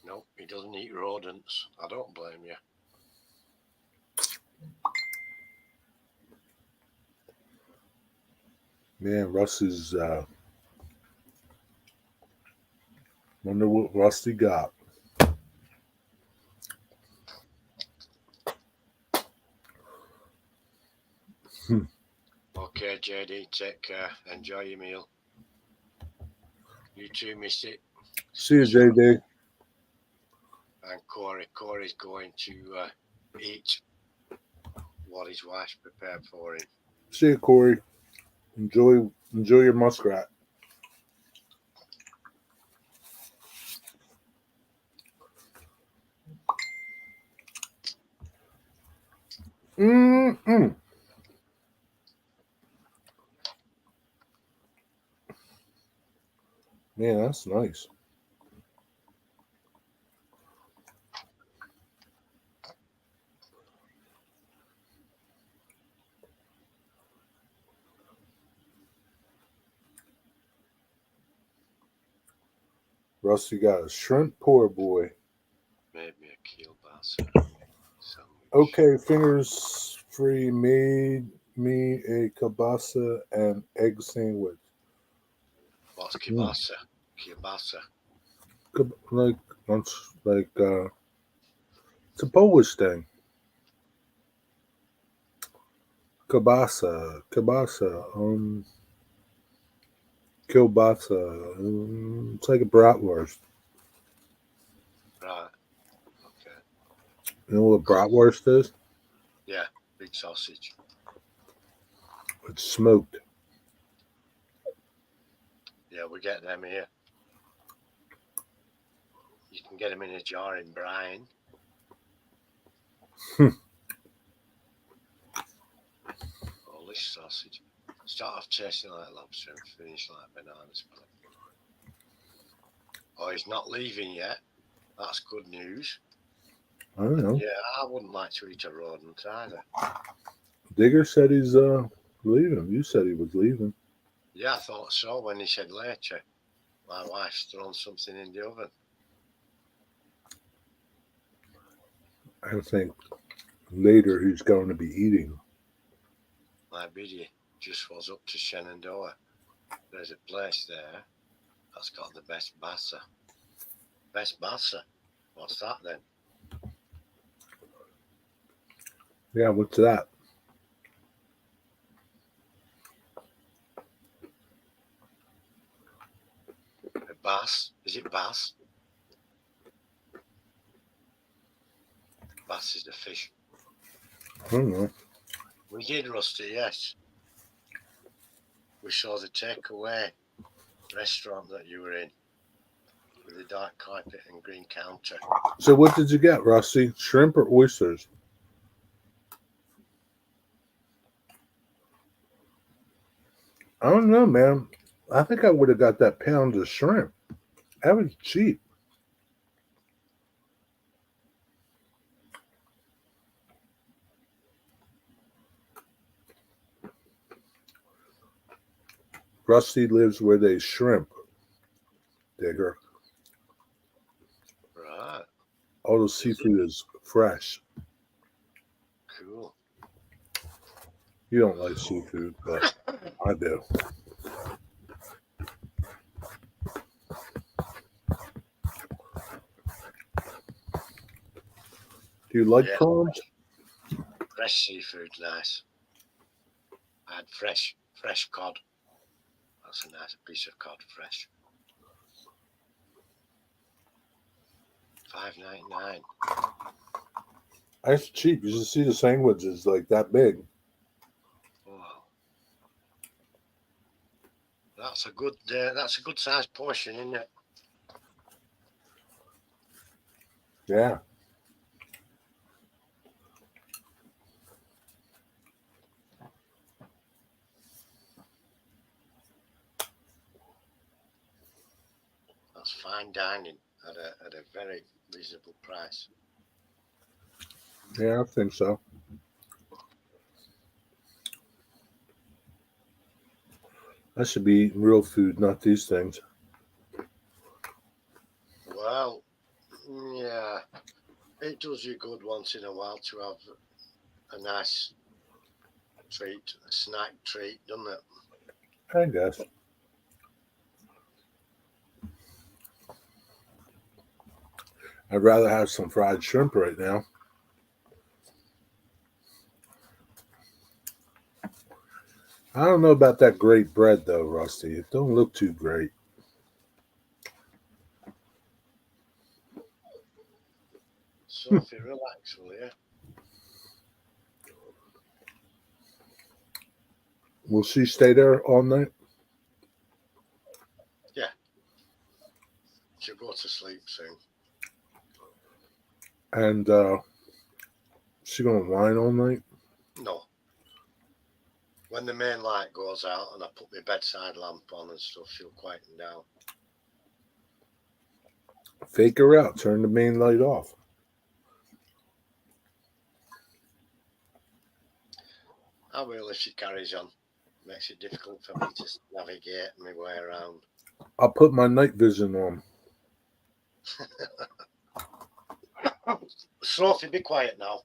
Nope, he doesn't eat rodents. I don't blame you. Man, Rusty's. Wonder what Rusty got. Okay, JD, take care. Enjoy your meal. You too, Missy. See you, JD. And Corey's going to eat what his wife's prepared for him. See you, Corey. Enjoy your muskrat. Mm-mm. Yeah, that's nice. Rusty got a shrimp poor boy. Made me a kielbasa sandwich. Okay, fingers free made me a kielbasa and egg sandwich. What's kielbasa? Kielbasa. Like it's a Polish thing. Kielbasa, kielbasa. It's like a bratwurst. Right. Okay. You know what bratwurst is? Yeah. Big sausage. It's smoked. Yeah, we get them here. You can get them in a jar in brine. Polish sausage. Start off tasting like lobster and finish like banana split. Oh, he's not leaving yet. That's good news. I don't know. Yeah, I wouldn't like to eat a rodent either. Digger said he's leaving. You said he was leaving. Yeah, I thought so when he said later. My wife's thrown something in the oven. I think later he's going to be eating. My biddy just was up to Shenandoah. There's a place there that's got the best bassa. Best bassa? What's that then? Yeah, what's that? A bass? Is it bass? Bass is the fish. I don't know. We did, Rusty, yes. We saw the takeaway restaurant that you were in with the dark carpet and green counter. So what did you get, Rusty? Shrimp or oysters? I don't know, man. I think I would have got that pound of shrimp. That was cheap. Rusty lives where they shrimp. Digger. Right, All the seafood is fresh. cool. You don't like seafood, but I do. Do you like Yeah. prawns? Fresh seafood, nice. I had fresh cod. That's a nice piece of cod, fresh. $5.99. That's cheap. You should see the sandwiches like that big. Wow, that's a good sized portion, isn't it? Yeah. That's fine dining at a very reasonable price. Yeah, I think so. I should be eating real food, not these things. Well, yeah, it does you good once in a while to have a nice treat, a snack treat, doesn't it? I guess. I'd rather have some fried shrimp right now. I don't know about that great bread though, Rusty. It don't look too great. Sophie, relax, will you? Will she stay there all night? She'll go to sleep soon. And she gonna whine all night? No. When the main light goes out and I put my bedside lamp on and stuff, she'll quieten down. Fake her out. Turn the main light off. I will if she carries on. Makes it difficult for me to navigate my way around. I'll put my night vision on. Sophie, be quiet now.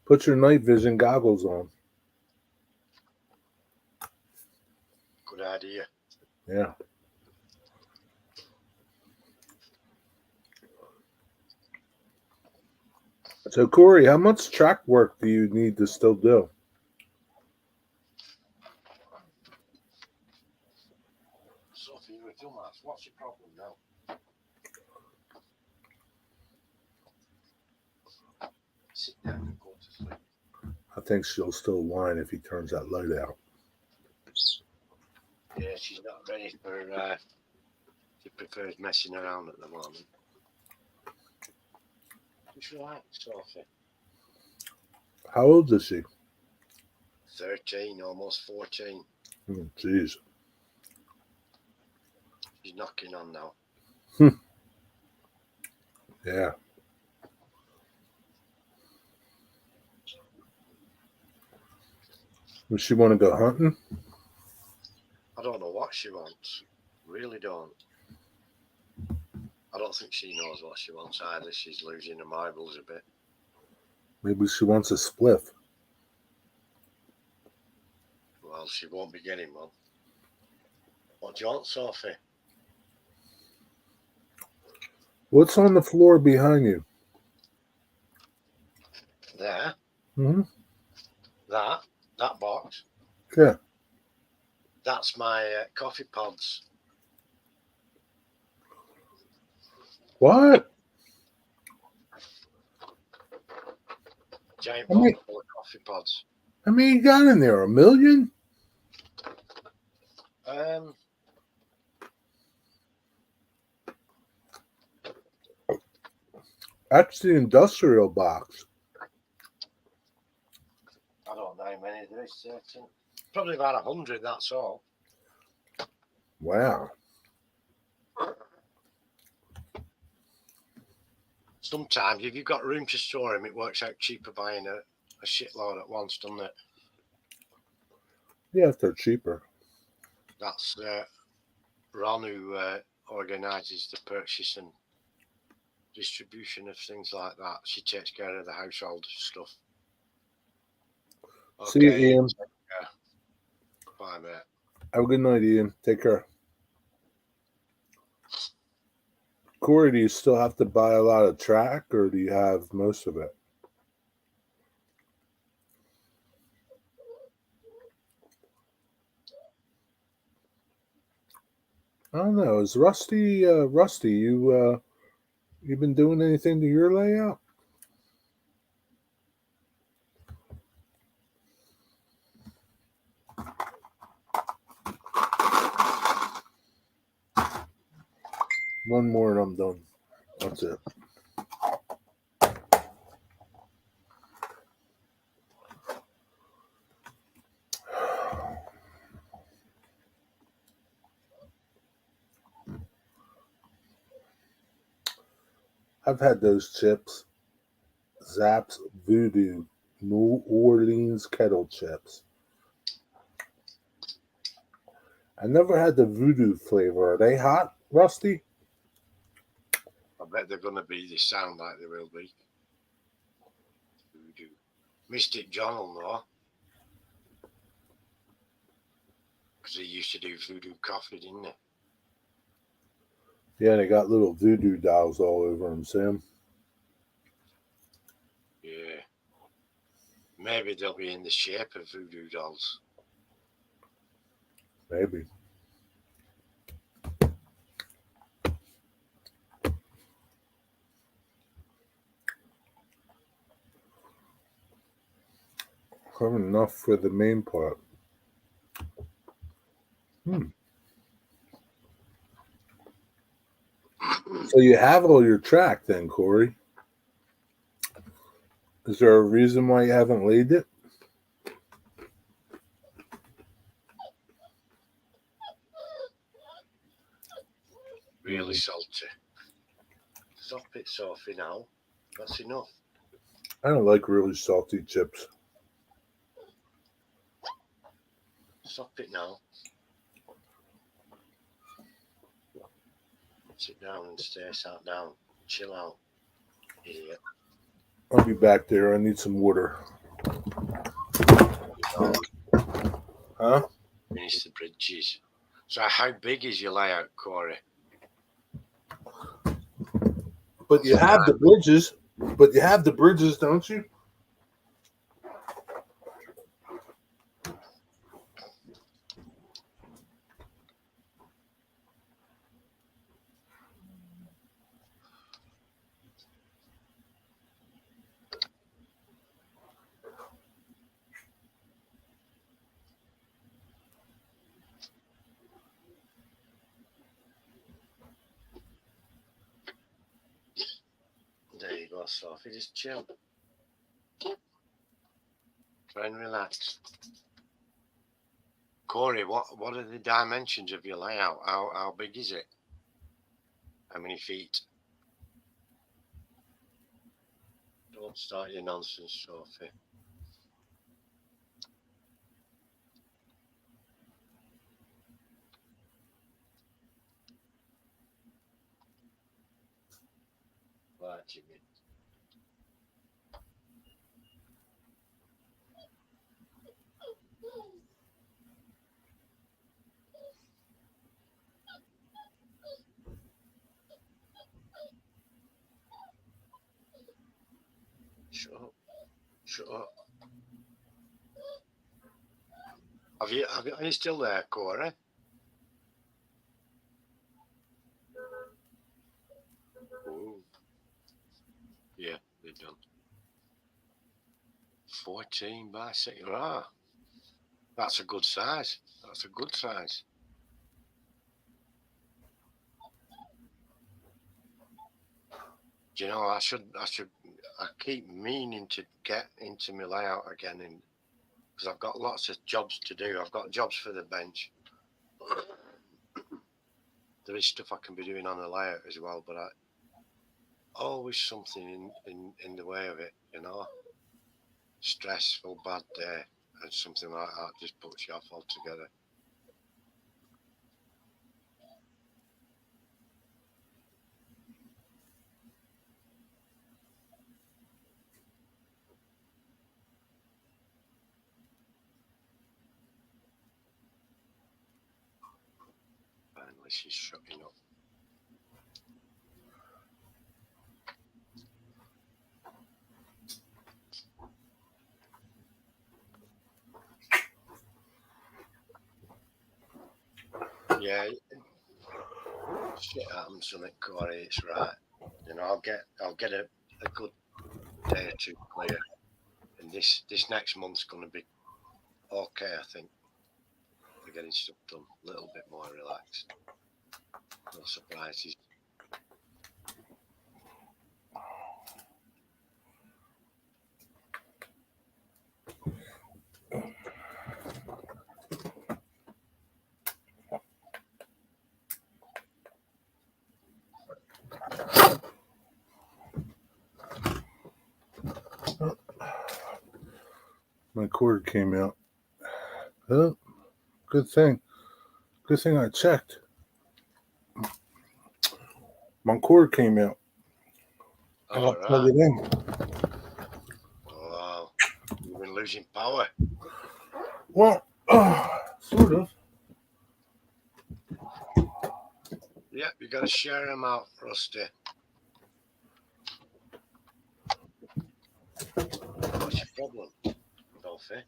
Put your night vision goggles on. Good idea. Yeah. So, Corey, how much track work do you need to still do? Sophie, you're a dumbass. What's your problem now? Sit down and go to sleep. I think she'll still whine if he turns that light out. Yeah, she's not ready for. She prefers messing around at the moment. Just relax, Sophie. How old is she? 13, almost 14. Oh, jeez. She's knocking on now. Yeah. Does she want to go hunting? I don't know what she wants. Really don't. I don't think she knows what she wants either. She's losing her marbles a bit. Maybe she wants a spliff. Well, she won't be getting one. What do you want, Sophie? What's on the floor behind you? There. Mm-hmm. That box. Yeah. That's my coffee pods. What? Giant How many- box full of coffee pods. How many you got in there? 1 million? That's the industrial box. I don't know how many there is. Certain. Probably about 100. That's all. Wow. Sometimes, if you've got room to store them, it works out cheaper buying a shitload at once, doesn't it? Yeah, if they're cheaper. That's Ron who organises the purchase and distribution of things like that. She takes care of the household stuff. See you, Ian. Bye, mate. Have a good night, Ian. Take care. Corey, do you still have to buy a lot of track, or do you have most of it? I don't know. Is Rusty? Rusty, you been doing anything to your layout? One more and I'm done. That's it. I've had those chips. Zapp's Voodoo New Orleans kettle chips. I never had the Voodoo flavor. Are they hot, Rusty? I bet they're going to be. They sound like they will be. Voodoo. Mystic John will know. Because he used to do voodoo coffee, didn't he? Yeah, they got little voodoo dolls all over them, Sam. Yeah. Maybe they'll be in the shape of voodoo dolls. Maybe. Having enough for the main part. So you have all your track then, Corey. Is there a reason why you haven't laid it? Really salty. Stop it, Sophie, now. That's enough. I don't like really salty chips. Stop it now. Sit down and stay sat down. Chill out, idiot. I'll be back there. I need some water. Huh? Finish the bridges. So how big is your layout, Corey? But you have the bridges. But you have the bridges, don't you? There you go, Sophie. Just chill. Try and relax. Corey, what are the dimensions of your layout? How big is it? How many feet? Don't start your nonsense, Sophie. Right, Jimmy. Shut up. Shut up. Are you still there, Corey? Ooh. Yeah, they're done. 14 by 6. Ah, that's a good size. That's a good size. Do you know, I keep meaning to get into my layout again, because I've got lots of jobs to do. I've got jobs for the bench. There is stuff I can be doing on the layout as well, but always something in the way of it, you know. Stressful, bad day, and something like that just puts you off altogether. Finally, she's shutting up. Yeah, shit happens to me, Corey. It's right. You know, I'll get a good day or two clear, and this next month's going to be okay. I think for getting stuff done, a little bit more relaxed. No surprises. My cord came out. Oh, good thing. Good thing I checked. My cord came out. I All got to plug right. it in. Wow, you've been losing power. Well, sort of. Yep, you got to share them out, Rusty. What's your problem, Dolphy?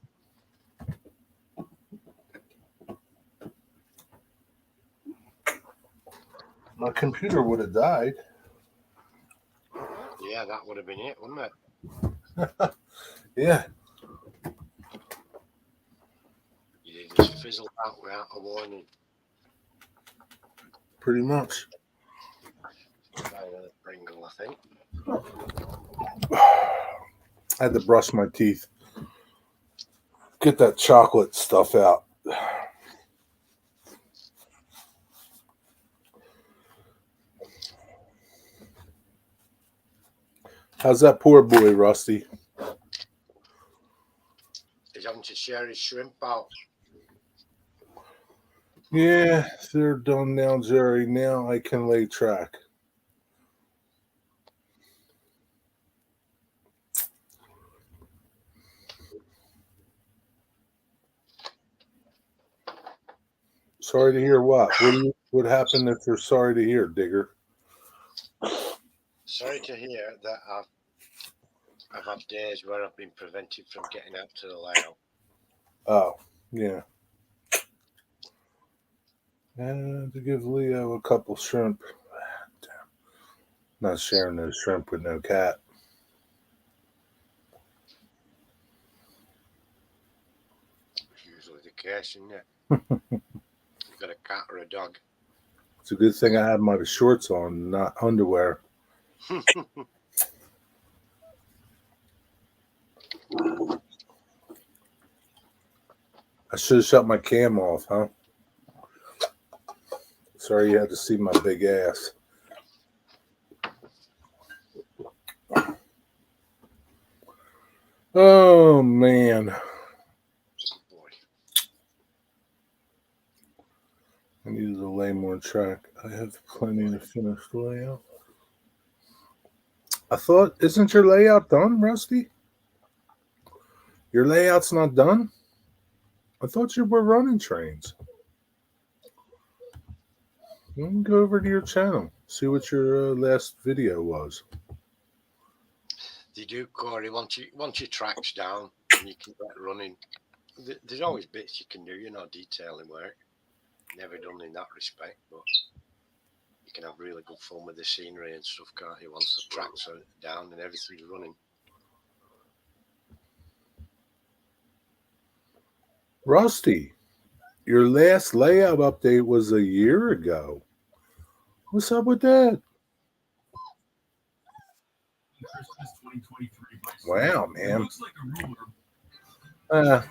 My computer would have died. Yeah, that would have been it, wouldn't it? Yeah. You just fizzled out without a warning. Pretty much. Try another Pringle, I think. I had to brush my teeth. Get that chocolate stuff out. How's that poor boy, Rusty? He's having to share his shrimp out. Yeah, they're done now, Jerry. Now I can lay track. Sorry to hear what? What happened if you're sorry to hear, Digger? Sorry to hear that I've had days where I've been prevented from getting out to the layout. Oh, yeah. And to give Leo a couple shrimp. Damn. Not sharing those shrimp with no cat. It's usually the case, isn't it? You've got a cat or a dog. It's a good thing I have my shorts on, not underwear. I should have shut my cam off, huh? Sorry you had to see my big ass. Oh, man. Boy. I needed to lay more track. I have plenty to finish the layout. I thought, isn't your layout done, Rusty? Your layout's not done? I thought you were running trains. Let me go over to your channel, see what your last video was. They do, Corey. Once your track's down and you can get running, there's always bits you can do. Detailing work. Never done in that respect, but you can have really good fun with the scenery and stuff, can't you? Once the tracks are down and everything's running. Rusty, your last layout update was a year ago. What's up with that? Wow, man. I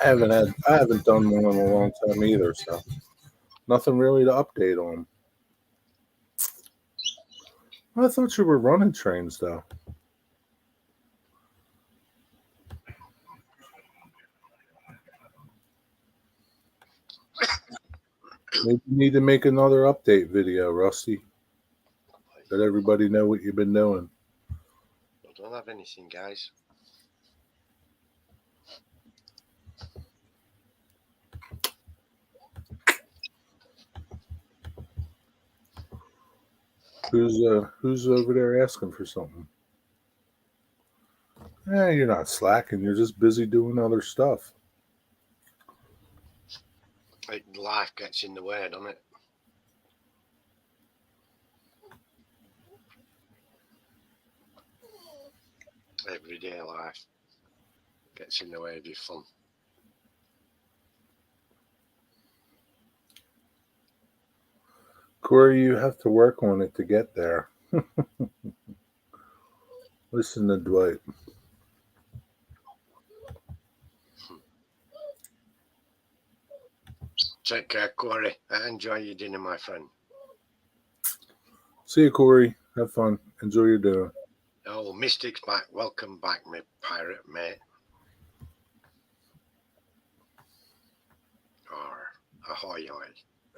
haven't done one in a long time either, so nothing really to update on. I thought you were running trains though. Maybe you need to make another update video, Rusty. Let everybody know what you've been doing. I don't have anything, guys. Who's over there asking for something? You're not slacking. You're just busy doing other stuff. Life gets in the way, doesn't it? Everyday life gets in the way of your fun. Corey, you have to work on it to get there. Listen to Dwight. Take care, Corey. Enjoy your dinner, my friend. See you, Corey. Have fun. Enjoy your dinner. Oh, Mystic's back. Welcome back, my pirate mate. Ahoy, ahoy.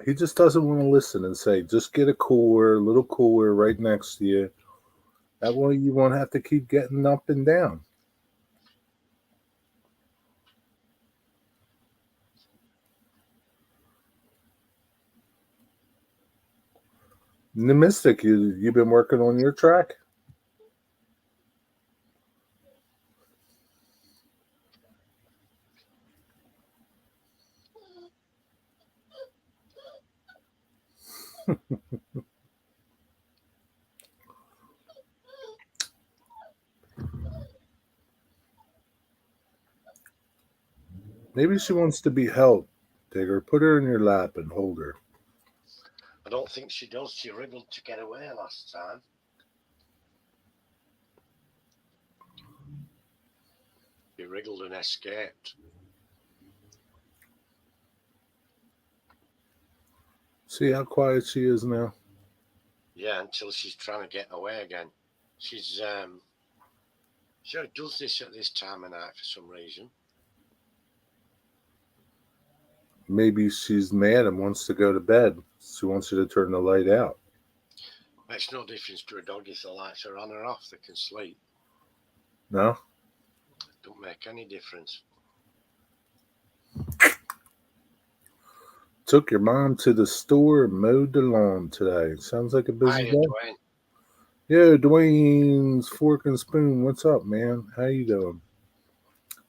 He just doesn't want to listen and say, just get a little cooler right next to you. That way you won't have to keep getting up and down. The Mystic, you've been working on your track? Maybe she wants to be held, Digger. Put her in your lap and hold her. I don't think she does. She wriggled to get away last time. She wriggled and escaped. See how quiet she is now? Yeah, until she's trying to get away again. She's she does this at this time of night for some reason. Maybe she's mad and wants to go to bed. She wants you to turn the light out. Makes no difference to a dog if the lights are on or off. They can sleep. No? Don't make any difference. Took your mom to the store and mowed the lawn today. Sounds like a busy Hiya, day. Dwayne. Yo, Dwayne's Fork and Spoon. What's up, man? How you doing?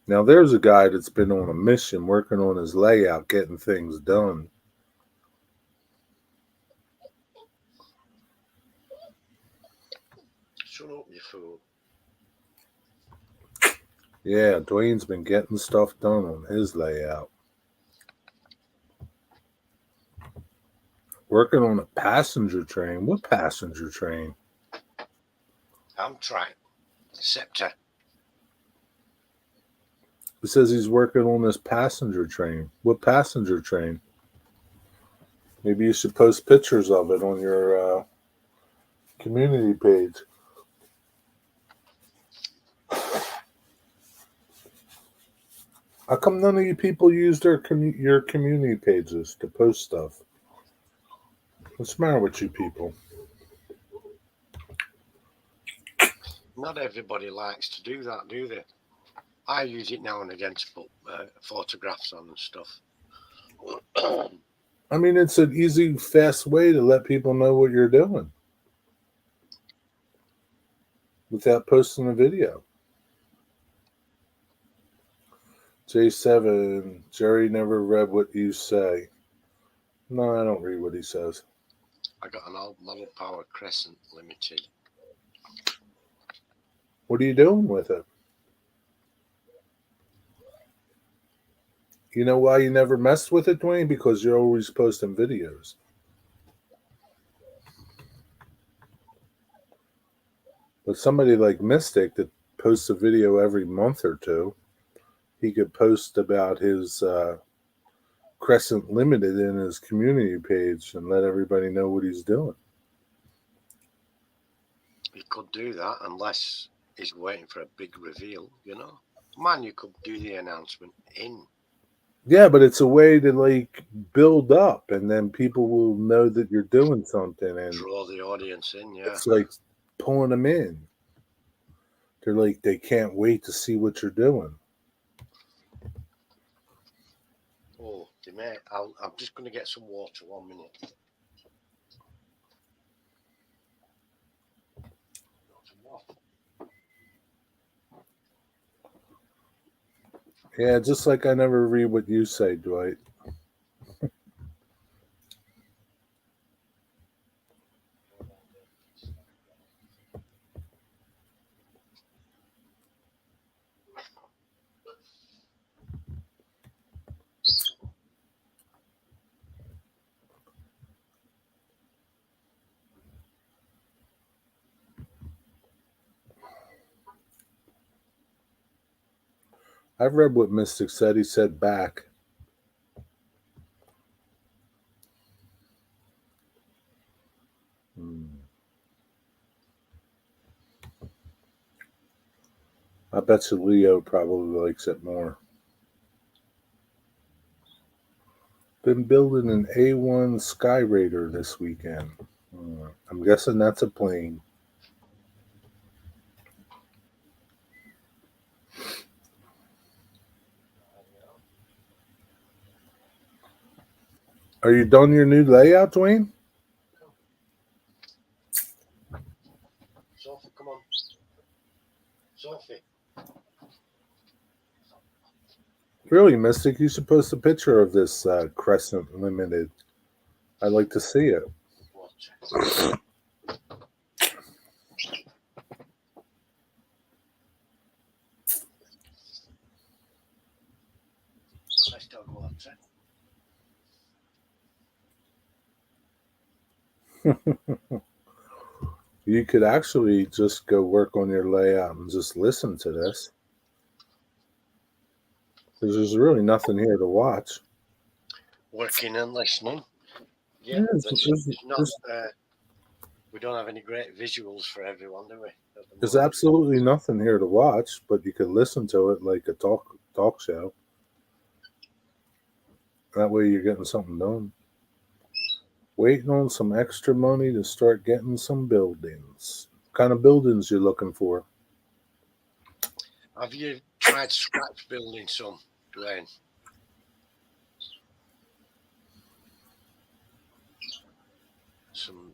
Now, there's a guy that's been on a mission working on his layout, getting things done. Shut up, you fool. Yeah, Dwayne's been getting stuff done on his layout. Working on a passenger train. What passenger train? Amtrak. Scepter. He says he's working on this passenger train. What passenger train? Maybe you should post pictures of it on your community page. How come none of you people use your community pages to post stuff? What's the matter with you people? Not everybody likes to do that, do they? I use it now and again to put photographs on and stuff. I mean, it's an easy, fast way to let people know what you're doing without posting a video. J7, Jerry never read what you say. No, I don't read what he says. I got an old Model Power Crescent Limited. What are you doing with it? You know why you never messed with it, Dwayne? Because you're always posting videos. But somebody like Mystic that posts a video every month or two, he could post about his Crescent Limited in his community page and let everybody know what he's doing. He could do that unless he's waiting for a big reveal, you know. Man, you could do the announcement in. Yeah, but it's a way to like build up, and then people will know that you're doing something, and Draw the audience in, yeah. it's like pulling them in. They're like they can't wait to see what you're doing. Oh, mate, I'm just going to get some water. 1 minute. Yeah, just like I never read what you say, Dwight. I've read what Mystic said. He said back. I bet you Leo probably likes it more. Been building an A1 Sky Raider this weekend. I'm guessing that's a plane. Are you done your new layout, Dwayne? Sophie, come on. Sophie. Really, Mystic, you should post a picture of this Crescent Limited. I'd like to see it. Water. Let's dog water. You could actually just go work on your layout and just listen to this. Because there's really nothing here to watch. Working and listening. Yeah, Yeah, there's not. We don't have any great visuals for everyone, do we? There's absolutely nothing here to watch, but you can listen to it like a talk show. That way you're getting something done. Waiting on some extra money to start getting some buildings. What kind of buildings you're looking for? Have you tried scratch building some, Dwayne?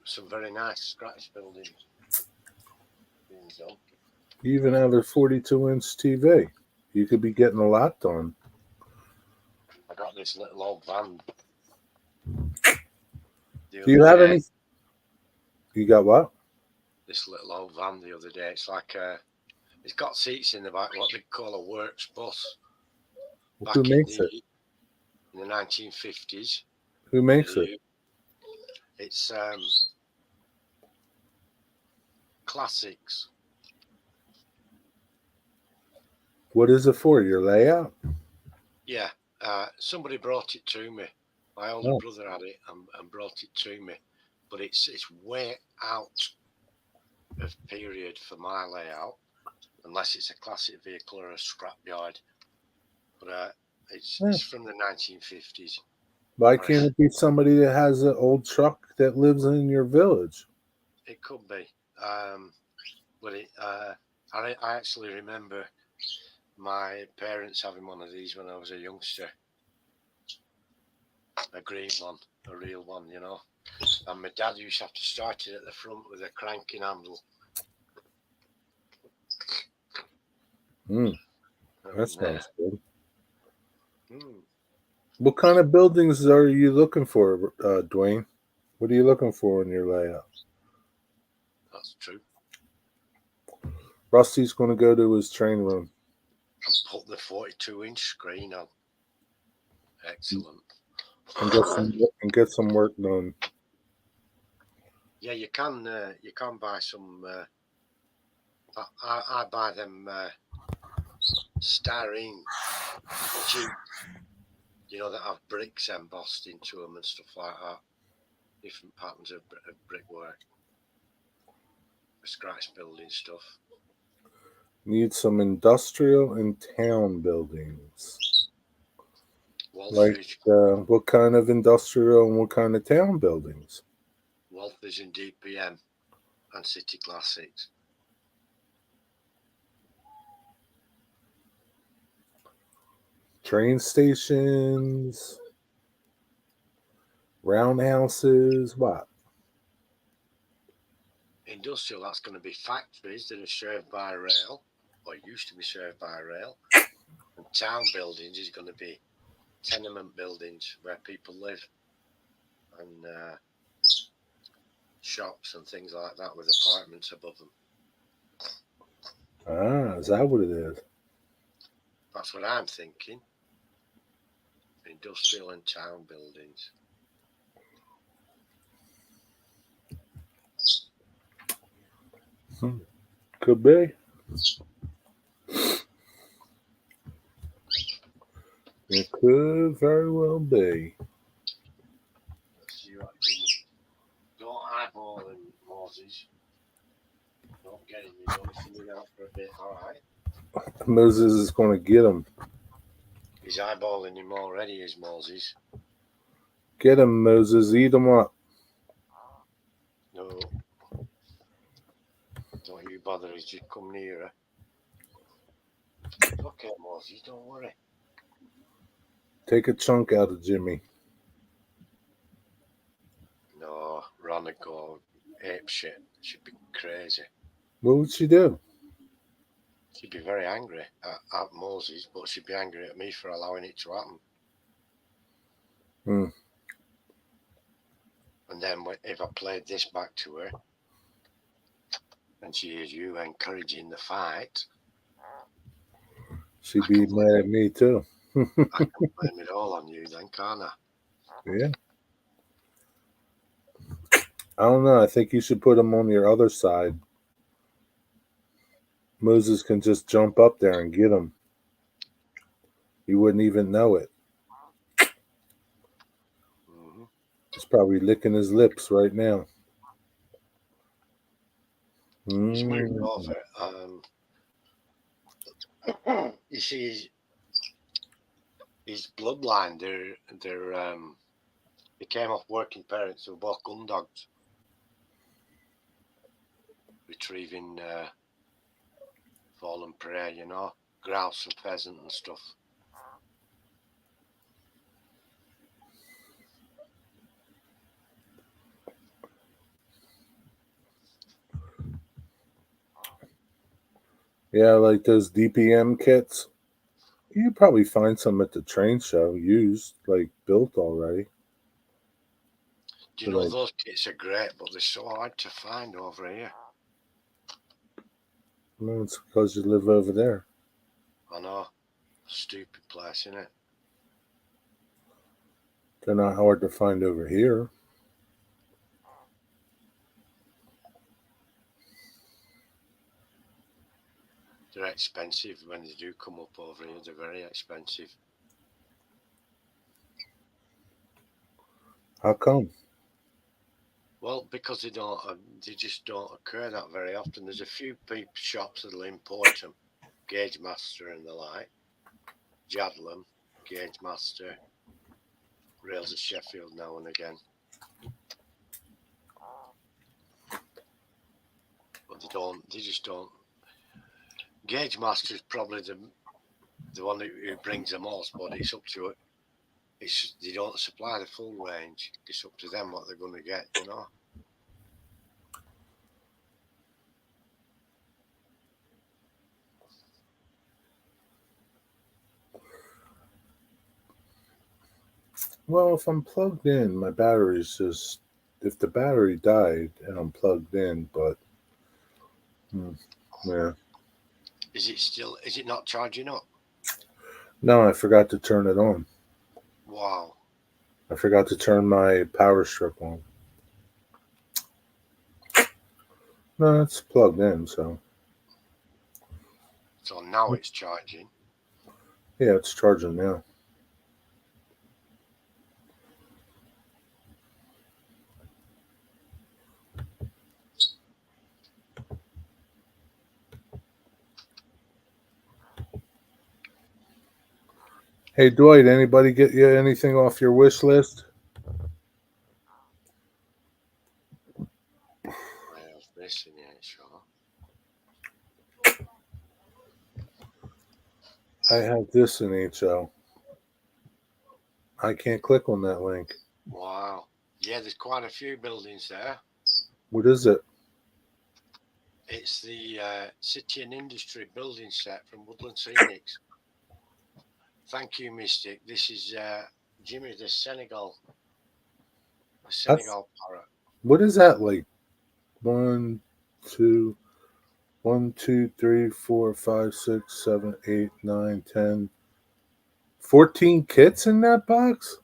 Some very nice scratch building being done. You even have a 42-inch TV. You could be getting a lot done. I got this little old van. Do you have any? You got what? This little old van the other day. It's like it's got seats in the back, what they call a works bus. Who makes it? In the 1950s. Who makes it? It's Classics. What is it for? Your layout? Yeah. Somebody brought it to me. My older brother had it and brought it to me. But it's way out of period for my layout, unless it's a classic vehicle or a scrapyard. But it's from the 1950s. Why can't it be somebody that has an old truck that lives in your village? It could be. But I actually remember my parents having one of these when I was a youngster. A green one, a real one, you know. And my dad used to have to start it at the front with a cranking handle. That sounds good. Mm. What kind of buildings are you looking for, Dwayne? What are you looking for in your layout? That's true. Rusty's going to go to his train room And put the 42-inch screen on. Excellent. and get some work done. Yeah, you can buy some. I buy them styrene cheap. You know, that have bricks embossed into them and stuff like that. Different patterns of brickwork. Scratch building stuff. Need some industrial and town buildings. Waltridge. Like what kind of industrial and what kind of town buildings? Waltridge and DPM and City Classics. Train stations, roundhouses, what? Industrial, that's going to be factories that are served by rail, or used to be served by rail. And town buildings is going to be tenement buildings where people live, and shops and things like that with apartments above them. Ah, is that what it is? That's what I'm thinking. Industrial and town buildings. Could be. It could very well be. Let's see what don't eyeball them, Moses. Don't get him. He's only sitting out for a bit. All right. Moses is going to get him. He's eyeballing him already, is Moses. Get him, Moses. Eat him up. No. Don't you bother. He's just come nearer. Okay, Moses, don't worry. Take a chunk out of Jimmy. No, Ron would go ape shit. She'd be crazy. What would she do? She'd be very angry at Moses, but she'd be angry at me for allowing it to happen. And then if I played this back to her, and she hears you encouraging the fight, she'd be mad at me too. I can blame it all on you then, can't I? Yeah. I don't know. I think you should put him on your other side. Moses can just jump up there and get him. You wouldn't even know it. Mm-hmm. He's probably licking his lips right now. He's moved Mm. over. You see, his bloodline. They came off working parents who were both gun dogs, retrieving fallen prey. You know, grouse and pheasant and stuff. Yeah, like those DPM kits. You probably find some at the train show used, like built already. Do you But know like, those kits are great, but they're so hard to find over here. well, it's because you live over there. I know, stupid place, isn't it? They're not hard to find over here. They're expensive when they do come up over here. They're very expensive. How come? Well, because they just don't occur that very often. There's a few shops that'll import them, Gauge Master and the like, Jadlam, Gauge Master, Rails of Sheffield now and again. But they just don't. Gauge Master is probably the one who brings the most, but it's up to it. They don't supply the full range. It's up to them what they're going to get, you know. Well, if I'm plugged in, my battery's just. If the battery died and I'm plugged in, but. Yeah. Is it not charging up? No, I forgot to turn it on. Wow. I forgot to turn my power strip on. No, it's plugged in, so. So now it's charging. Yeah, it's charging now. Hey, Dwight, anybody get you anything off your wish list? I have this in here, sure. I have this in HO. I can't click on that link. Wow. Yeah, there's quite a few buildings there. What is it? It's the City and Industry building set from Woodland Scenics. Thank you, Mystic. This is Jimmy, the Senegal parrot. What is that like? 1, 2, 1, 2, 3, 4, 5, 6, 7, 8, 9, 10, 14 kits in that box?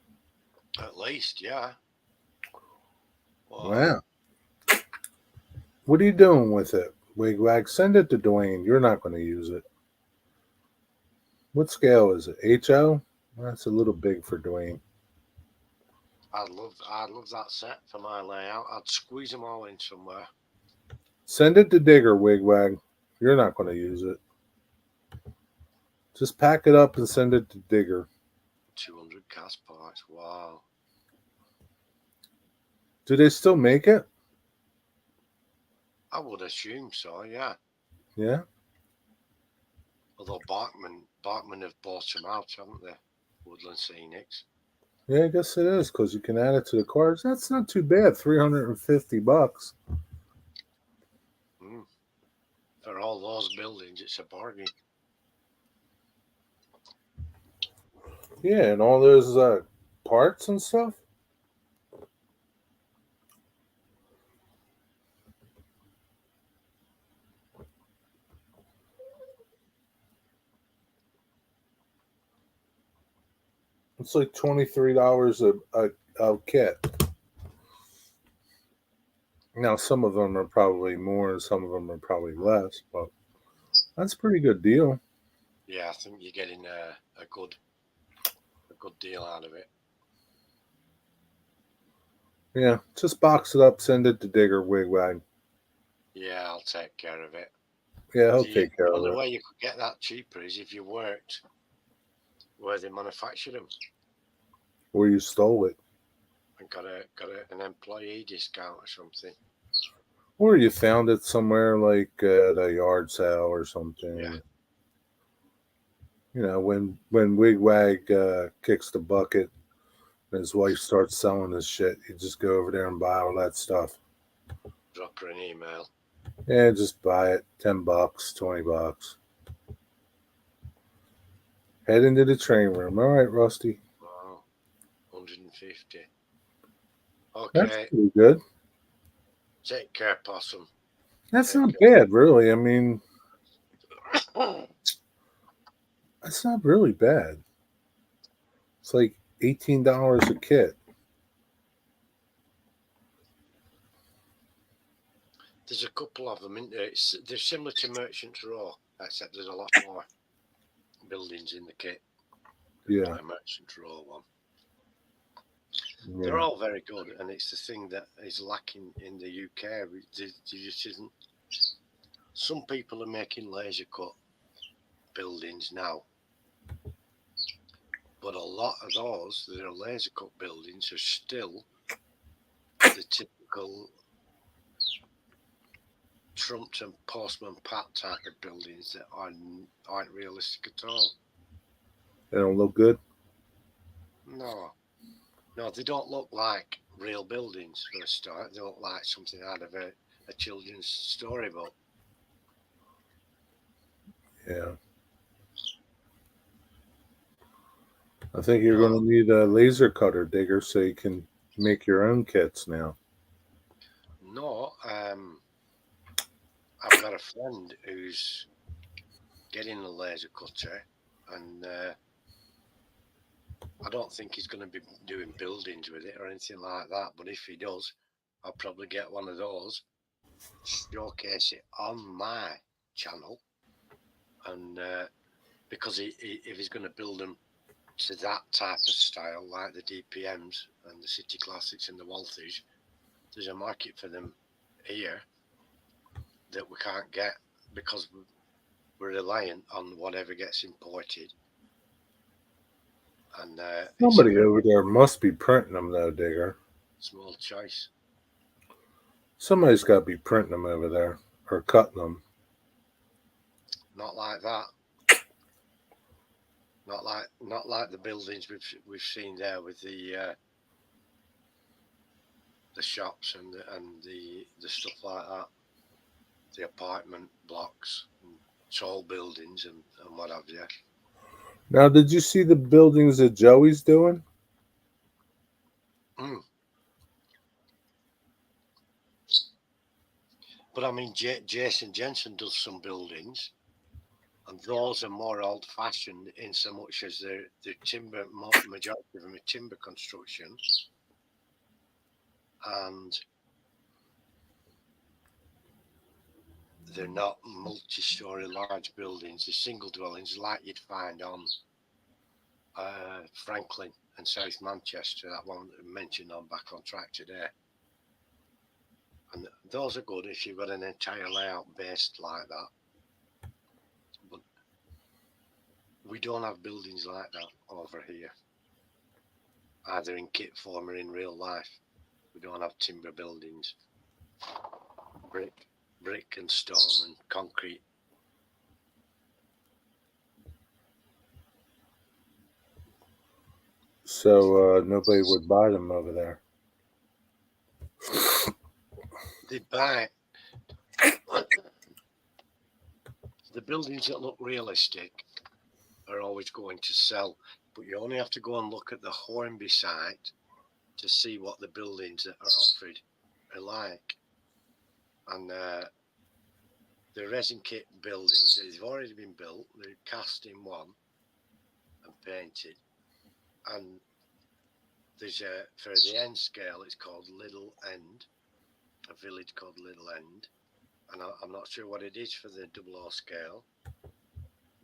At least, yeah. Wow. What are you doing with it? Wigwag, send it to Dwayne. You're not going to use it. What scale is it? HO? That's a little big for Dwayne. I'd love that set for my layout. I'd squeeze them all in somewhere. Send it to Digger, Wigwag. You're not going to use it. Just pack it up and send it to Digger. 200 cast parts. Wow. Do they still make it? I would assume so, yeah. Yeah. Although Bachman have bought them out, haven't they? Woodland Scenics. Yeah, I guess it is because you can add it to the cars. That's not too bad. $350. For all those buildings, it's a bargain. Yeah, and all those parts and stuff. It's like $23 a kit. Now, some of them are probably more, and some of them are probably less, but that's a pretty good deal. Yeah, I think you're getting a good deal out of it. Yeah, just box it up, send it to Digger Wigwag. Yeah, I'll take care of it. Yeah, he'll The take care of only it. way you could get that cheaper is if you worked where they manufacture them Or you stole it. and got an employee discount or something. Or you found it somewhere like at a yard sale or something. Yeah. You know, when Wigwag kicks the bucket and his wife starts selling his shit, you just go over there and buy all that stuff. Drop her an email. Yeah, just buy it. $10, $20. Head into the train room. All right, Rusty. Wow, 150. That's Okay, pretty good. take care, Possum. That's Take not bad, really. I mean, care. that's not really bad. It's like $18 a kit. There's a couple of them, isn't there? They're similar to Merchant's Row, except there's a lot more buildings in the kit than Yeah. a Merchant's Row one. Yeah. They're all very good, and it's the thing that is lacking in the UK. There just isn't. Some people are making laser cut buildings now, but a lot of those that are laser cut buildings are still the typical Trumped and Postman Pat type of buildings that aren't realistic at all. They don't look good. No, they don't look like real buildings for a start. They look like something out of a children's storybook. Yeah. I think you're No, going to need a laser cutter digger so you can make your own kits now. no. I've got a friend who's getting a laser cutter, and I don't think he's going to be doing buildings with it or anything like that. But if he does, I'll probably get one of those, showcase it on my channel, and because if he's going to build them to that type of style, like the DPMs and the City Classics and the Walthers, there's a market for them here that we can't get because we're reliant on whatever gets imported. And it's a Somebody very over there must be printing them, though, digger. small choice. Somebody's got to be printing them over there or cutting them. Not like that. Not like the buildings we've seen there with the shops and the stuff like that. The apartment blocks, and tall buildings and what have you. Now, did you see the buildings that Joey's doing? But I mean, Jason Jensen does some buildings, and those are more old-fashioned in so much as they're timber. Majority of them are timber construction, and they're not multi-story large buildings. They're single dwellings like you'd find on Franklin and South Manchester. That one mentioned on Back on Track today. And those are good if you've got an entire layout based like that. But we don't have buildings like that over here, either in kit form or in real life. We don't have timber buildings, brick and stone and concrete. So nobody would buy them over there. They buy the buildings that look realistic are always going to sell, but you only have to go and look at the Hornby site to see what the buildings that are offered are like. And the resin kit buildings, they've already been built, they're cast in one and painted. And there's for the end scale, it's called Little End, a village called Little End. And I'm not sure what it is for the 00 scale,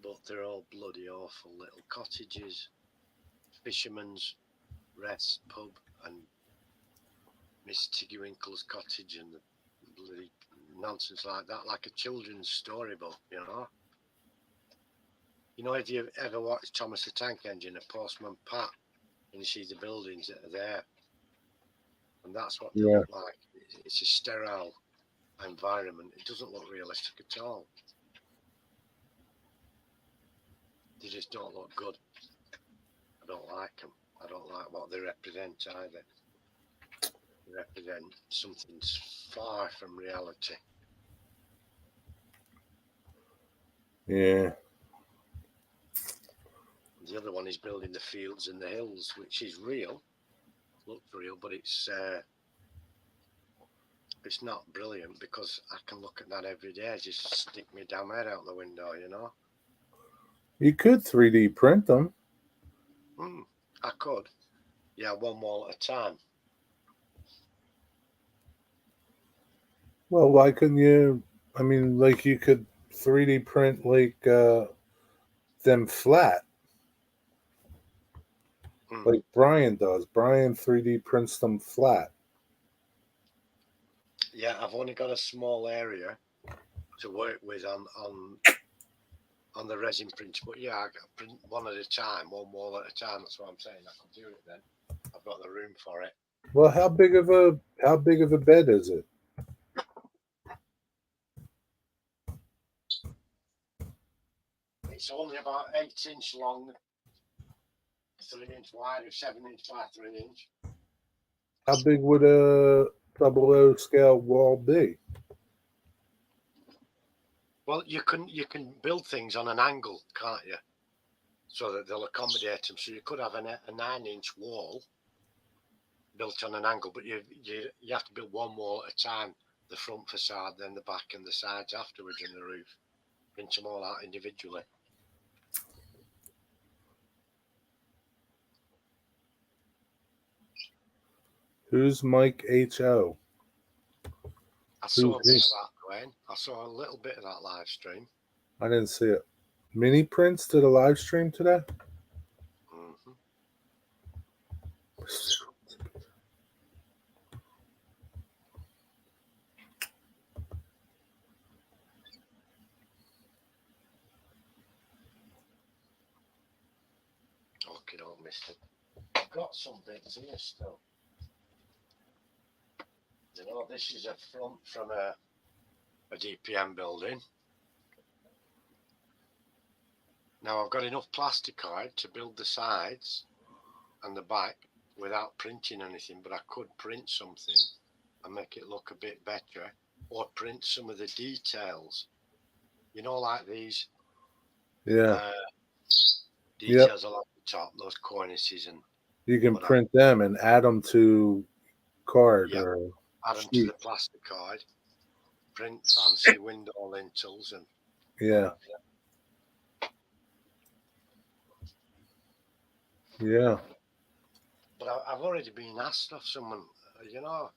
but they're all bloody awful little cottages, fisherman's rest pub, and Miss Tiggy Winkle's cottage, and the bloody nonsense like that, like a children's storybook, you know. You know, if you ever watched Thomas the Tank Engine, a Postman Pat, and you see the buildings that are there, and that's what they Yeah. look like. It's a sterile environment. It doesn't look realistic at all. They just don't look good. I don't like them. I don't like what they represent either. They represent something far from reality. Yeah. The other one is building the fields and the hills, which is real, looks real, but it's not brilliant because I can look at that every day. Just stick my damn head out the window, you know. You could 3D print them. I could, yeah, one wall at a time. Well, why couldn't you? I mean, like you could 3D print like them flat, like Brian does. Brian 3D prints them flat. Yeah, I've only got a small area to work with on the resin prints, but yeah, I can print one at a time, one wall at a time. That's what I'm saying. I can do it then. I've got the room for it. Well, how big of a bed is it? It's only about 8-inch long, 3-inch wide, or 7-inch by 3-inch. How big would a 00 scale wall be? Well, you can build things on an angle, can't you? So that they'll accommodate them. So you could have a 9-inch wall built on an angle, but you have to build one wall at a time. The front facade, then the back and the sides afterwards, and the roof. Print them all out individually. Who's Mike H.O.? I saw a bit of that, Dwayne. I saw a little bit of that live stream. I didn't see it. Mini Prince did a live stream today? Mm-hmm. Okay, don't miss it. I've got some bits here still. You know, this is a front from a DPM building. Now I've got enough plasticide to build the sides and the back without printing anything, but I could print something and make it look a bit better, or print some of the details. You know, like these details along the top, those cornices, and you can print them and add them to card or add them to the plasticide. Print fancy window lintels and yeah. But I've already been asked of someone, you know,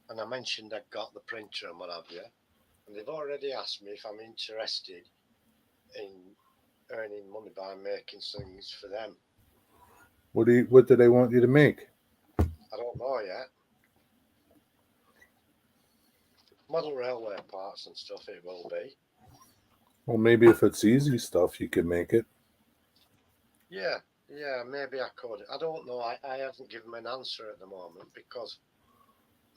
and I mentioned I've got the printer and what have you, and they've already asked me if I'm interested in earning money by making things for them. What do they want you to make? I don't know yet. Model railway parts and stuff it will be. Well, maybe if it's easy stuff, you could make it. Yeah, maybe I could. I don't know. I haven't given an answer at the moment because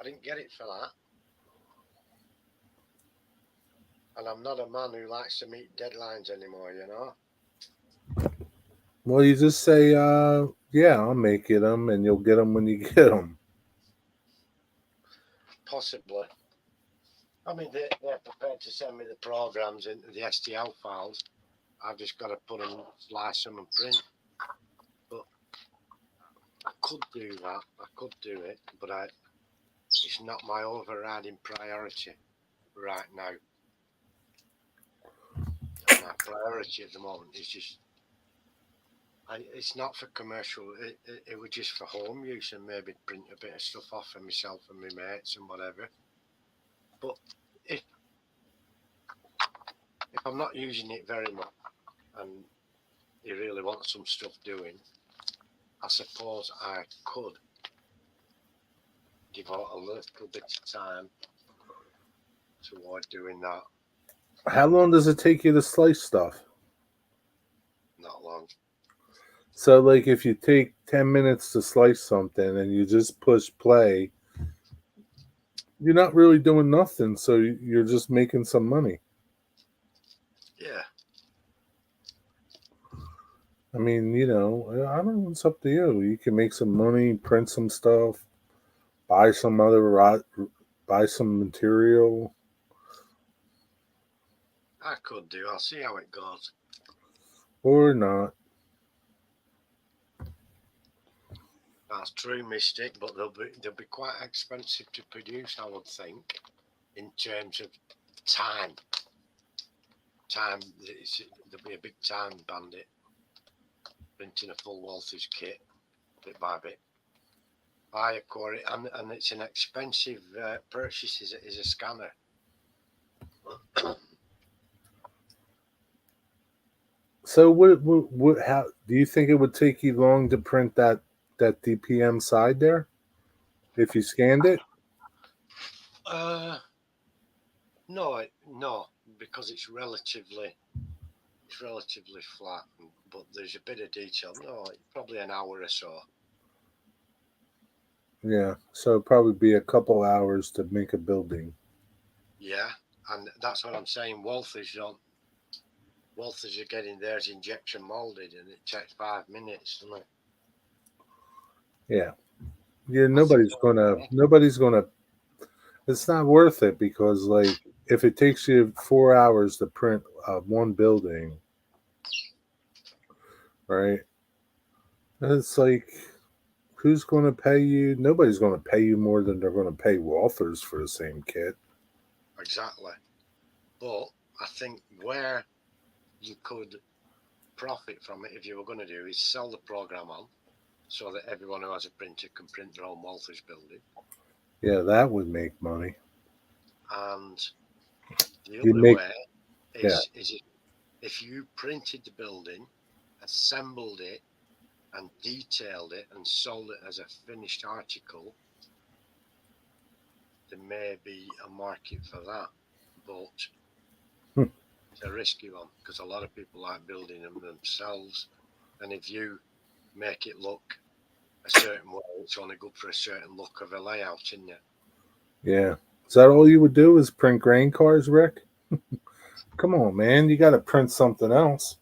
I didn't get it for that. And I'm not a man who likes to meet deadlines anymore, you know? Well, you just say, yeah, I'll make it them, and you'll get them when you get them. Possibly. I mean, they're prepared to send me the programs into the STL files. I've just got to put them, slice them and print. But I could do that. I could do it, but it's not my overriding priority right now. My priority at the moment is just, it's not for commercial. It was just for home use and maybe print a bit of stuff off for myself and my mates and whatever. But if I'm not using it very much and you really want some stuff doing, I suppose I could devote a little bit of time toward doing that. How long does it take you to slice stuff? Not long. So, like, if you take 10 minutes to slice something and you just push play, you're not really doing nothing. So, you're just making some money. Yeah. I mean, I don't know. It's up to you. You can make some money, print some stuff, buy some buy some material, I could do. I'll see how it goes. or not. That's true, Mystic, but they'll be quite expensive to produce, I would think, in terms of time. There'll be a big time bandit printing a full Walters kit bit by bit. I acquire it, and it's an expensive purchase. Is a scanner. So, how do you think it would take you long to print that DPM side there if you scanned it? No, because it's relatively flat, but there's a bit of detail. No, probably an hour or so. Yeah, so it'd probably be a couple hours to make a building. Yeah, and that's what I'm saying. Walthers are getting theirs injection molded, and it takes 5 minutes, doesn't it? Yeah, yeah. Nobody's gonna. It's not worth it because, like, if it takes you 4 hours to print one building, right? It's like, who's going to pay you? Nobody's going to pay you more than they're going to pay Walthers for the same kit. Exactly. But I think where you could profit from it, if you were going to do, is sell the program on, so that everyone who has a printer can print their own Walters building. Yeah, that would make money. And the other way is if you printed the building, assembled it, and detailed it and sold it as a finished article, there may be a market for that, but it's a risky one because a lot of people like building them themselves, and if you make it look a certain way, it's only good for a certain look of a layout, isn't it? Yeah. Is that all you would do is print grain cars, Rick? Come on, man. You got to print something else.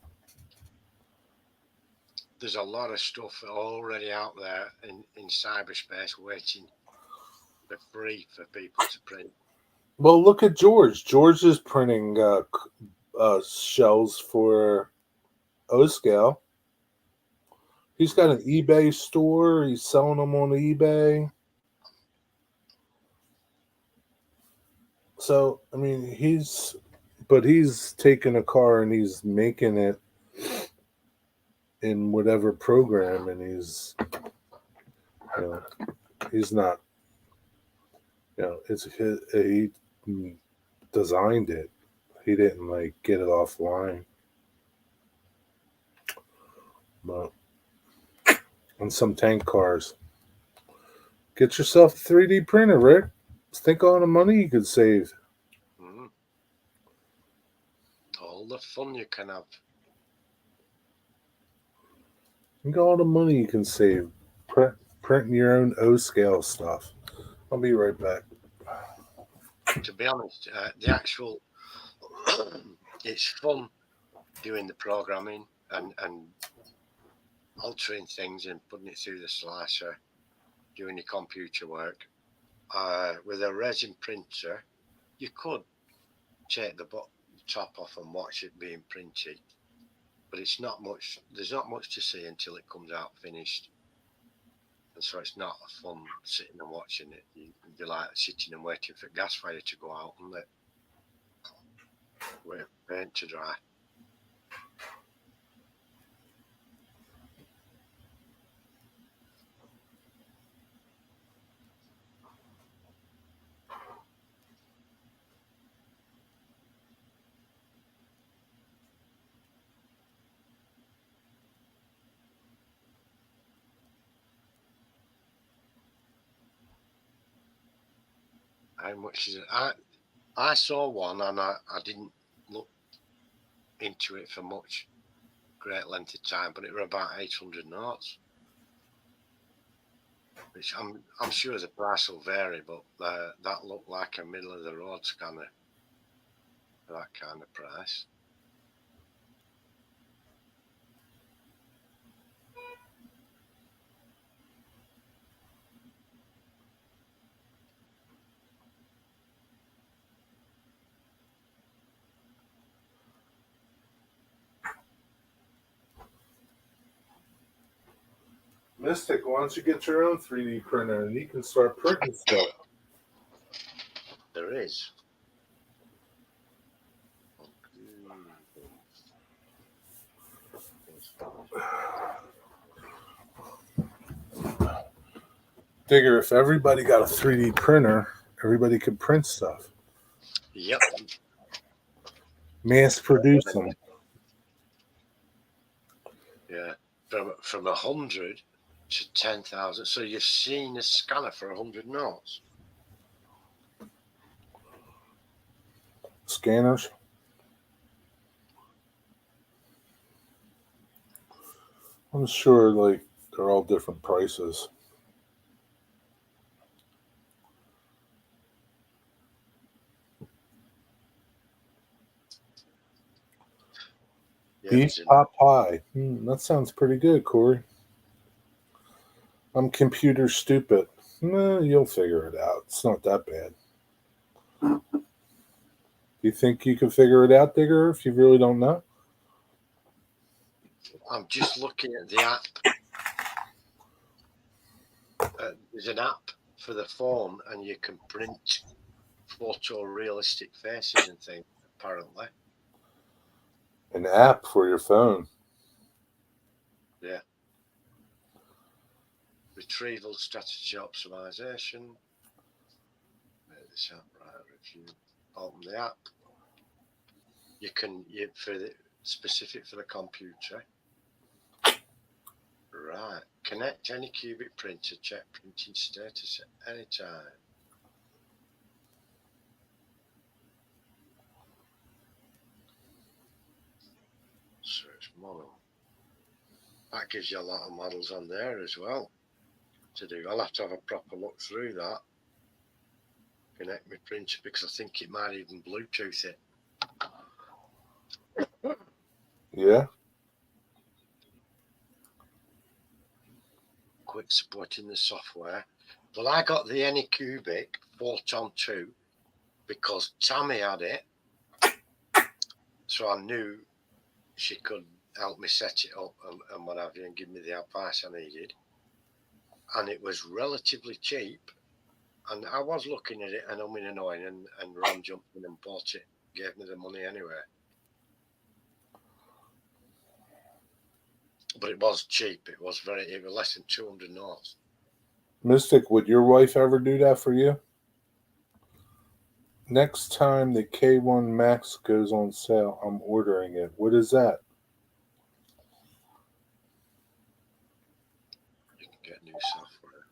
There's a lot of stuff already out there in cyberspace waiting for free for people to print. Well, look at George. George is printing shells for O-Scale. He's got an eBay store. He's selling them on eBay. So, I mean, he's taking a car and he's making it in whatever program, and he's not, he designed it. He didn't like get it offline. But on some tank cars, get yourself a 3D printer, Rick. Think of all the money you could save. All the fun you can have. Think of all the money you can save printing your own O-Scale stuff. I'll be right back. To be honest, the actual it's fun doing the programming and altering things and putting it through the slicer, doing your computer work. With a resin printer, you could take the top off and watch it being printed, but it's not much. There's not much to see until it comes out finished, and so it's not fun sitting and watching it. You're like sitting and waiting for gas fire to go out, and wait for paint to dry. How much is it? I saw one and I didn't look into it for much great length of time, but it were about 800 knots. Which I'm sure the price will vary, but that looked like a middle of the road scanner for that kind of price. Mystic, why don't you get your own 3D printer and you can start printing stuff? There is. Digger, if everybody got a 3D printer, everybody could print stuff. Yep. Mass produce them. Yeah. From 100 to 10,000. So you've seen a scanner for 100 knots. Scanners. I'm sure like they're all different prices. Yeah, Beef pot pie. That sounds pretty good, Corey. I'm computer stupid. You'll figure it out. It's not that bad. Do you think you can figure it out, Digger, if you really don't know? I'm just looking at the app. There's an app for the phone, and you can print photorealistic faces and things, apparently. An app for your phone. Yeah. Retrieval strategy optimization. This app, right? Review. Open the app. Specific for the computer. Right. Connect any cubic printer. Check printing status at any time. Search model. That gives you a lot of models on there as well to do. I'll have to have a proper look through that. Connect my printer because I think it might even Bluetooth it. Yeah. Quick supporting the software. Well, I got the Anycubic Photon 2 because Tammy had it. So I knew she could help me set it up and what have you and give me the advice I needed. And it was relatively cheap. And I was looking at it and I'm annoying and Ron jumped in and bought it, gave me the money anyway. But it was cheap. It was less than 200 knots. Mystic, would your wife ever do that for you? Next time the K1 Max goes on sale, I'm ordering it. What is that? You can get new software.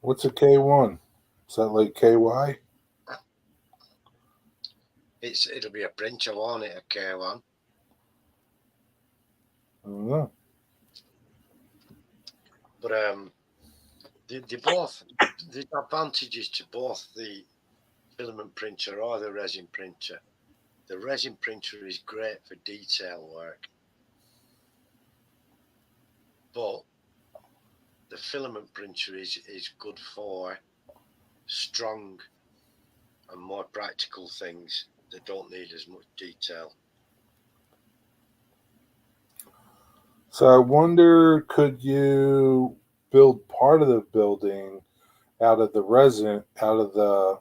What's a K1? Is that like KY? It'll be a printer, won't it? A K1. I don't know. But there's advantages to both the filament printer or the resin printer. The resin printer is great for detail work, but the filament printer is good for strong and more practical things that don't need as much detail. So I wonder, could you build part of the building out of the resin, out of the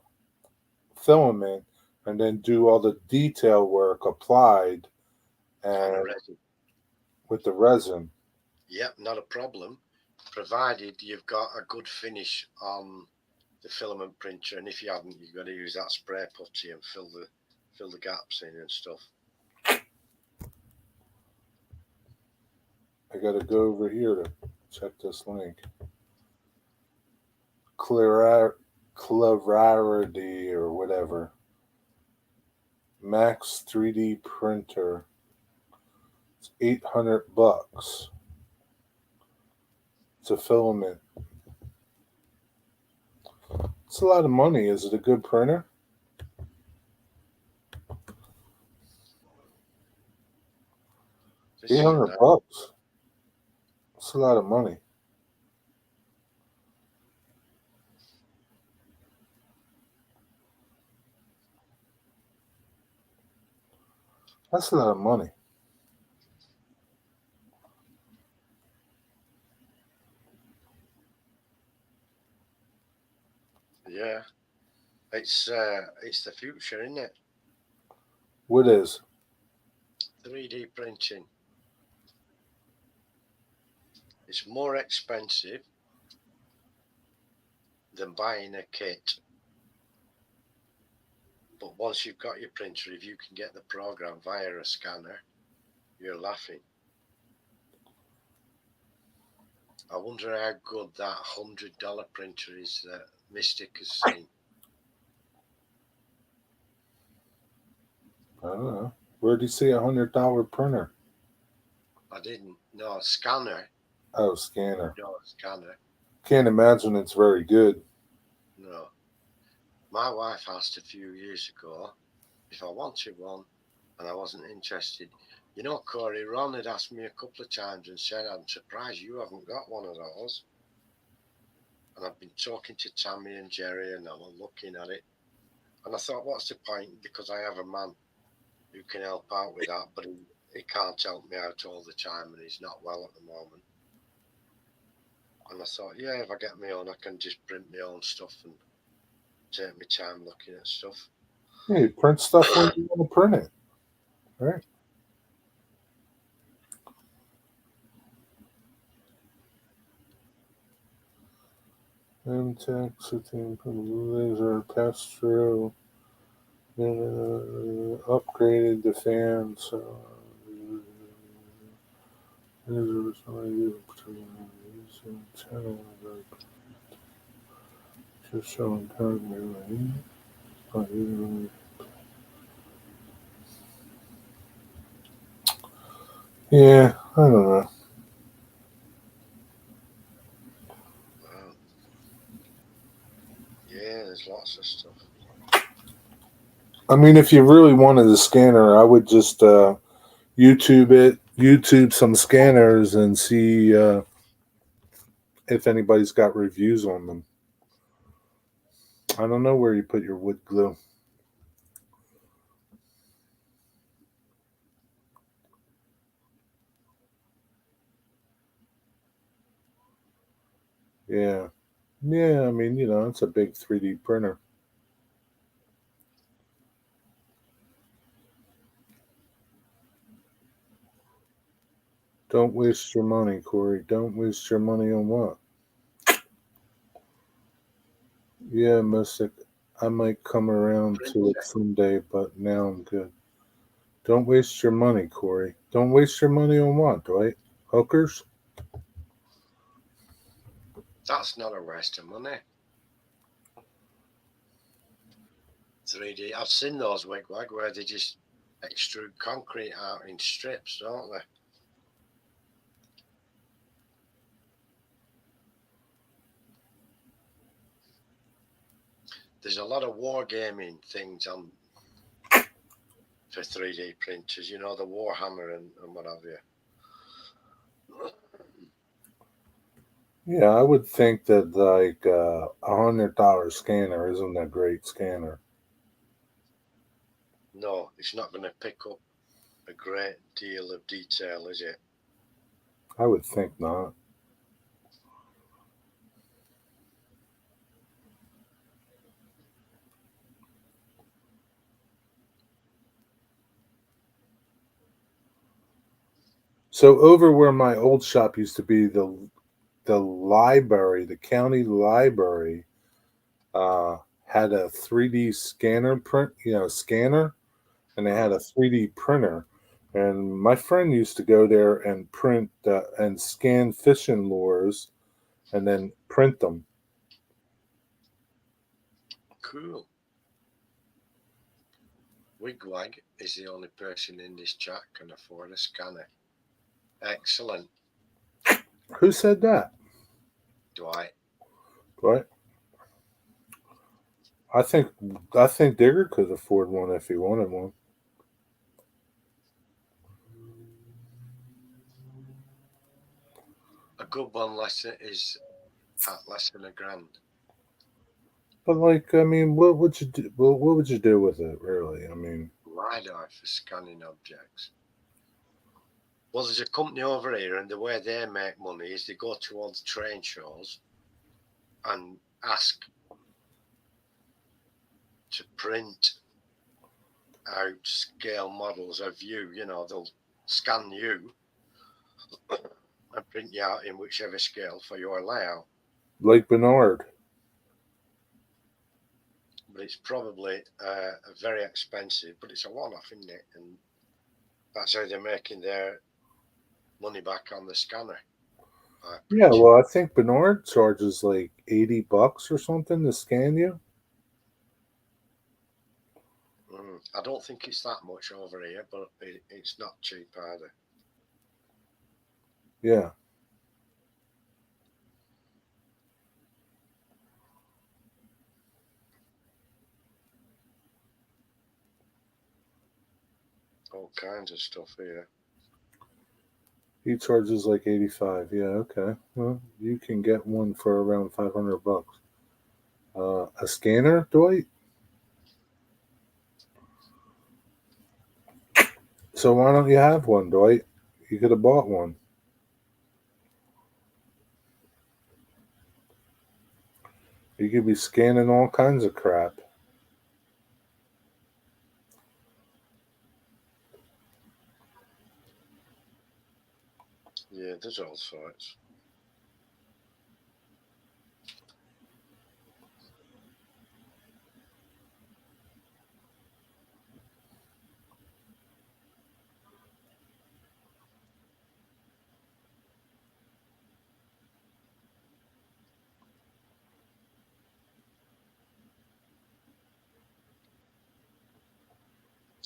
filament, and then do all the detail work applied and with the resin? Yep, not a problem, provided you've got a good finish on the filament printer, and if you haven't, you've got to use that spray putty and fill the gaps in and stuff. I got to go over here to check this link. Clarity or whatever. Max 3D printer. It's $800. It's a filament. It's a lot of money. Is it a good printer? This Eight is hundred nice. bucks. That's a lot of money. That's a lot of money. Yeah, it's the future, isn't it? What is? 3D printing. It's more expensive than buying a kit. But once you've got your printer, if you can get the program via a scanner, you're laughing. I wonder how good that $100 printer is that Mystic has seen. I don't know. Where do you see $100 printer? I didn't. No, scanner. Oh, scanner. No, scanner. Can't imagine it's very good. No. My wife asked a few years ago if I wanted one, and I wasn't interested. You know, Corey, Ron had asked me a couple of times and said, I'm surprised you haven't got one of those. And I've been talking to Tammy and Jerry, and I'm looking at it. And I thought, what's the point? Because I have a man who can help out with that, but he can't help me out all the time, and he's not well at the moment. And I thought, yeah, if I get my own, I can just print my own stuff and take my time looking at stuff. Yeah, you print stuff when you want to print it. Right? MTech, laser, pass through, upgraded the fans. Just showing yeah, I don't know. Wow. Yeah, there's lots of stuff. I mean, if you really wanted a scanner, I would just YouTube it, YouTube some scanners, and see if anybody's got reviews on them. I don't know where you put your wood glue. Yeah. Yeah, I mean, it's a big 3D printer. Don't waste your money, Corey. Don't waste your money on what? Yeah, Mystic. I might come around to it someday, but now I'm good. Don't waste your money, Corey. Don't waste your money on what, Dwight? Hookers? That's not a waste of money. 3D. I've seen those wigwag where they just extrude concrete out in strips, don't they? There's a lot of wargaming things on for 3D printers, the Warhammer and what have you. Yeah, I would think that like $100 scanner isn't a great scanner. No, it's not going to pick up a great deal of detail, is it? I would think not. So over where my old shop used to be, the library, the county library, had a 3D scanner print, scanner, and they had a 3D printer. And my friend used to go there and print and scan fishing lures and then print them. Cool. Wigwag is the only person in this chat can afford a scanner. Excellent, Who said that? Dwight. Right? I think Digger could afford one if he wanted one. A good one is at less than $1,000. But like, I mean, what would you do? What would you do with it, really? I mean, LiDAR for scanning objects. Well, there's a company over here, and the way they make money is they go towards train shows and ask to print out scale models of you. You know, they'll scan you and print you out in whichever scale for your layout. like Bernard. But it's probably very expensive, but it's a one-off, isn't it? And that's how they're making their money back on the scanner. Yeah, well, I think Bernard charges like $80 or something to scan you. I don't think it's that much over here, but it's not cheap either. Yeah. All kinds of stuff here. He charges like 85. Yeah, okay. Well, you can get one for around $500. A scanner, Dwight? So why don't you have one, Dwight? You could have bought one. You could be scanning all kinds of crap. Yeah, there's all sorts.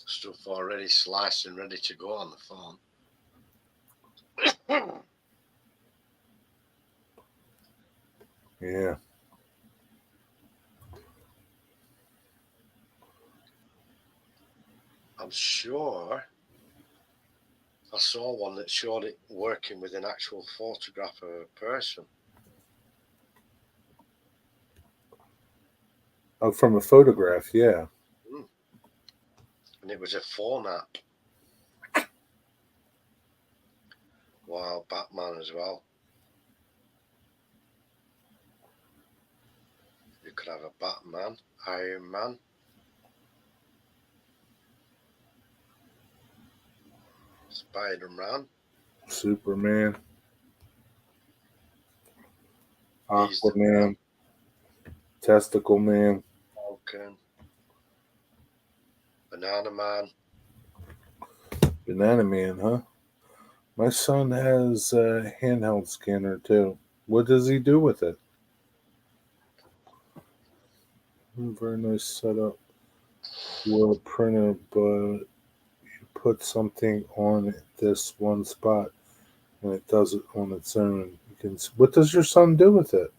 Stuff already sliced and ready to go on the phone. Yeah. I'm sure I saw one that showed it working with an actual photograph of a person. Oh, from a photograph, yeah. And it was a phone app. Wow, Batman as well. You could have a Batman, Iron Man. Spider-Man. Superman. He's the Aquaman. man. Testicle Man. Falcon. Banana Man. Banana Man, huh? My son has a handheld scanner too. What does he do with it? Very nice setup for a printer, but you put something on this one spot and it does it on its own. You can. What does your son do with it?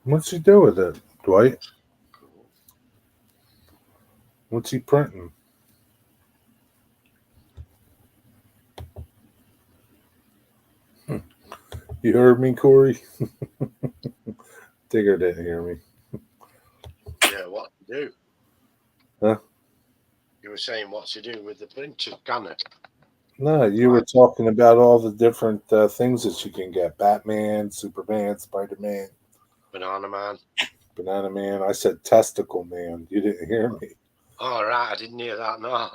What's he do with it, Dwight? Cool. What's he printing? You heard me, Corey? Digger didn't hear me. Yeah, what to do? Huh? You were saying what to do with the printer scanner. No, you were talking about all the different things that you can get. Batman, Superman, Spider-Man, Banana Man. Banana Man. I said Testicle Man. You didn't hear me. All right, I didn't hear that, no.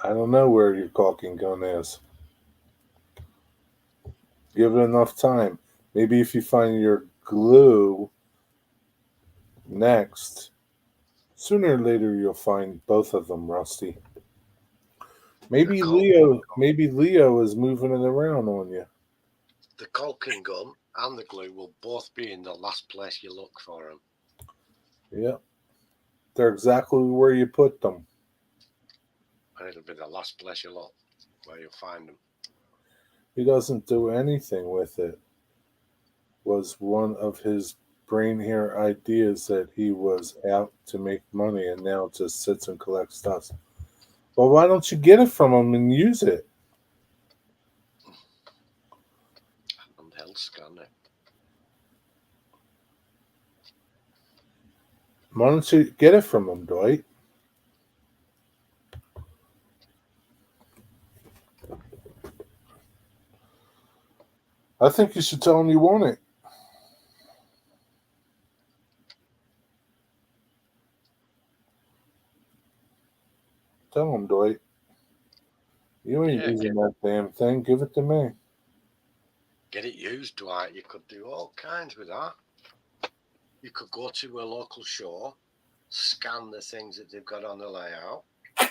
I don't know where your caulking gun is. Give it enough time. Maybe if you find your glue next, sooner or later you'll find both of them rusty. Maybe Leo is moving it around on you. The caulking gun and the glue will both be in the last place you look for them. Yeah. They're exactly where you put them. And it'll be the last place you look where you'll find them. He doesn't do anything with it. Was one of his brain hair ideas that he was out to make money and now just sits and collects dust. Well, why don't you get it from him and use it? Handheld scanner. Why don't you get it from him, Dwight? I think you should tell him you want it. Tell him, Dwight. You ain't using that damn thing. Give it to me. Get it used, Dwight. You could do all kinds with that. You could go to a local show, scan the things that they've got on the layout,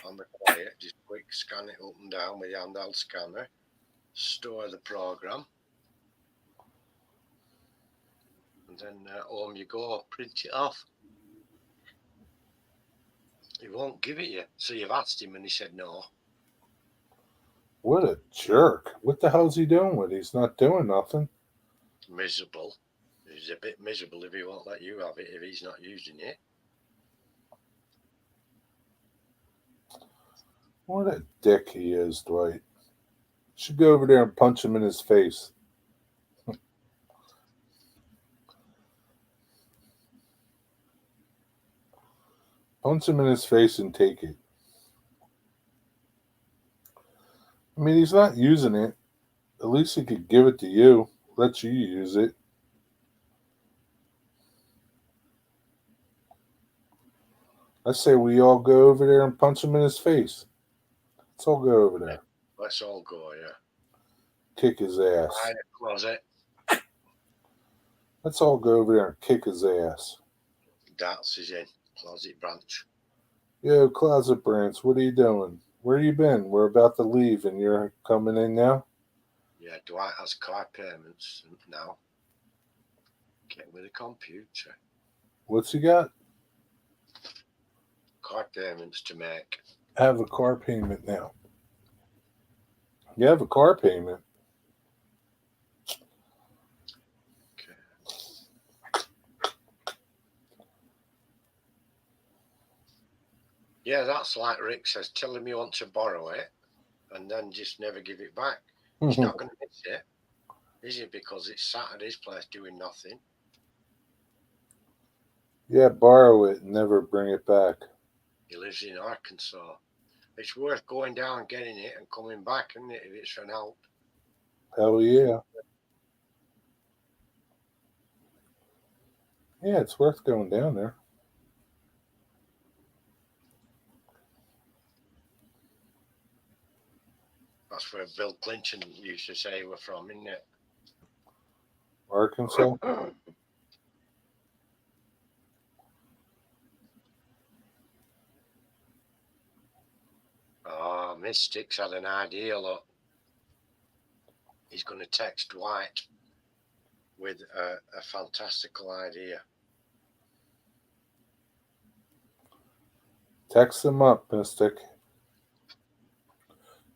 on the quiet, just quick scan it up and down with your handheld scanner, store the program, and then home you go, print it off. He won't give it you. So you've asked him and he said no. What a jerk. What the hell's he doing with it? He's not doing nothing. Miserable. He's a bit miserable if he won't let you have it if he's not using it. What a dick he is, Dwight. You should go over there and punch him in his face. Punch him in his face and take it. I mean, he's not using it. At least he could give it to you, let you use it. I say we all go over there and punch him in his face. Let's all go over there. Let's all go, yeah. Kick his ass. Right, closet. Let's all go over there and kick his ass. Darts is in. Closet branch. Yo, Closet Branch, what are you doing? Where you been? We're about to leave and you're coming in now? Yeah, Dwight has car payments now. Get with the computer. What's he got? Car payments to make. I have a car payment now. You have a car payment. Okay. Yeah, that's like Rick says. Tell him you want to borrow it and then just never give it back. He's not going to miss it, is he? Because it's sat at his place doing nothing. Yeah, borrow it and never bring it back. He lives in Arkansas. It's worth going down and getting it and coming back, isn't it, if it's for an help? Hell yeah. Yeah, it's worth going down there. That's where Bill Clinton used to say we're from, isn't it? Arkansas? Oh, Mystics had an idea, look. He's going to text Dwight with a fantastical idea. Text him up, Mystic.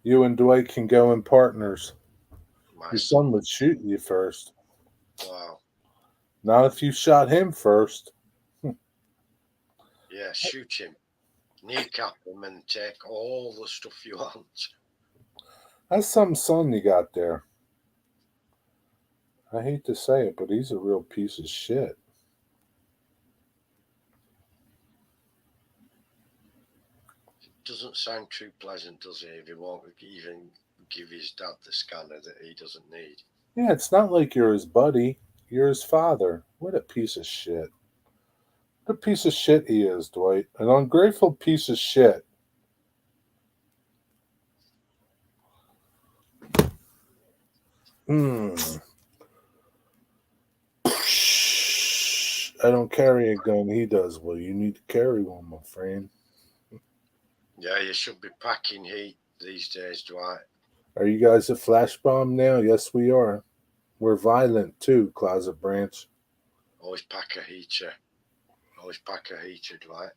You and Dwight can go in partners. Your son would shoot you first. Wow. Not if you shot him first. Yeah, shoot him. Kneecap him and take all the stuff you want. That's some son you got there. I hate to say it, but he's a real piece of shit. Doesn't sound too pleasant, does it? If he won't even give his dad the scanner that he doesn't need. Yeah, it's not like you're his buddy. You're his father. What a piece of shit. What a piece of shit he is, Dwight. An ungrateful piece of shit. Hmm. I don't carry a gun. He does. Well, you need to carry one, my friend. Yeah, you should be packing heat these days, Dwight. Are you guys a flash bomb now? Yes, we are. We're violent too, Closet Branch. Always pack a heater. Always pack a heater, Dwight.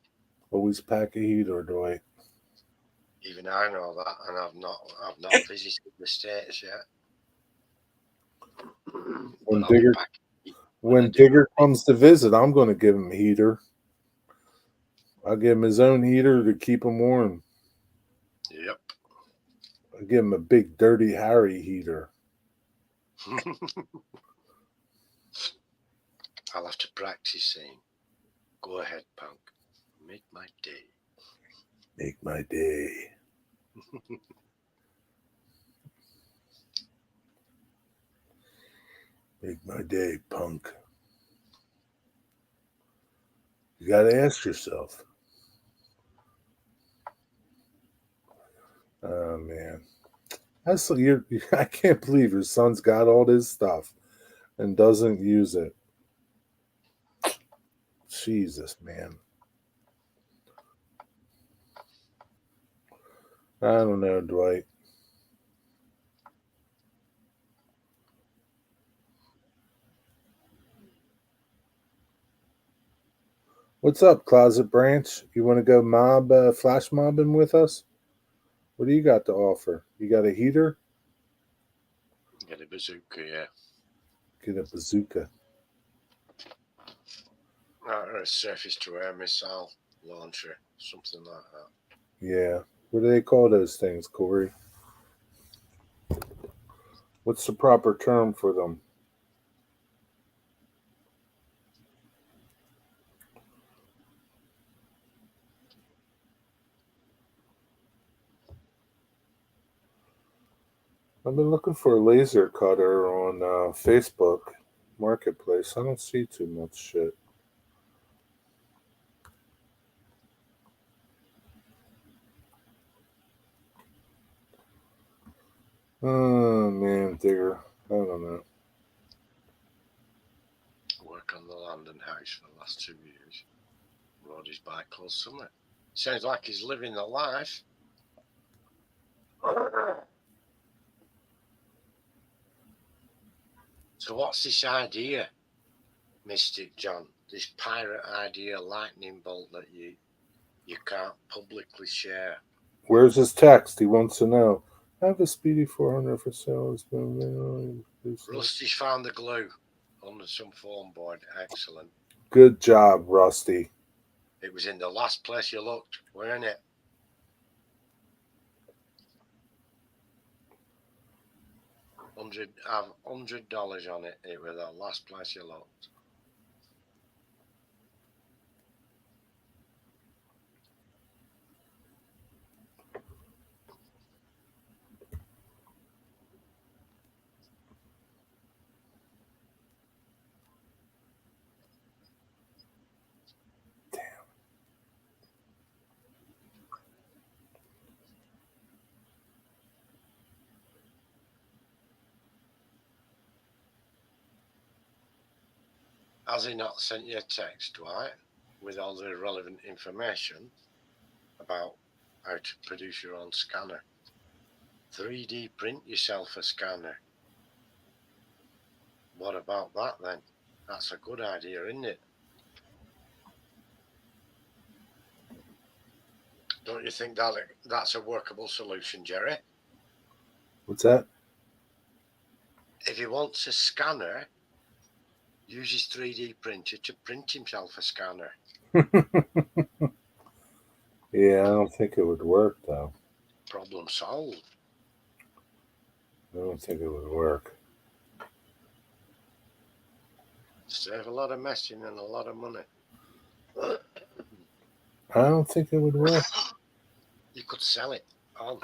Always pack a heater, Dwight. Even I know that, and I've not visited the States yet. When But I'll be Digger packing heat when I when do. Digger comes to visit, I'm going to give him a heater. I'll give him his own heater to keep him warm. Yep. I'll give him a big Dirty Harry heater. I'll have to practice saying, "Go ahead, punk. Make my day." Make my day. Make my day, punk. You got to ask yourself. Oh man, that's you're. I can't believe your son's got all this stuff and doesn't use it. Jesus, man. I don't know, Dwight. What's up, Closet Branch? You want to go flash mobbing with us? What do you got to offer? You got a heater? Get a bazooka, yeah. Get a bazooka. Or a surface-to-air missile launcher, something like that. Yeah. What do they call those things, Corey? What's the proper term for them? I've been looking for a laser cutter on Facebook Marketplace. I don't see too much shit. Oh man, Digger. I don't know. Work on the London house for the last 2 years. Rode his bike all summer. Sounds like he's living the life. So what's this idea, Mystic John? This pirate idea lightning bolt that you can't publicly share. Where's his text? He wants to know. I have a Speedy 400 for sale. It's been Rusty's found the glue under some foam board. Excellent. Good job, Rusty. It was in the last place you looked, weren't it? $100 on it. It was the last place you looked. Has he not sent you a text, Dwight, with all the relevant information about how to produce your own scanner? 3D print yourself a scanner. What about that then? That's a good idea, isn't it? Don't you think that's a workable solution, Jerry? What's that? If he wants a scanner, use his 3D printer to print himself a scanner. Yeah, I don't think it would work though. Problem solved. I don't think it would work. Save a lot of messing and a lot of money. I don't think it would work. You could sell it on,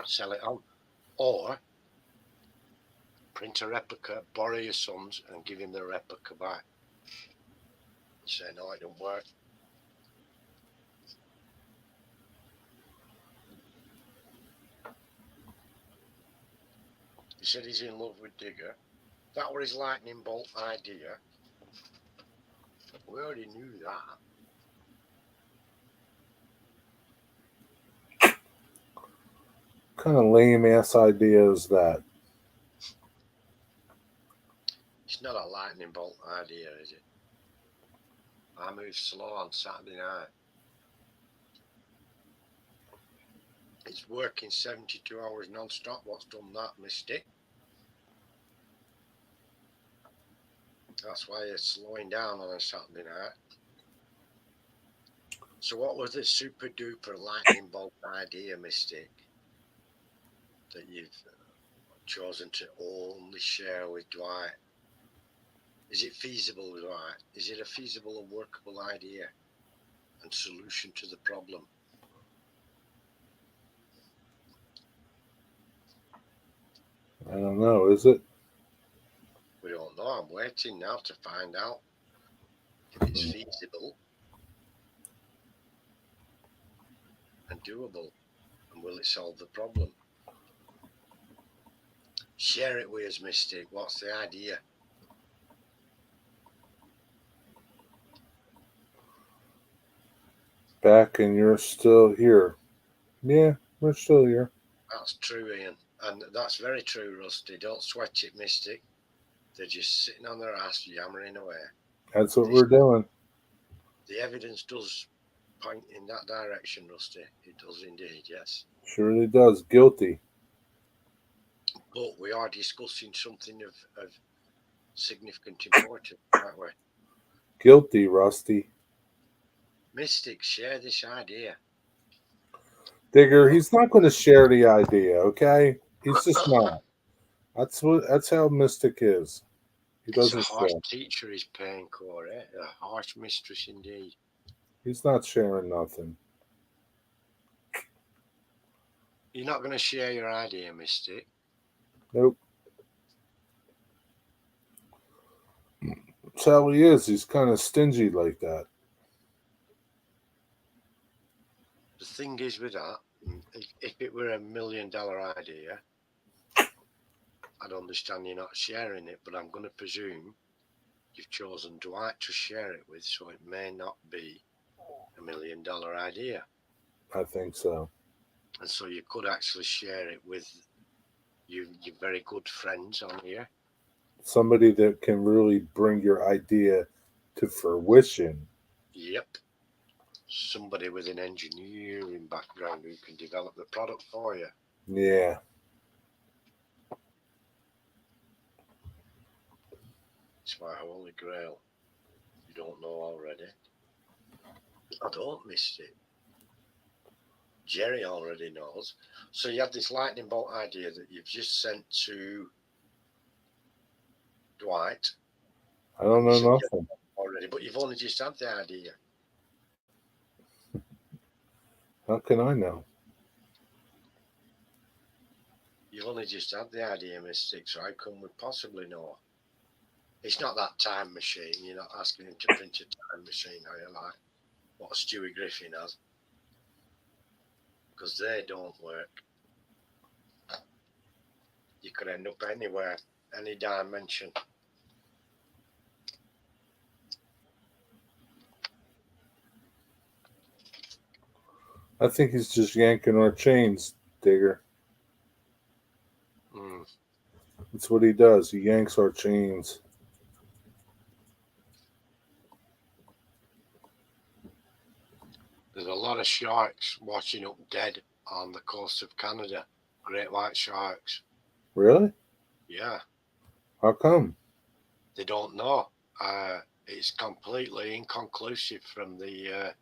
or print a replica, borrow your son's, and give him the replica back. Say no, it don't work. He said he's in love with Digger. That was his lightning bolt idea. We already knew that. Kind of lame ass idea is that? It's not a lightning bolt idea, is it? I move slow on Saturday night. It's working 72 hours non-stop. What's done that, Mystic? That's why it's slowing down on a Saturday night. So what was the super duper lightning bolt idea, Mystic, that you've chosen to only share with Dwight? Is it feasible, Dwight? Is it a feasible and workable idea and solution to the problem? I don't know. Is it? We don't know. I'm waiting now to find out if it's feasible and doable, and will it solve the problem? Share it with us, Mystic. What's the idea? Back and you're still here. Yeah, we're still here. That's true, Ian. And that's very true, Rusty. Don't sweat it, Mystic. They're just sitting on their ass yammering away. That's what we're doing. The evidence does point in that direction, Rusty. It does indeed, yes. Surely does. Guilty. But we are discussing something of significant importance, aren't we? Guilty, Rusty. Mystic, share this idea. Digger, he's not going to share the idea, okay? He's just not. That's how Mystic is. He It's a doesn't harsh share. teacher is paying Corey. A harsh mistress indeed. He's not sharing nothing. You're not going to share your idea, Mystic. Nope. That's how he is. He's kind of stingy like that. The thing is with that, if it were $1 million idea, I'd understand you're not sharing it, but I'm going to presume you've chosen Dwight to share it with, so it may not be $1 million idea. I think so. And so you could actually share it with your very good friends on here. Somebody that can really bring your idea to fruition. Yep. Somebody with an engineering background who can develop the product for you. Yeah. It's my holy grail. You don't know already. I don't miss it. Jerry already knows. So you have this lightning bolt idea that you've just sent to Dwight. I don't know nothing. Already, but you've only just had the idea. How can I know? You've only just had the idea, Mystic, so how come we possibly know? It's not that time machine. You're not asking him to print a time machine, are you, like what Stewie Griffin has? Because they don't work. You could end up anywhere, any dimension. I think he's just yanking our chains, Digger. That's what he does. He yanks our chains. There's a lot of sharks washing up dead on the coast of Canada. Great white sharks. Really? Yeah. How come? They don't know. It's completely inconclusive from the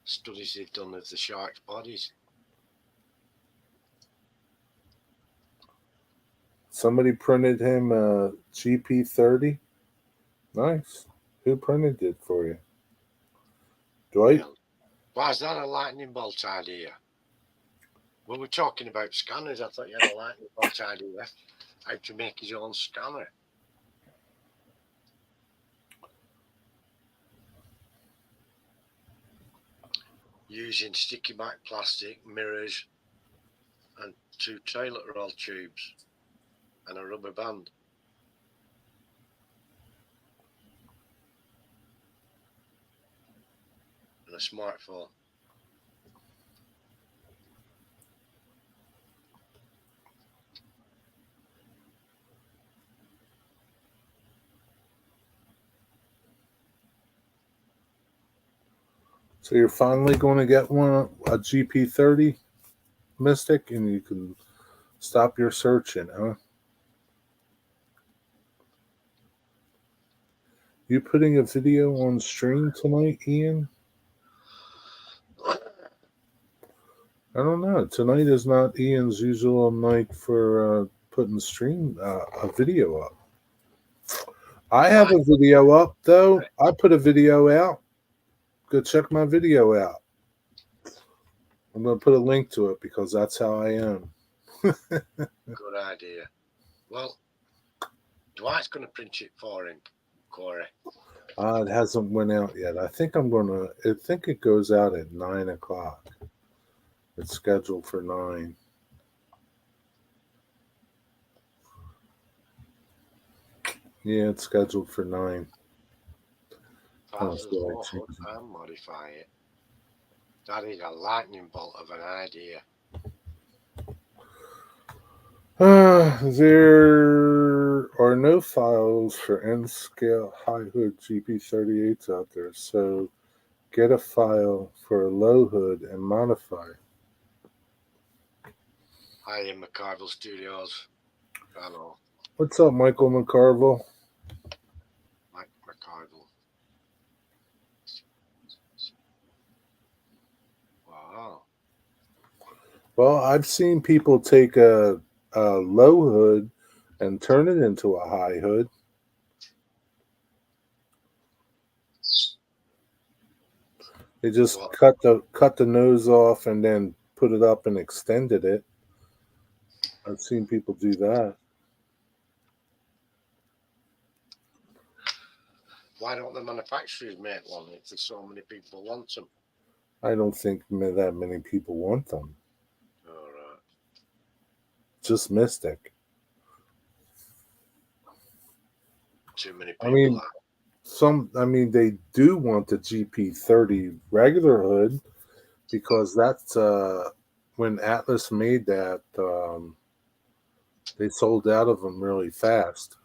studies they've done of the sharks' bodies. Somebody printed him a GP30. Nice. Who printed it for you? Dwight? Why is that a lightning bolt idea? When we're talking about scanners, I thought you had a lightning bolt idea how to make his own scanner. Using sticky back plastic, mirrors, and 2 toilet roll tubes and a rubber band. on a smartphone. So you're finally going to get one, a GP30 Mystic, and you can stop your searching, huh? You putting a video on stream tonight, Ian? I don't know. Tonight is not Ian's usual night for putting a video up. I have a video up though. I put a video out. Go check my video out. I'm going to put a link to it because that's how I am. Good idea. Well, Dwight's going to print it for him, Corey. It hasn't went out yet. I think I think it goes out at 9:00. It's scheduled for 9. Yeah, it's scheduled for 9. That's and modify it. That is a lightning bolt of an idea. There are no files for N-scale high hood GP38s out there, so get a file for a low hood and modify it. Hi in McCarville Studios. Hello. What's up, Michael McCarville? Mike McCarville. Wow. Well, I've seen people take a low hood and turn it into a high hood. They just cut the nose off and then put it up and extended it. I've seen people do that. Why don't the manufacturers make one if there's so many people want them? I don't think that many people want them. All right. Just Mystic. Too many people. They do want the GP30 regular hood because that's when Atlas made that. They sold out of them really fast.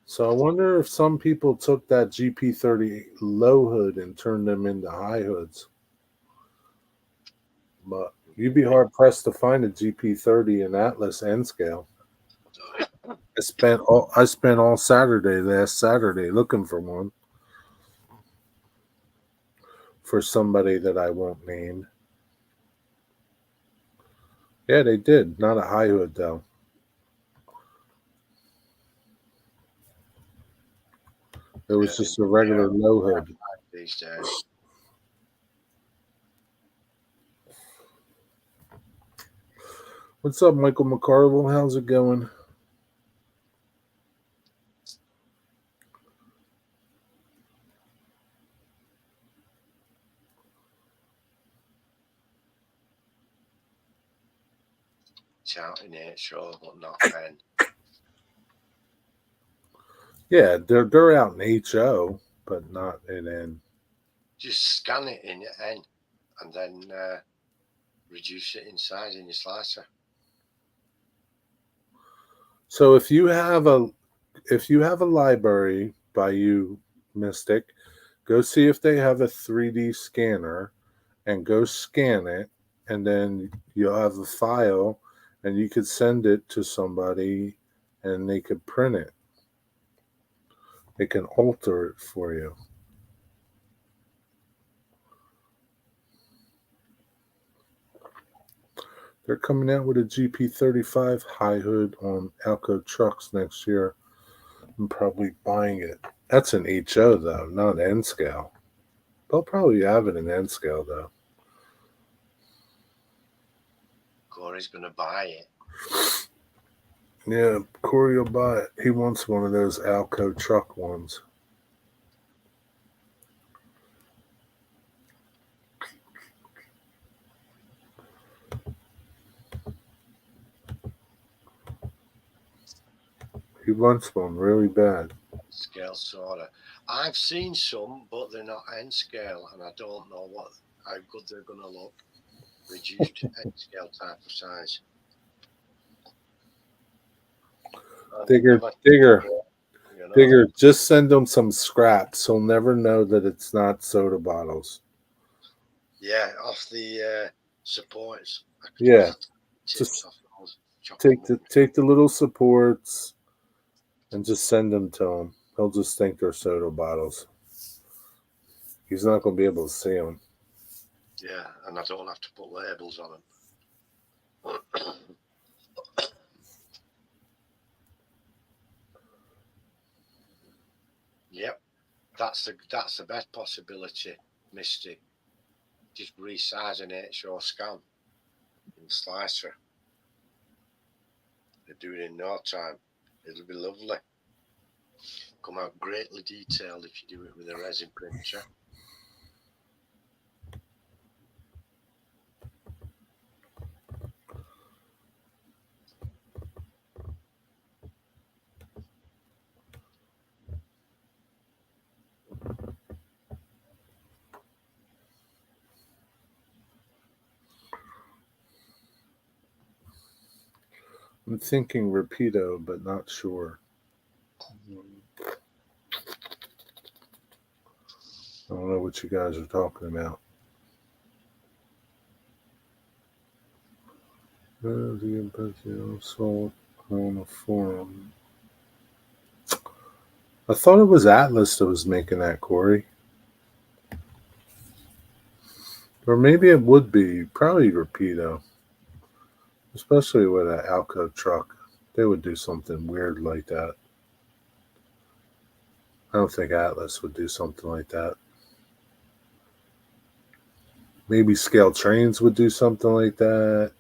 So I wonder if some people took that GP30 low hood and turned them into high hoods. But you'd be hard pressed to find a GP30 in Atlas N scale. I spent all Saturday last Saturday looking for one for somebody that I won't name. Yeah, they did. Not a high hood though. It was just a regular low hood. These days. What's up, Michael McCarville? How's it going? Shouting it, sure, but not N. Yeah, they're out in HO, but not in N. Just scan it in N and then reduce it in size in your slicer. So if you have a library by you, Mystic, go see if they have a 3D scanner and go scan it, and then you'll have a file and you could send it to somebody and they could print it. They can alter it for you. They're coming out with a GP35 high hood on Alco trucks next year. I'm probably buying it. That's an HO though, not N scale. They'll probably have it in N scale though. Corey's gonna buy it. Yeah, Corey will buy it. He wants one of those Alco truck ones. He wants one really bad. Scale sorter. I've seen some, but they're not N scale, and I don't know how good they're going to look. Reduced N scale type of size. Digger, Never- Digger, you know? Digger, just send him some scraps. He'll never know that it's not soda bottles. Yeah, off the supports. I could Yeah, tips just off those. Chop take them the little supports and just send them to him. He'll just think they're soda bottles. He's not going to be able to see them. Yeah, and I don't have to put labels on them. Yep, that's the best possibility, Misty. Just resize an HO scan in Slicer. They do it in no time. It'll be lovely. Come out greatly detailed if you do it with a resin printer. I'm thinking Rapido, but not sure. I don't know what you guys are talking about. The imperial assault on a forum. I thought it was Atlas that was making that, Corey. Or maybe it would be probably Rapido. Especially with an Alco truck. They would do something weird like that. I don't think Atlas would do something like that. Maybe Scale Trains would do something like that.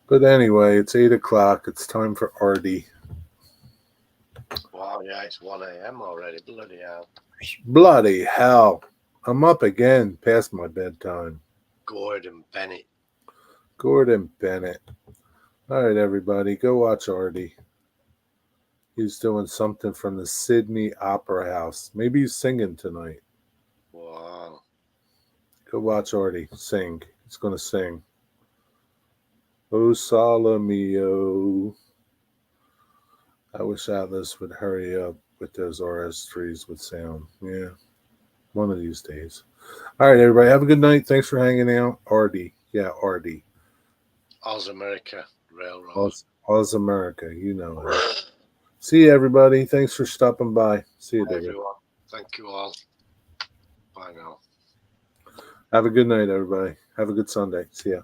But anyway, it's 8 o'clock. It's time for Artie. Wow, yeah, it's 1 a.m. already. Bloody hell. Bloody hell. I'm up again past my bedtime. Gordon Bennett. Gordon Bennett. All right, everybody, go watch Artie. He's doing something from the Sydney Opera House. Maybe he's singing tonight. Wow. Go watch Artie sing. He's going to sing. Oh, Sala Mio. I wish Atlas would hurry up with those RS3s with sound. Yeah, one of these days. All right, everybody, have a good night. Thanks for hanging out. Artie. Yeah, Artie. Oz America Railroad. Oz America. You know it. See you, everybody. Thanks for stopping by. See you, Bye, David. everyone. Thank you all. Bye now. Have a good night, everybody. Have a good Sunday. See ya.